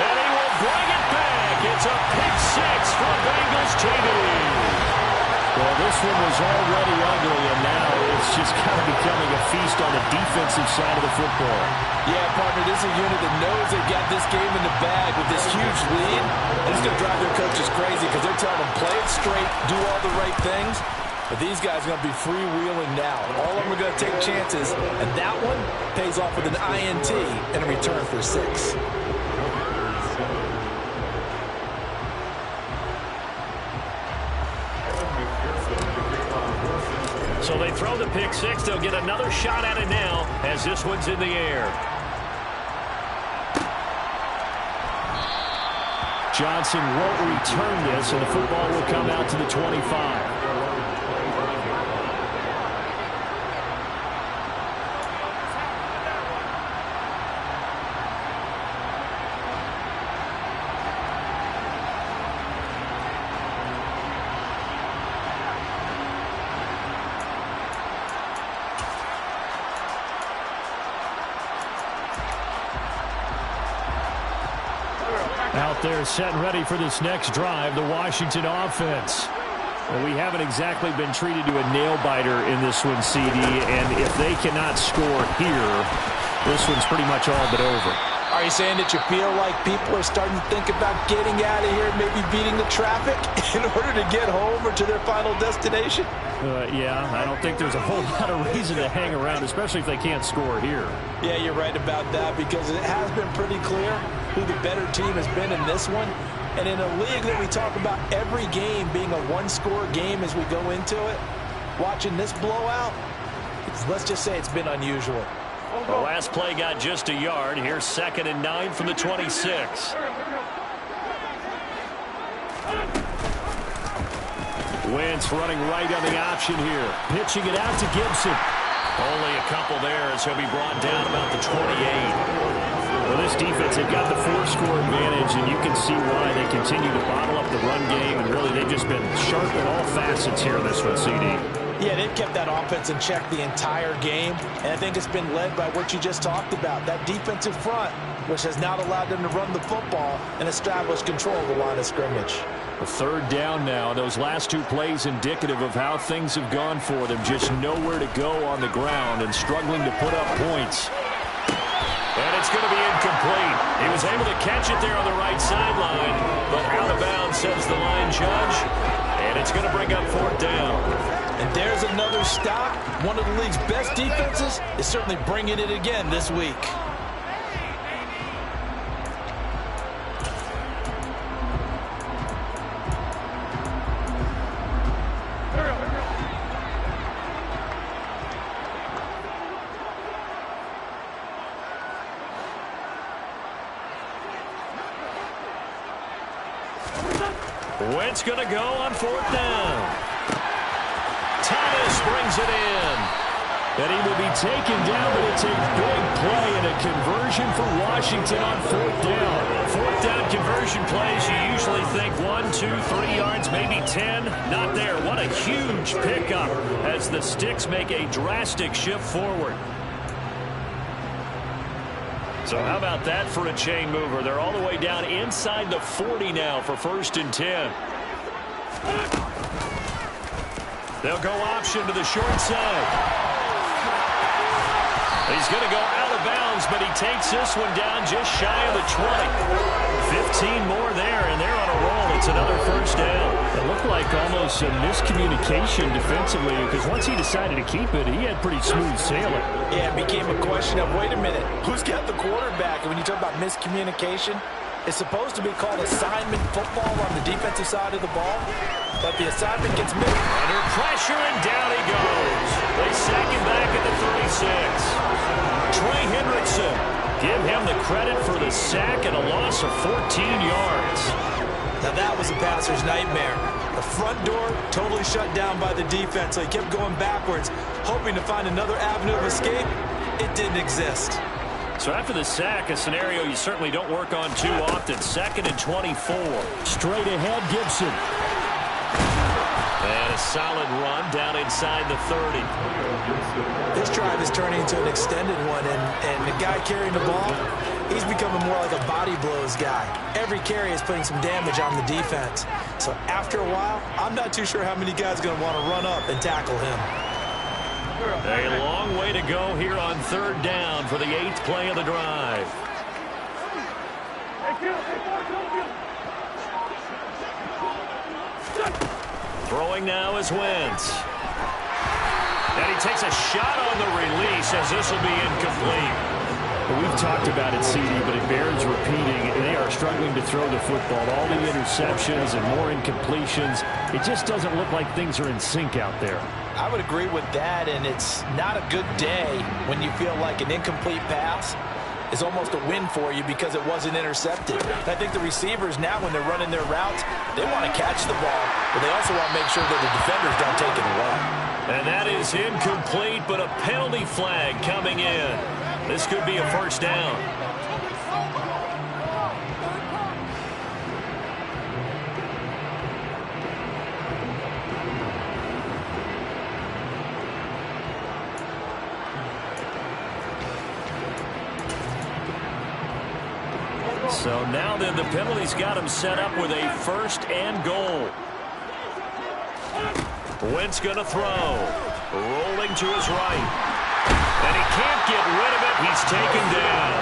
And he will bring it back. It's a pick six for Bengals TV. Well, this one was already ugly, and now it's just kind of becoming a feast on the defensive side of the football. Yeah, partner, this is a unit that knows they got this game in the bag with this huge lead. And it's going to drive their coaches crazy because they're telling them, play it straight, do all the right things. But these guys are going to be freewheeling now. All of them are going to take chances, and that one pays off with an INT and a return for 6. So they throw the pick 6. They'll get another shot at it now as this one's in the air. Johnson won't return this, and the football will come out to the 25. Out there set and ready for this next drive, the Washington offense. Well, we haven't exactly been treated to a nail-biter in this one, CD, and if they cannot score here, this one's pretty much all but over. Are you saying that you feel like people are starting to think about getting out of here, maybe beating the traffic in order to get home or to their final destination? Yeah, I don't think there's a whole lot of reason to hang around, especially if they can't score here. Yeah, you're right about that because it has been pretty clear who the better team has been in this one. And in a league that we talk about every game being a one-score game as we go into it, watching this blowout, let's just say it's been unusual. The last play got just a yard. Here's 2nd and 9 from the 26. Wentz running right on the option here. Pitching it out to Gibson. Only a couple there as he'll be brought down about the 28. Well, this defense, they've got the 4-score advantage, and you can see why they continue to bottle up the run game, and really they've just been sharp in all facets here in this one, CD. Yeah, they've kept that offense in check the entire game, and I think it's been led by what you just talked about, that defensive front, which has now allowed them to run the football and establish control of the line of scrimmage. A 3rd down now. Those last 2 plays indicative of how things have gone for them. Just nowhere to go on the ground and struggling to put up points. And it's going to be incomplete. He was able to catch it there on the right sideline, but out of bounds, says the line judge. And it's going to bring up 4th down. And there's another stop. One of the league's best defenses is certainly bringing it again this week. Wentz going to go on 4th down. Thomas brings it in. And he will be taken down, but it's a big play and a conversion for Washington on 4th down. 4th down conversion plays, you usually think 1, 2, 3 yards, maybe 10. Not there. What a huge pickup as the Sticks make a drastic shift forward. So how about that for a chain mover? They're all the way down inside the 40 now for 1st and 10. They'll go option to the short side. He's going to go out of bounds, but he takes this one down just shy of the 20. 15 more there, and they're on a roll. It's another 1st down. It looked like almost a miscommunication defensively because once he decided to keep it, he had pretty smooth sailing. Yeah, it became a question of, wait a minute, who's got the quarterback? And when you talk about miscommunication, it's supposed to be called assignment football on the defensive side of the ball, but the assignment gets missed. Under pressure, and down he goes. They sack him back at the 36. Trey Hendrickson, give him the credit for the sack and a loss of 14 yards. Now that was a passer's nightmare. The front door totally shut down by the defense, so he kept going backwards, hoping to find another avenue of escape. It didn't exist. So after the sack, a scenario you certainly don't work on too often. 2nd and 24. Straight ahead, Gibson. And a solid run down inside the 30. This drive is turning into an extended one, and the guy carrying the ball, he's becoming more like a body blows guy. Every carry is putting some damage on the defense. So after a while, I'm not too sure how many guys are going to want to run up and tackle him. A long way to go here on 3rd down for the 8th play of the drive. Throwing now is Wentz. And he takes a shot on the release as this will be incomplete. Well, we've talked about it, CD, but it bears repeating. They are struggling to throw the football. All the interceptions and more incompletions. It just doesn't look like things are in sync out there. I would agree with that, and it's not a good day when you feel like an incomplete pass is almost a win for you because it wasn't intercepted. I think the receivers now, when they're running their routes, they want to catch the ball, but they also want to make sure that the defenders don't take it away. And that is incomplete, but a penalty flag coming in. This could be a first down. So now then the penalty's got him set up with a first and goal. Wentz gonna throw. Rolling to his right. And he can't get rid of it. He's taken down.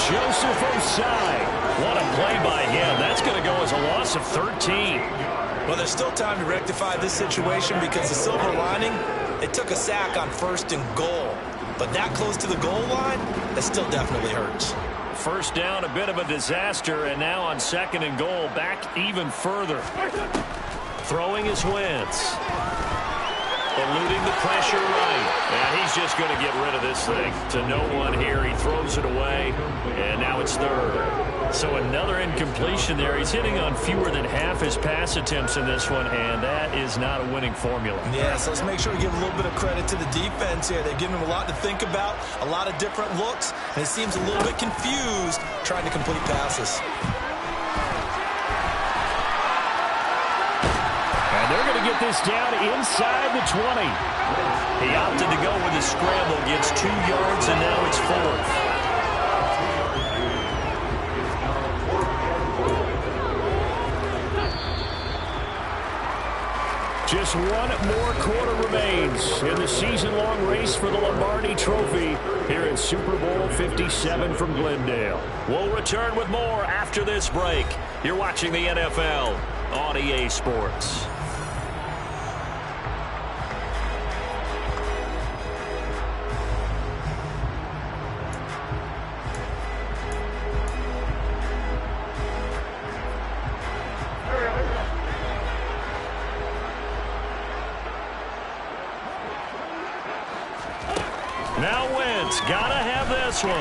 Joseph Ossai. What a play by him. That's going to go as a loss of 13. Well, there's still time to rectify this situation because the silver lining, they took a sack on first and goal. But that close to the goal line, that still definitely hurts. First down, a bit of a disaster, and now on second and goal, back even further. Throwing is Wentz. Eluding the pressure right. And he's just going to get rid of this thing to no one here. He throws it away, and now it's third. So another incompletion there. He's hitting on fewer than half his pass attempts in this one, and that is not a winning formula. Yeah, so let's make sure we give a little bit of credit to the defense here. They've given him a lot to think about, a lot of different looks, and he seems a little bit confused trying to complete passes. They're going to get this down inside the 20. He opted to go with his scramble, gets 2 yards, and now it's fourth. Just one more quarter remains in the season-long race for the Lombardi Trophy here in Super Bowl 57 from Glendale. We'll return with more after this break. You're watching the NFL on EA Sports. Now Wentz, gotta have this one.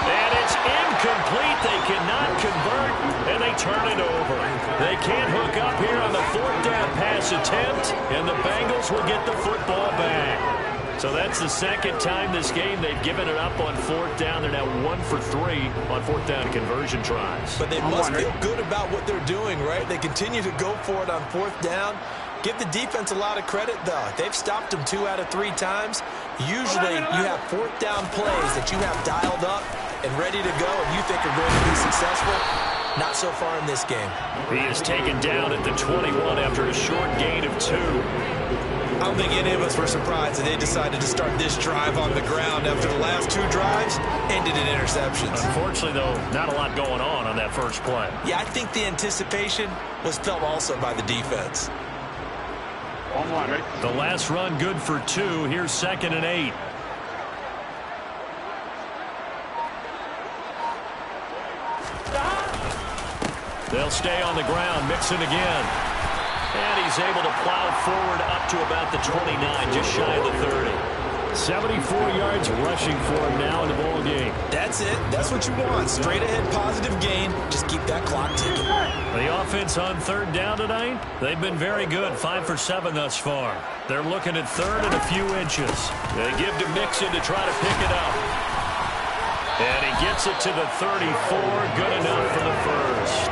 And it's incomplete. They cannot convert, and they turn it over. They can't hook up here on the fourth down pass attempt, and the Bengals will get the football back. So that's the second time this game they've given it up on fourth down. They're now 1 for 3 on fourth down conversion tries. But they must feel good about what they're doing, right? They continue to go for it on fourth down. Give the defense a lot of credit, though. They've stopped them 2 out of 3 times. Usually, you have fourth down plays that you have dialed up and ready to go, and you think are going to be successful. Not so far in this game. He is taken down at the 21 after a short gain of 2. I don't think any of us were surprised that they decided to start this drive on the ground after the last 2 drives ended in interceptions. Unfortunately, though, not a lot going on that first play. Yeah, I think the anticipation was felt also by the defense. The last run good for 2. Here's 2nd and 8. They'll stay on the ground. Mixon again. And he's able to plow forward up to about the 29, just shy of the 30. 74 yards rushing for him now in the ball game. That's it. That's what you want. Straight ahead positive gain. Just keep that clock ticking. The offense on third down tonight, they've been very good. 5 for 7 thus far. They're looking at third and a few inches. They give to Mixon to try to pick it up. And he gets it to the 34. Good enough for the first.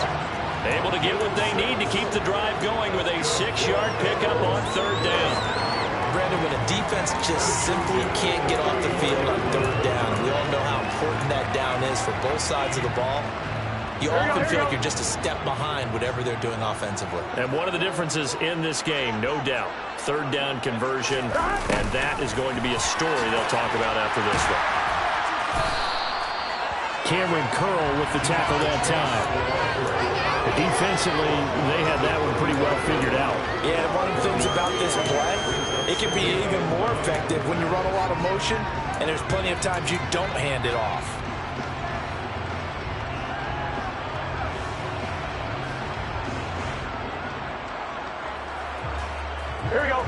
Able to get what they need to keep the drive going with a 6-yard pickup on third down. Brandon, when a defense just simply can't get off the field on third down, we all know how important that down is for both sides of the ball. You often feel like you're just a step behind whatever they're doing offensively. And one of the differences in this game, no doubt, third down conversion, and that is going to be a story they'll talk about after this one. Cameron Curl with the tackle that time. But defensively, they had that one pretty well figured out. Yeah, one of the things about this play, it can be even more effective when you run a lot of motion, and there's plenty of times you don't hand it off. Here we go.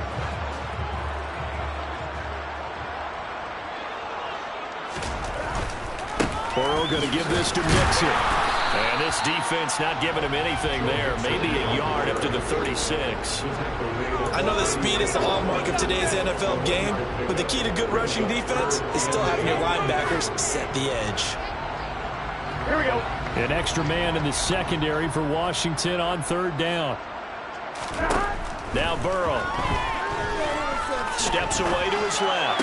Burrow going to give this to Mixon. And this defense not giving him anything there. Maybe a yard up to the 36. I know that speed is the hallmark of today's NFL game, but the key to good rushing defense is still having your linebackers set the edge. Here we go. An extra man in the secondary for Washington on 3rd down. Now Burrow steps away to his left.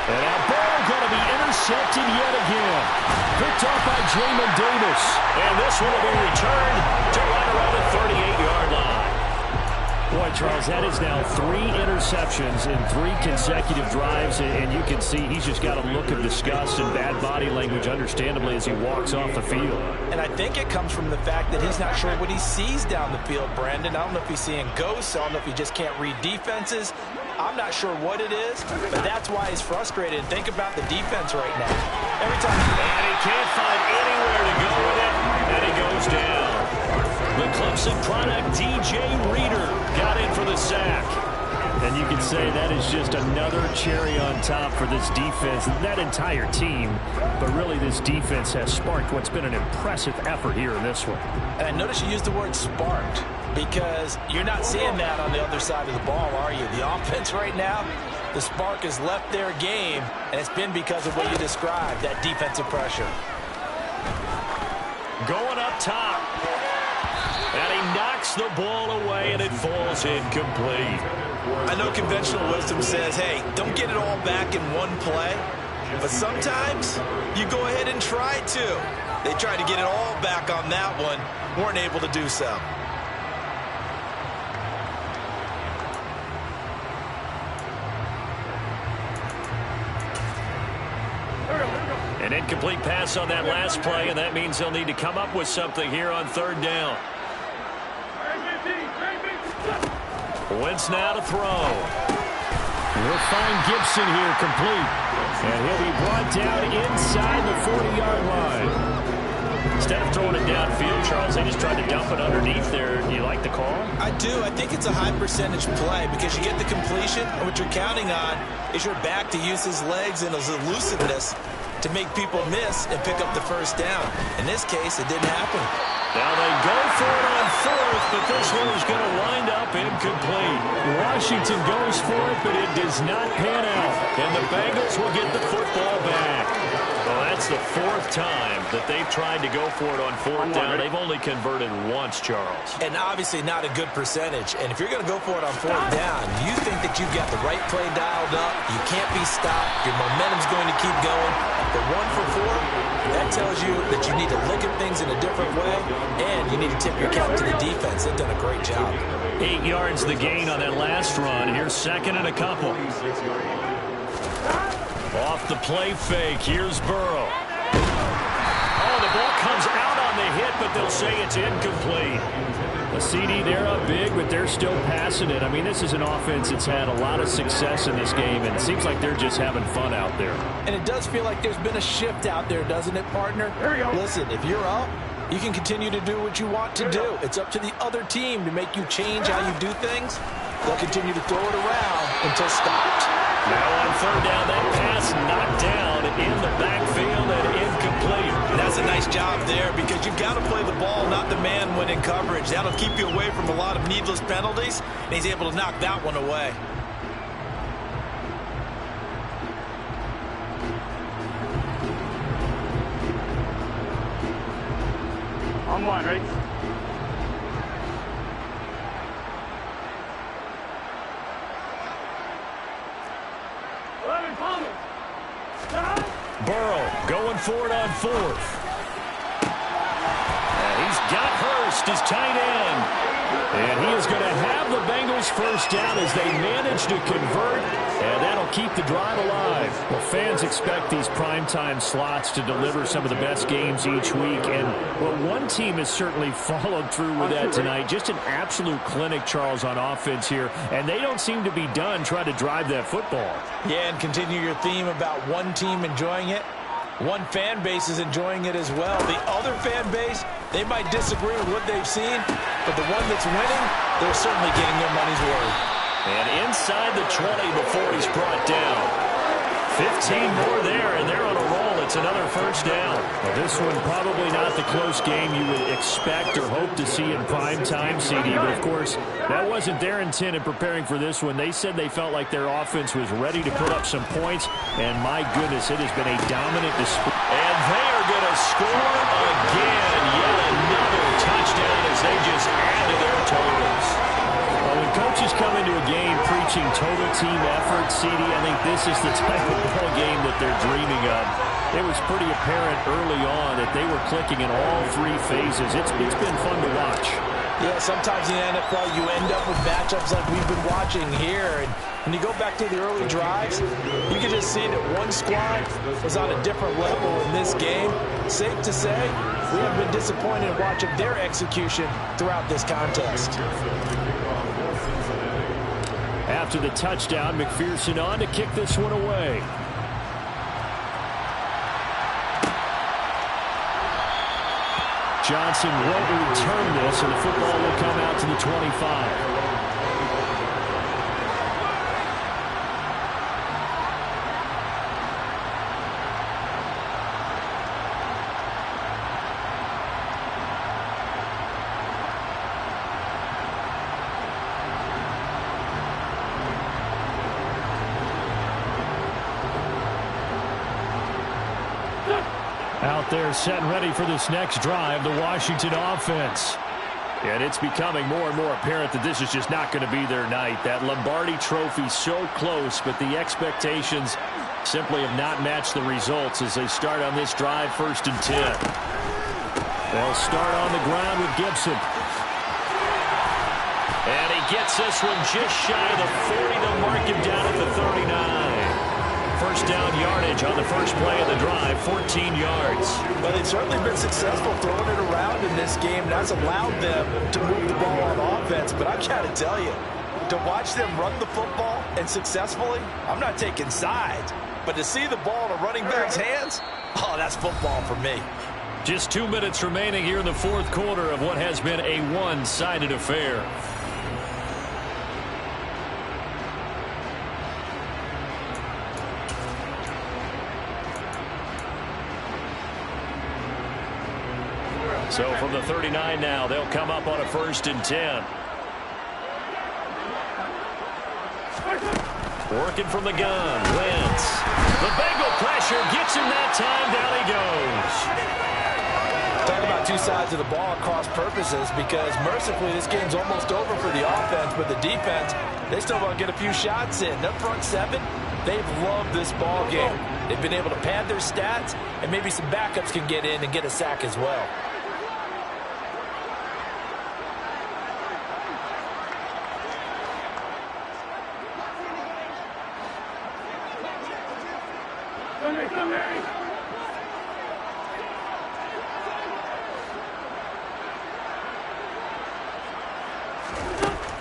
And now Burrow going to be intercepted yet again. Picked off by Jamin Davis. And this one will be returned to right around the 38-yard line. Boy, Charles, that is now 3 interceptions in 3 consecutive drives. And you can see he's just got a look of disgust and bad body language, understandably, as he walks off the field. And I think it comes from the fact that he's not sure what he sees down the field, Brandon. I don't know if he's seeing ghosts. I don't know if he just can't read defenses. I'm not sure what it is, but that's why he's frustrated. Think about the defense right now. Every time. And he can't find anywhere to go with it, and he goes down. The Clemson product, DJ Reader, got in for the sack. And you can say that is just another cherry on top for this defense, that entire team. But really, this defense has sparked what's been an impressive effort here in this one. And I notice you used the word sparked, because you're not seeing that on the other side of the ball, are you? The offense right now, the spark has left their game, and it's been because of what you described, that defensive pressure. Going up top. And he knocks the ball away, and it falls incomplete. I know conventional wisdom says, hey, don't get it all back in one play. But sometimes you go ahead and try to. They tried to get it all back on that one, weren't able to do so. An incomplete pass on that last play, and that means they'll need to come up with something here on 3rd down. Wentz now to throw. We'll find Gibson here complete. And he'll be brought down inside the 40-yard line. Instead of throwing it downfield, Charles, they just tried to dump it underneath there. Do you like the call? I do. I think it's a high percentage play because you get the completion, and what you're counting on is your back to use his legs and his elusiveness to make people miss and pick up the 1st down. In this case, it didn't happen. Now they go for it on 4th, but this one is going to wind up incomplete. Washington goes for it, but it does not pan out. And the Bengals will get the football back. Well, that's the 4th time that they've tried to go for it on 4th down. They've only converted once, Charles. And obviously not a good percentage. And if you're going to go for it on 4th down, you think that you've got the right play dialed up. You can't be stopped. Your momentum's going to keep going. But 1 for 4, that tells you that you need to look at things in a different way, and you need to tip your cap to the defense. They've done a great job. 8 yards the gain on that last run. Here's 2nd and a couple. Off the play fake. Here's Burrow. Oh, the ball comes out on the hit, but they'll say it's incomplete. A CD, they're up big, but they're still passing it. I mean, this is an offense that's had a lot of success in this game, and it seems like they're just having fun out there. And it does feel like there's been a shift out there, doesn't it, partner? Here we go. Listen, if you're up, you can continue to do what you want to do. It's up to the other team to make you change how you do things. They'll continue to throw it around until stopped. Now on 3rd down, that pass knocked down in the backfield and incomplete. And that's a nice job there because you've got to play the ball, not the man when in coverage. That'll keep you away from a lot of needless penalties, and he's able to knock that one away. On 1, ready? Burrow going for it on 4th. And he's got Hurst Hurst is tight end. And he is going to have the Bengals first down as they manage to convert, and that'll keep the drive alive. Well, fans expect these primetime slots to deliver some of the best games each week, and well, one team has certainly followed through with that tonight. Just an absolute clinic, Charles, on offense here, and they don't seem to be done trying to drive that football. Yeah, and continue your theme about one team enjoying it. One fan base is enjoying it as well. The other fan base, they might disagree with what they've seen, but the one that's winning, they're certainly getting their money's worth. And inside the 20 before he's brought down. 15 more there, and they're on a roll. It's another first down. Well, this one probably not the close game you would expect or hope to see in prime time, CD. But, of course, that wasn't their intent in preparing for this one. They said they felt like their offense was ready to put up some points. And, my goodness, it has been a dominant display. And they are going to score again. Yet another touchdown as they just add to their totals. Well, when coaches come into a game preaching total team effort, CD, I think this is the type of ball game that they're dreaming of. It was pretty apparent early on that they were clicking in all three phases. It's been fun to watch. Yeah, sometimes in the NFL you end up with matchups like we've been watching here. And when you go back to the early drives, you can just see that one squad was on a different level in this game. Safe to say, we have been disappointed in watching their execution throughout this contest. After the touchdown, McPherson on to kick this one away. Johnson won't return this, and the football will come out to the 25. Out there set and ready for this next drive, the Washington offense. And it's becoming more and more apparent that this is just not going to be their night. That Lombardi trophy so close, but the expectations simply have not matched the results as they start on this drive, 1st and 10. They'll start on the ground with Gibson. And he gets this one just shy of the 40. They'll mark him down at the 39. First down yardage on the first play of the drive, 14 yards. Well, they've certainly been successful throwing it around in this game. That's allowed them to move the ball on offense. But I've got to tell you, to watch them run the football and successfully, I'm not taking sides. But to see the ball in a running back's hands, oh, that's football for me. Just 2 minutes remaining here in the fourth quarter of what has been a one-sided affair. So from the 39 now, they'll come up on a 1st and 10. Working from the gun, Wentz. The Bengal pressure gets him that time. Down he goes. Talk about two sides of the ball at cross purposes, because mercifully this game's almost over for the offense, but the defense, they still want to get a few shots in. Their front seven, they've loved this ball game. They've been able to pad their stats, and maybe some backups can get in and get a sack as well.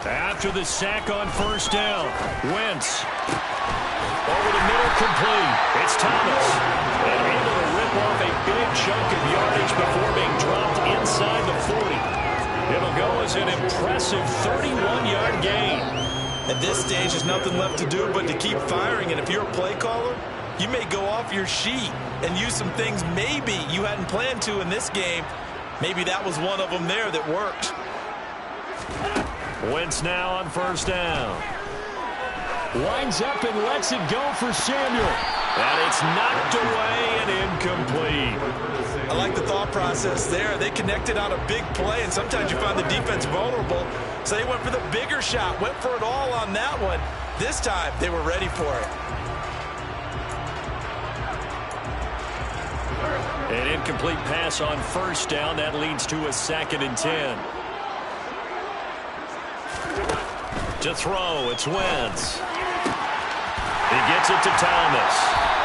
After the sack on first down, Wentz. Over the middle, complete. It's Thomas. And able to rip off a big chunk of yardage before being dropped inside the 40. It'll go as an impressive 31-yard gain. At this stage, there's nothing left to do but to keep firing. And if you're a play caller, you may go off your sheet and use some things maybe you hadn't planned to in this game. Maybe that was one of them there that worked. Wentz now on first down. Winds up and lets it go for Samuel. And it's knocked away and incomplete. I like the thought process there. They connected on a big play, and sometimes you find the defense vulnerable. So they went for the bigger shot, went for it all on that one. This time, they were ready for it. An incomplete pass on first down. That leads to a 2nd and 10. To throw, it's Wentz. He gets it to Thomas.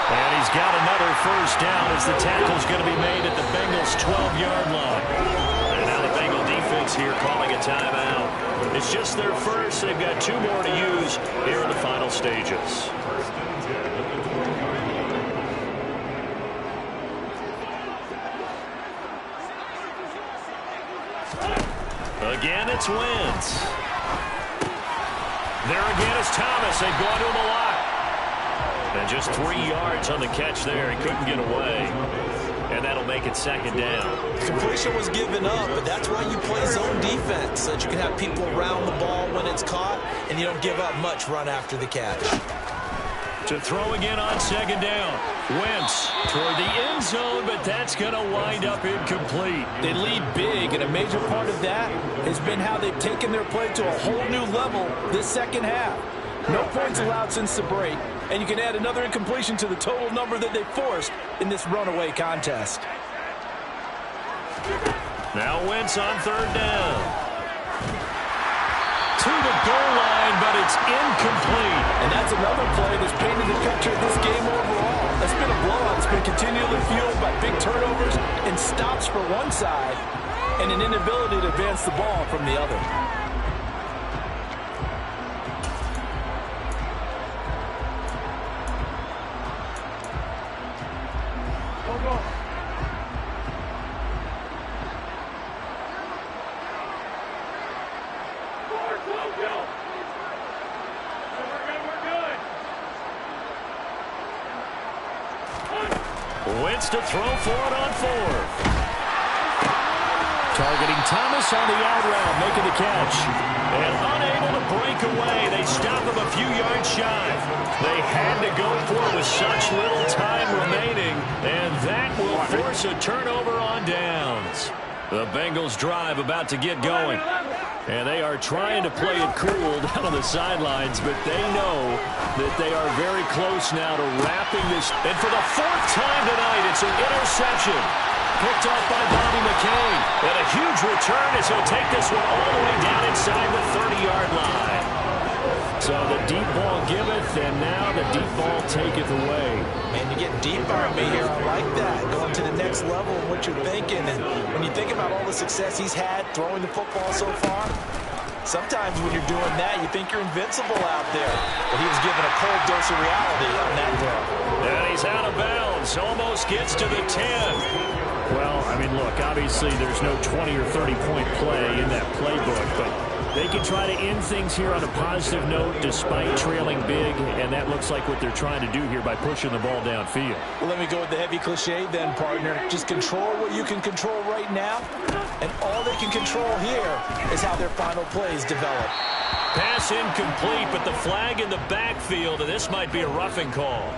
And he's got another first down as the tackle's going to be made at the Bengals' 12-yard line. And now the Bengal defense here calling a timeout. It's just their first. They've got 2 more to use here in the final stages. Again, it's Wentz. There again is Thomas. They've gone to him a lot. And just 3 yards on the catch there. He couldn't get away. And that'll make it 2nd down. Completion was given up, but that's why you play zone defense, so that you can have people around the ball when it's caught, and you don't give up much run after the catch. To throw again on 2nd down. Wentz toward the end zone, but that's going to wind up incomplete. They lead big, and a major part of that has been how they've taken their play to a whole new level this second half. No points allowed since the break, and you can add another incompletion to the total number that they forced in this runaway contest. Now Wentz on 3rd down. To the goal line, but it's incomplete. And that's another play that's painted the picture of this game overall. It's been a blowout. It's been continually fueled by big turnovers and stops for one side and an inability to advance the ball from the other. Wentz to throw for it on 4th. Targeting Thomas on the out route, making the catch. And unable to break away. They stop him a few yards shy. They had to go for it with such little time remaining. And that will force a turnover on downs. The Bengals drive about to get going. And they are trying to play it cool down on the sidelines, but they know that they are very close now to wrapping this. And for the 4th time tonight, it's an interception. Picked off by Bobby McCain. And a huge return as he'll take this one all the way down inside the 30-yard line. So the deep ball giveth, and now the deep ball taketh away. Man, you get deep on me here. I like that. Going to the next level of what you're thinking. And when you think about all the success he's had throwing the football so far, sometimes when you're doing that, you think you're invincible out there. But he was given a cold dose of reality on that throw. And he's out of bounds. Almost gets to the 10. Well, I mean, look, obviously there's no 20 or 30-point play in that playbook, but they can try to end things here on a positive note despite trailing big, and that looks like what they're trying to do here by pushing the ball downfield. Well, let me go with the heavy cliche then, partner. Just control what you can control right now, and all they can control here is how their final plays develop. Pass incomplete, but the flag in the backfield, and this might be a roughing call.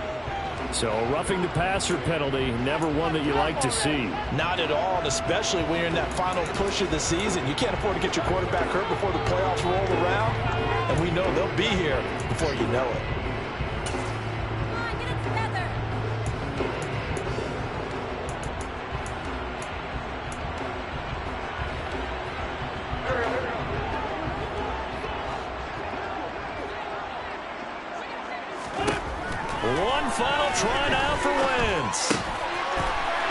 So roughing the passer penalty, never one that you like to see. Not at all, and especially when you're in that final push of the season. You can't afford to get your quarterback hurt before the playoffs roll around, and we know they'll be here before you know it. One final try now for Wentz.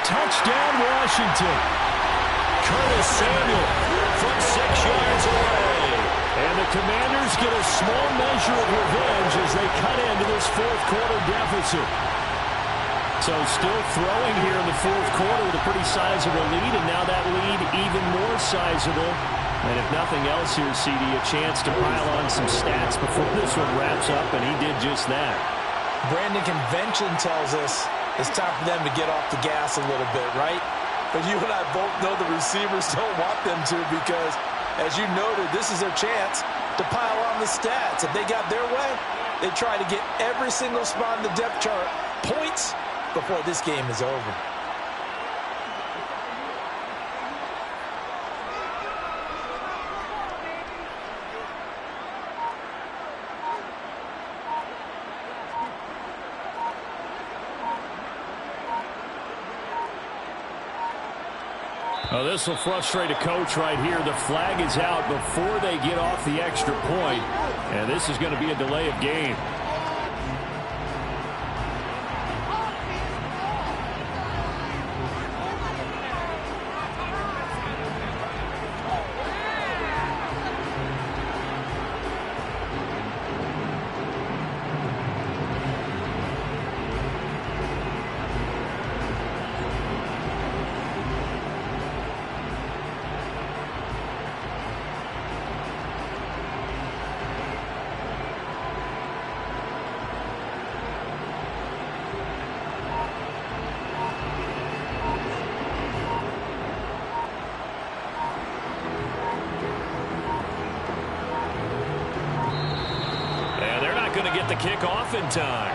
Touchdown, Washington. Curtis Samuel from 6 yards away. And the Commanders get a small measure of revenge as they cut into this 4th quarter deficit. So still throwing here in the 4th quarter with a pretty sizable lead, and now that lead even more sizable. And if nothing else here, CD, a chance to pile on some stats before this one wraps up, and he did just that. Brandon, convention tells us it's time for them to get off the gas a little bit, right? But you and I both know the receivers don't want them to because, as you noted, this is their chance to pile on the stats. If they got their way, they try to get every single spot in the depth chart points before this game is over. Oh, this will frustrate a coach right here. The flag is out before they get off the extra point, and this is going to be a delay of game. Going to get the kick off in time.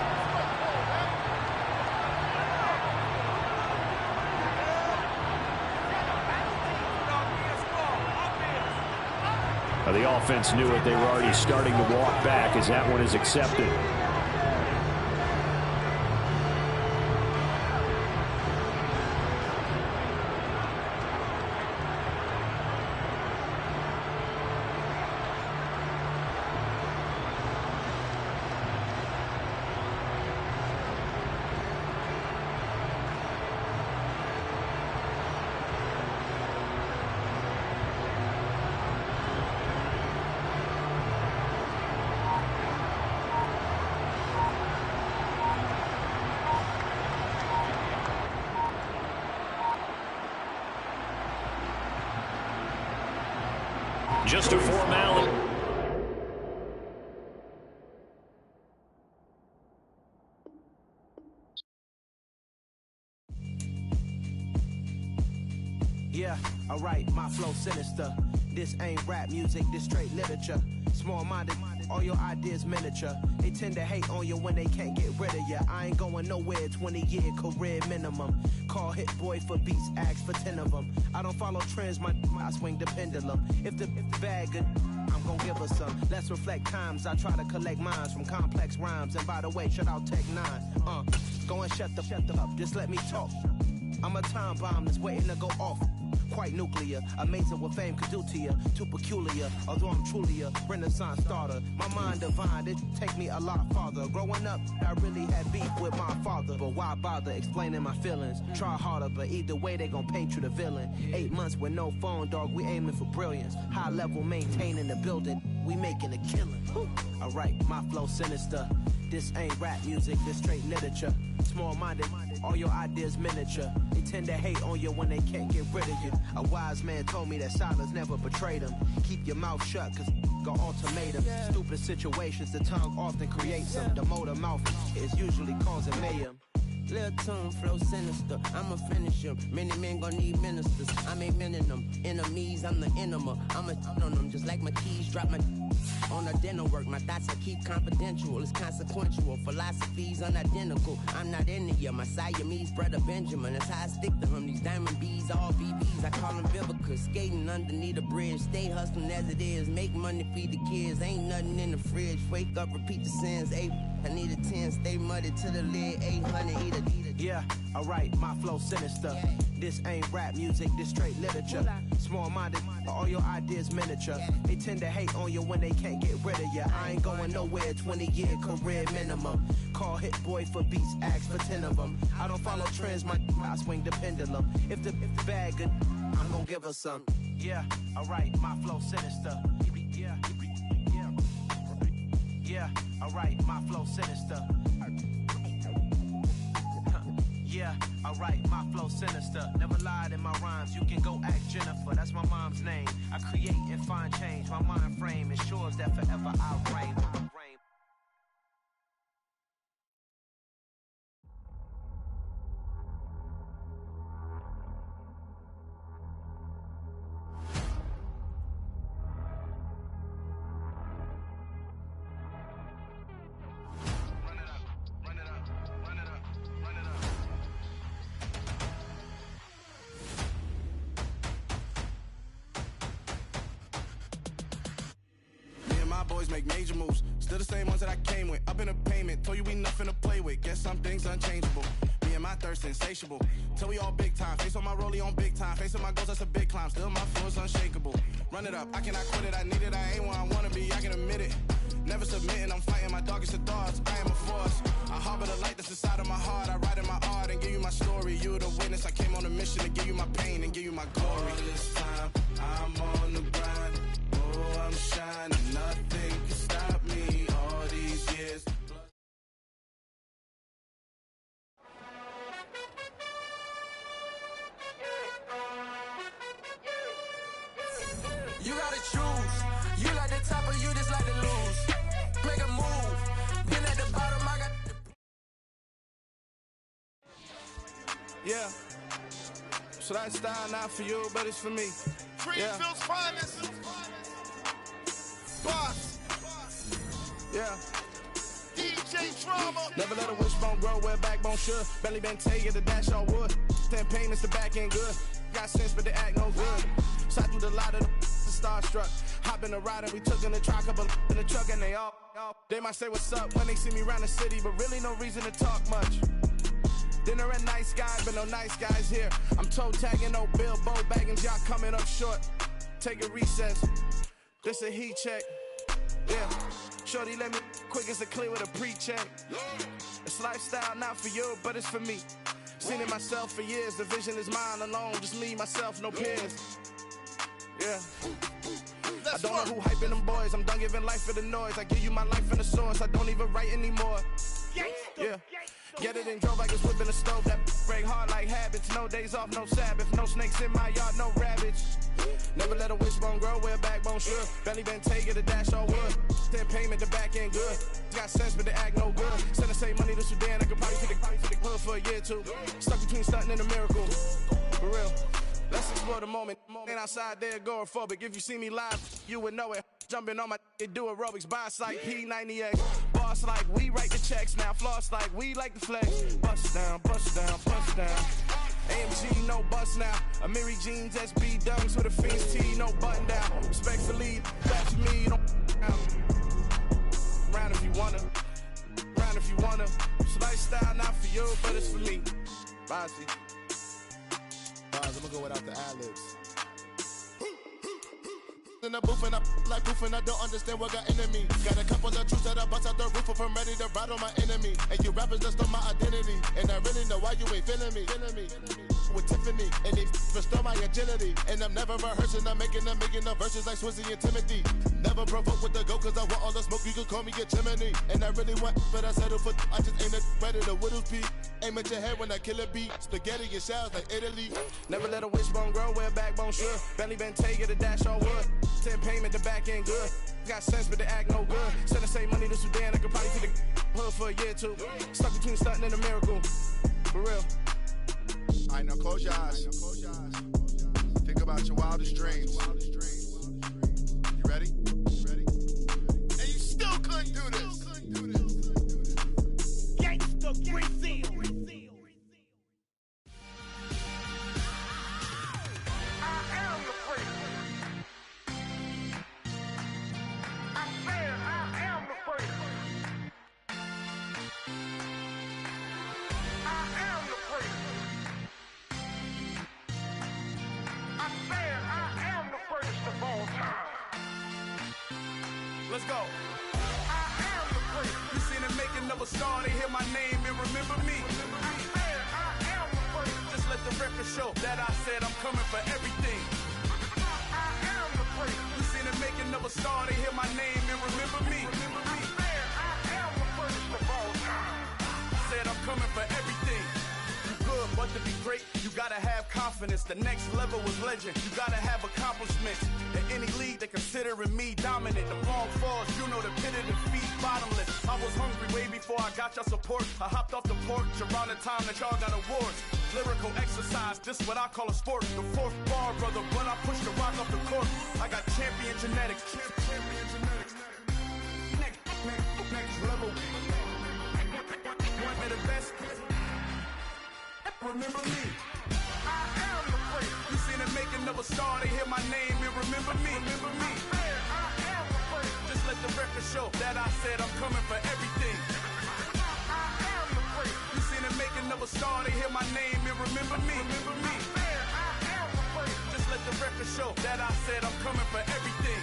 Now the offense knew it. They were already starting to walk back as that one is accepted. Just a formality. Yeah, alright, my flow sinister. This ain't rap music, this straight literature. Small-minded, all your ideas miniature. They tend to hate on you when they can't get rid of you. I ain't going nowhere, 20-year career minimum. Call Hit Boy for beats, ask for 10 of them. I don't follow trends, I swing the pendulum. If the bag good, I'm gonna give her some. Let's reflect times, I try to collect minds from complex rhymes. And by the way, shut out Tech 9. Go and shut the up, just let me talk. I'm a time bomb that's waiting to go off. Quite nuclear, amazing what fame could do to you. Too peculiar, although I'm truly a Renaissance starter. My mind divine, it take me a lot farther. Growing up, I really had beef with my father. But why bother explaining my feelings? Try harder, but either way they gon' paint you the villain. 8 months with no phone, dog, we aiming for brilliance. High level maintaining the building, we making a killing. Alright, my flow sinister. This ain't rap music, this straight literature. Small-minded, all your ideas miniature. They tend to hate on you when they can't get rid of you. A wise man told me that silence never betrayed him. Keep your mouth shut, cause got ultimatum. Stupid situations, the tongue often creates them. The motor mouth is usually causing mayhem. Lil' tune, flow sinister, I'ma finish him. Many men gon' need ministers, I make men in them. Enemies, I'm the enema, I'ma on them. Just like my keys, drop my on the dental work. My thoughts I keep confidential, it's consequential. Philosophies unidentical, I'm not in it yet. My Siamese brother Benjamin, that's how I stick to him. These diamond bees, all BBs, I call them Vivica. Skating underneath a bridge, stay hustling as it is. Make money, feed the kids, ain't nothing in the fridge. Wake up, repeat the sins, I need a 10, stay muddy to the lid, 800, eat a. Yeah, alright, my flow sinister. This ain't rap music, this straight literature. Small-minded, all your ideas miniature. They tend to hate on you when they can't get rid of you. I ain't going nowhere, 20-year career minimum. Call Hit Boy for beats, ask for 10 of them. I don't follow trends, I swing the pendulum. If the bag good, I'm gonna give her some. Yeah, alright, my flow sinister. Yeah, alright, my flow sinister. Yeah, alright, my flow sinister. Never lied in my rhymes, you can go ask Jennifer. That's my mom's name. I create and find change. My mind frame ensures that forever I'll reign. Boys make major moves, still the same ones that I came with. Up in a payment, told you we nothing to play with. Guess some things unchangeable. Me and my thirst insatiable. Till we all big time, face on my rollie on big time. Facing my goals, that's a big climb. Still my flow is unshakable. Run it up, I cannot quit it. I need it, I ain't where I wanna be, I can admit it. Never submitting, I'm fighting my darkest of thoughts. I am a force. I harbor the light that's inside of my heart. I write in my art and give you my story. You the witness. I came on a mission to give you my pain and give you my glory. All this time, I'm on the grind. Oh, I'm shining. Nothing can stop me. All these years. You gotta choose. You like the top or you just like to lose. Make a move. Been at the bottom, I got. Yeah. So that style not for you, but it's for me. Greenfield's finest. Boss. Yeah. DJ Drama. Never let a wishbone grow where a backbone should. Belly been taken the dash all wood. 10 payments, the back end good. Got sense, but they act no good. Shot through the lot of the starstruck. Hop in the ride and we took in the truck, couple in the truck and they all. They might say what's up when they see me around the city, but really no reason to talk much. Dinner at nice guys, but no nice guys here. I'm toe tagging, no Bilbo bagging, y'all coming up short. Take a recess. This a heat check. Yeah. Shorty let me quick as a clear with a pre-check. It's lifestyle not for you, but it's for me. Seen it myself for years. The vision is mine alone. Just me, myself, no peers. Yeah. I don't know who hyping them boys. I'm done giving life for the noise. I give you my life in the source. I don't even write anymore. Yeah. Get it and drove like it's whipping a stove. That break hard like habits. No days off, no Sabbath. No snakes in my yard, no rabbits. Never let a wishbone grow where a backbone should. Belly been taken the dash all wood. 10 payment, the back end good. Got sense, but they act no good. Send the same money to Sudan. I could probably take the hood for a year or two. Stuck between stunting and a miracle. For real. Let's explore the moment. Ain't outside there agoraphobic. If you see me live, you would know it. Jumping on my do aerobics. Boss like P90X. Boss like we write the checks now. Floss like we like the flex. Bust down, bust down, bust down. AMG, no bust now. Amiri jeans, SB dunks with a Fiends T, no button down. Respectfully, back to me, you don't round if you wanna. Round if you wanna. It's lifestyle not for you, but it's for me. Bossy. I'm gonna go without the ad-libs. In the booth and I like proof and I don't understand what got into me. Got a couple of truths that I bust out the roof if I'm ready to ride on my enemy. And you rappers just on my identity. And I really know why you ain't feeling me. With Tiffany, and they restore my agility. And I'm never rehearsing, I'm making the verses like Swizzy and Timothy. Never provoke with the go, cause I want all the smoke, you can call me a chimney. And I really want, but I settle for, I just aim at ready to whittle pea. Aim at your head when I kill a beat. Spaghetti and shells like Italy. Never let a wishbone grow where a backbone should. Belly been taken the dash all wood. 10 payment, the back end good. Got sense, but they act no good. Send the same money to Sudan, I could probably take the hood for a year or two. Stuck between stunting and a miracle. For real. Alright, now close your eyes. Think about your wildest dreams. You ready? And you still couldn't do this. Gangsta Brazil. Let's go. I am the prince. You seen the making of a star, they hear my name and remember me. I am the prince. Just let the record show that I said I'm coming for everything. I am the prince. You seen the making of a star, they hear my name and remember me. I am the prince of all time. Said I'm coming for everything. Good, but to be great, you gotta have confidence. The next level was legend. You gotta have accomplishments. In any league, they considering me dominant. The long falls, you know the pit of defeat, bottomless. I was hungry way before I got your support. I hopped off the porch around the time that y'all got awards. Lyrical exercise, this what I call a sport. The fourth bar, brother, when I push the rock off the court. I got champion genetics. Champion genetics. Next level. One of the best. Remember me. I am the prince. You seen the making of a star, they hear my name and remember me. Remember me. I am the prince. Just let the record show that I said I'm coming for everything. I am the prince. You seen the making making of a star, they hear my name and remember me. Just let the record show that I said I'm coming for everything.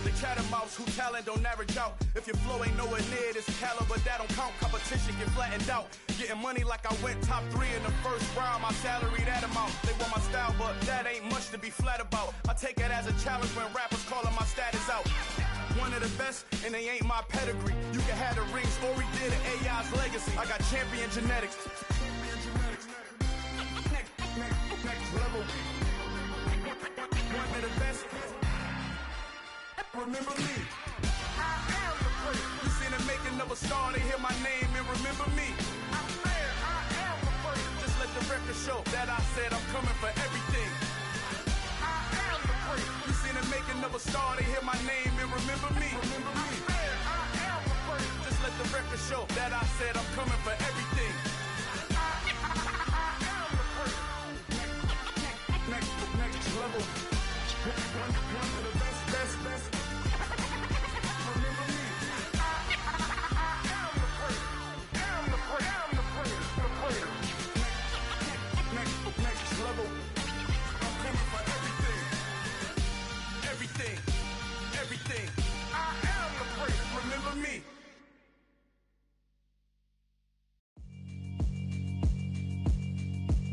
The catamounts who talent don't average out. If your flow ain't nowhere near this caliber, that don't count. Competition get flattened out. Getting money like I went top 3 in the first round. My salary that amount. They want my style, but that ain't much to be flat about. I take it as a challenge when rappers calling my status out. One of the best, and they ain't my pedigree. You can have the rings, or we did it, AI's legacy. I got champion genetics. Next level. One of the best. Remember me. I am the first. You seen the making of a star, they hear my name and remember me. I am the first. Just let the record show that I said I'm coming for everything. I am the first. You seen the making of a star, they hear my name and remember me. I am the first. Just let the record show that I said I'm coming for everything. I am the first. Next level. One of the best. Everything. I am the first. Remember me.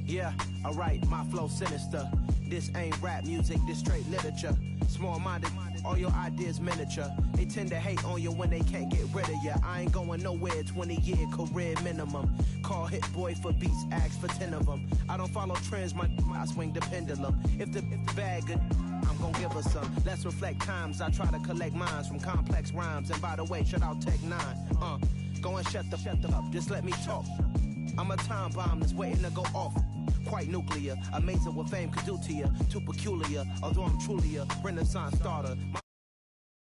Yeah, alright, my flow sinister. This ain't rap music, this straight literature. Small-minded, all your ideas miniature. They tend to hate on you when they can't get rid of you. I ain't going nowhere, 20-year career minimum. Call Hit Boy for beats, ask for 10 of them. I don't follow trends, I swing the pendulum. If the bag good, I'm gon' give her some. Let's reflect times, I try to collect minds from complex rhymes. And by the way, shout out Tech 9. Go and shut the up, just let me talk. I'm a time bomb that's waiting to go off. Quite nuclear, amazing what fame could do to you. Too peculiar, although I'm truly a Renaissance starter.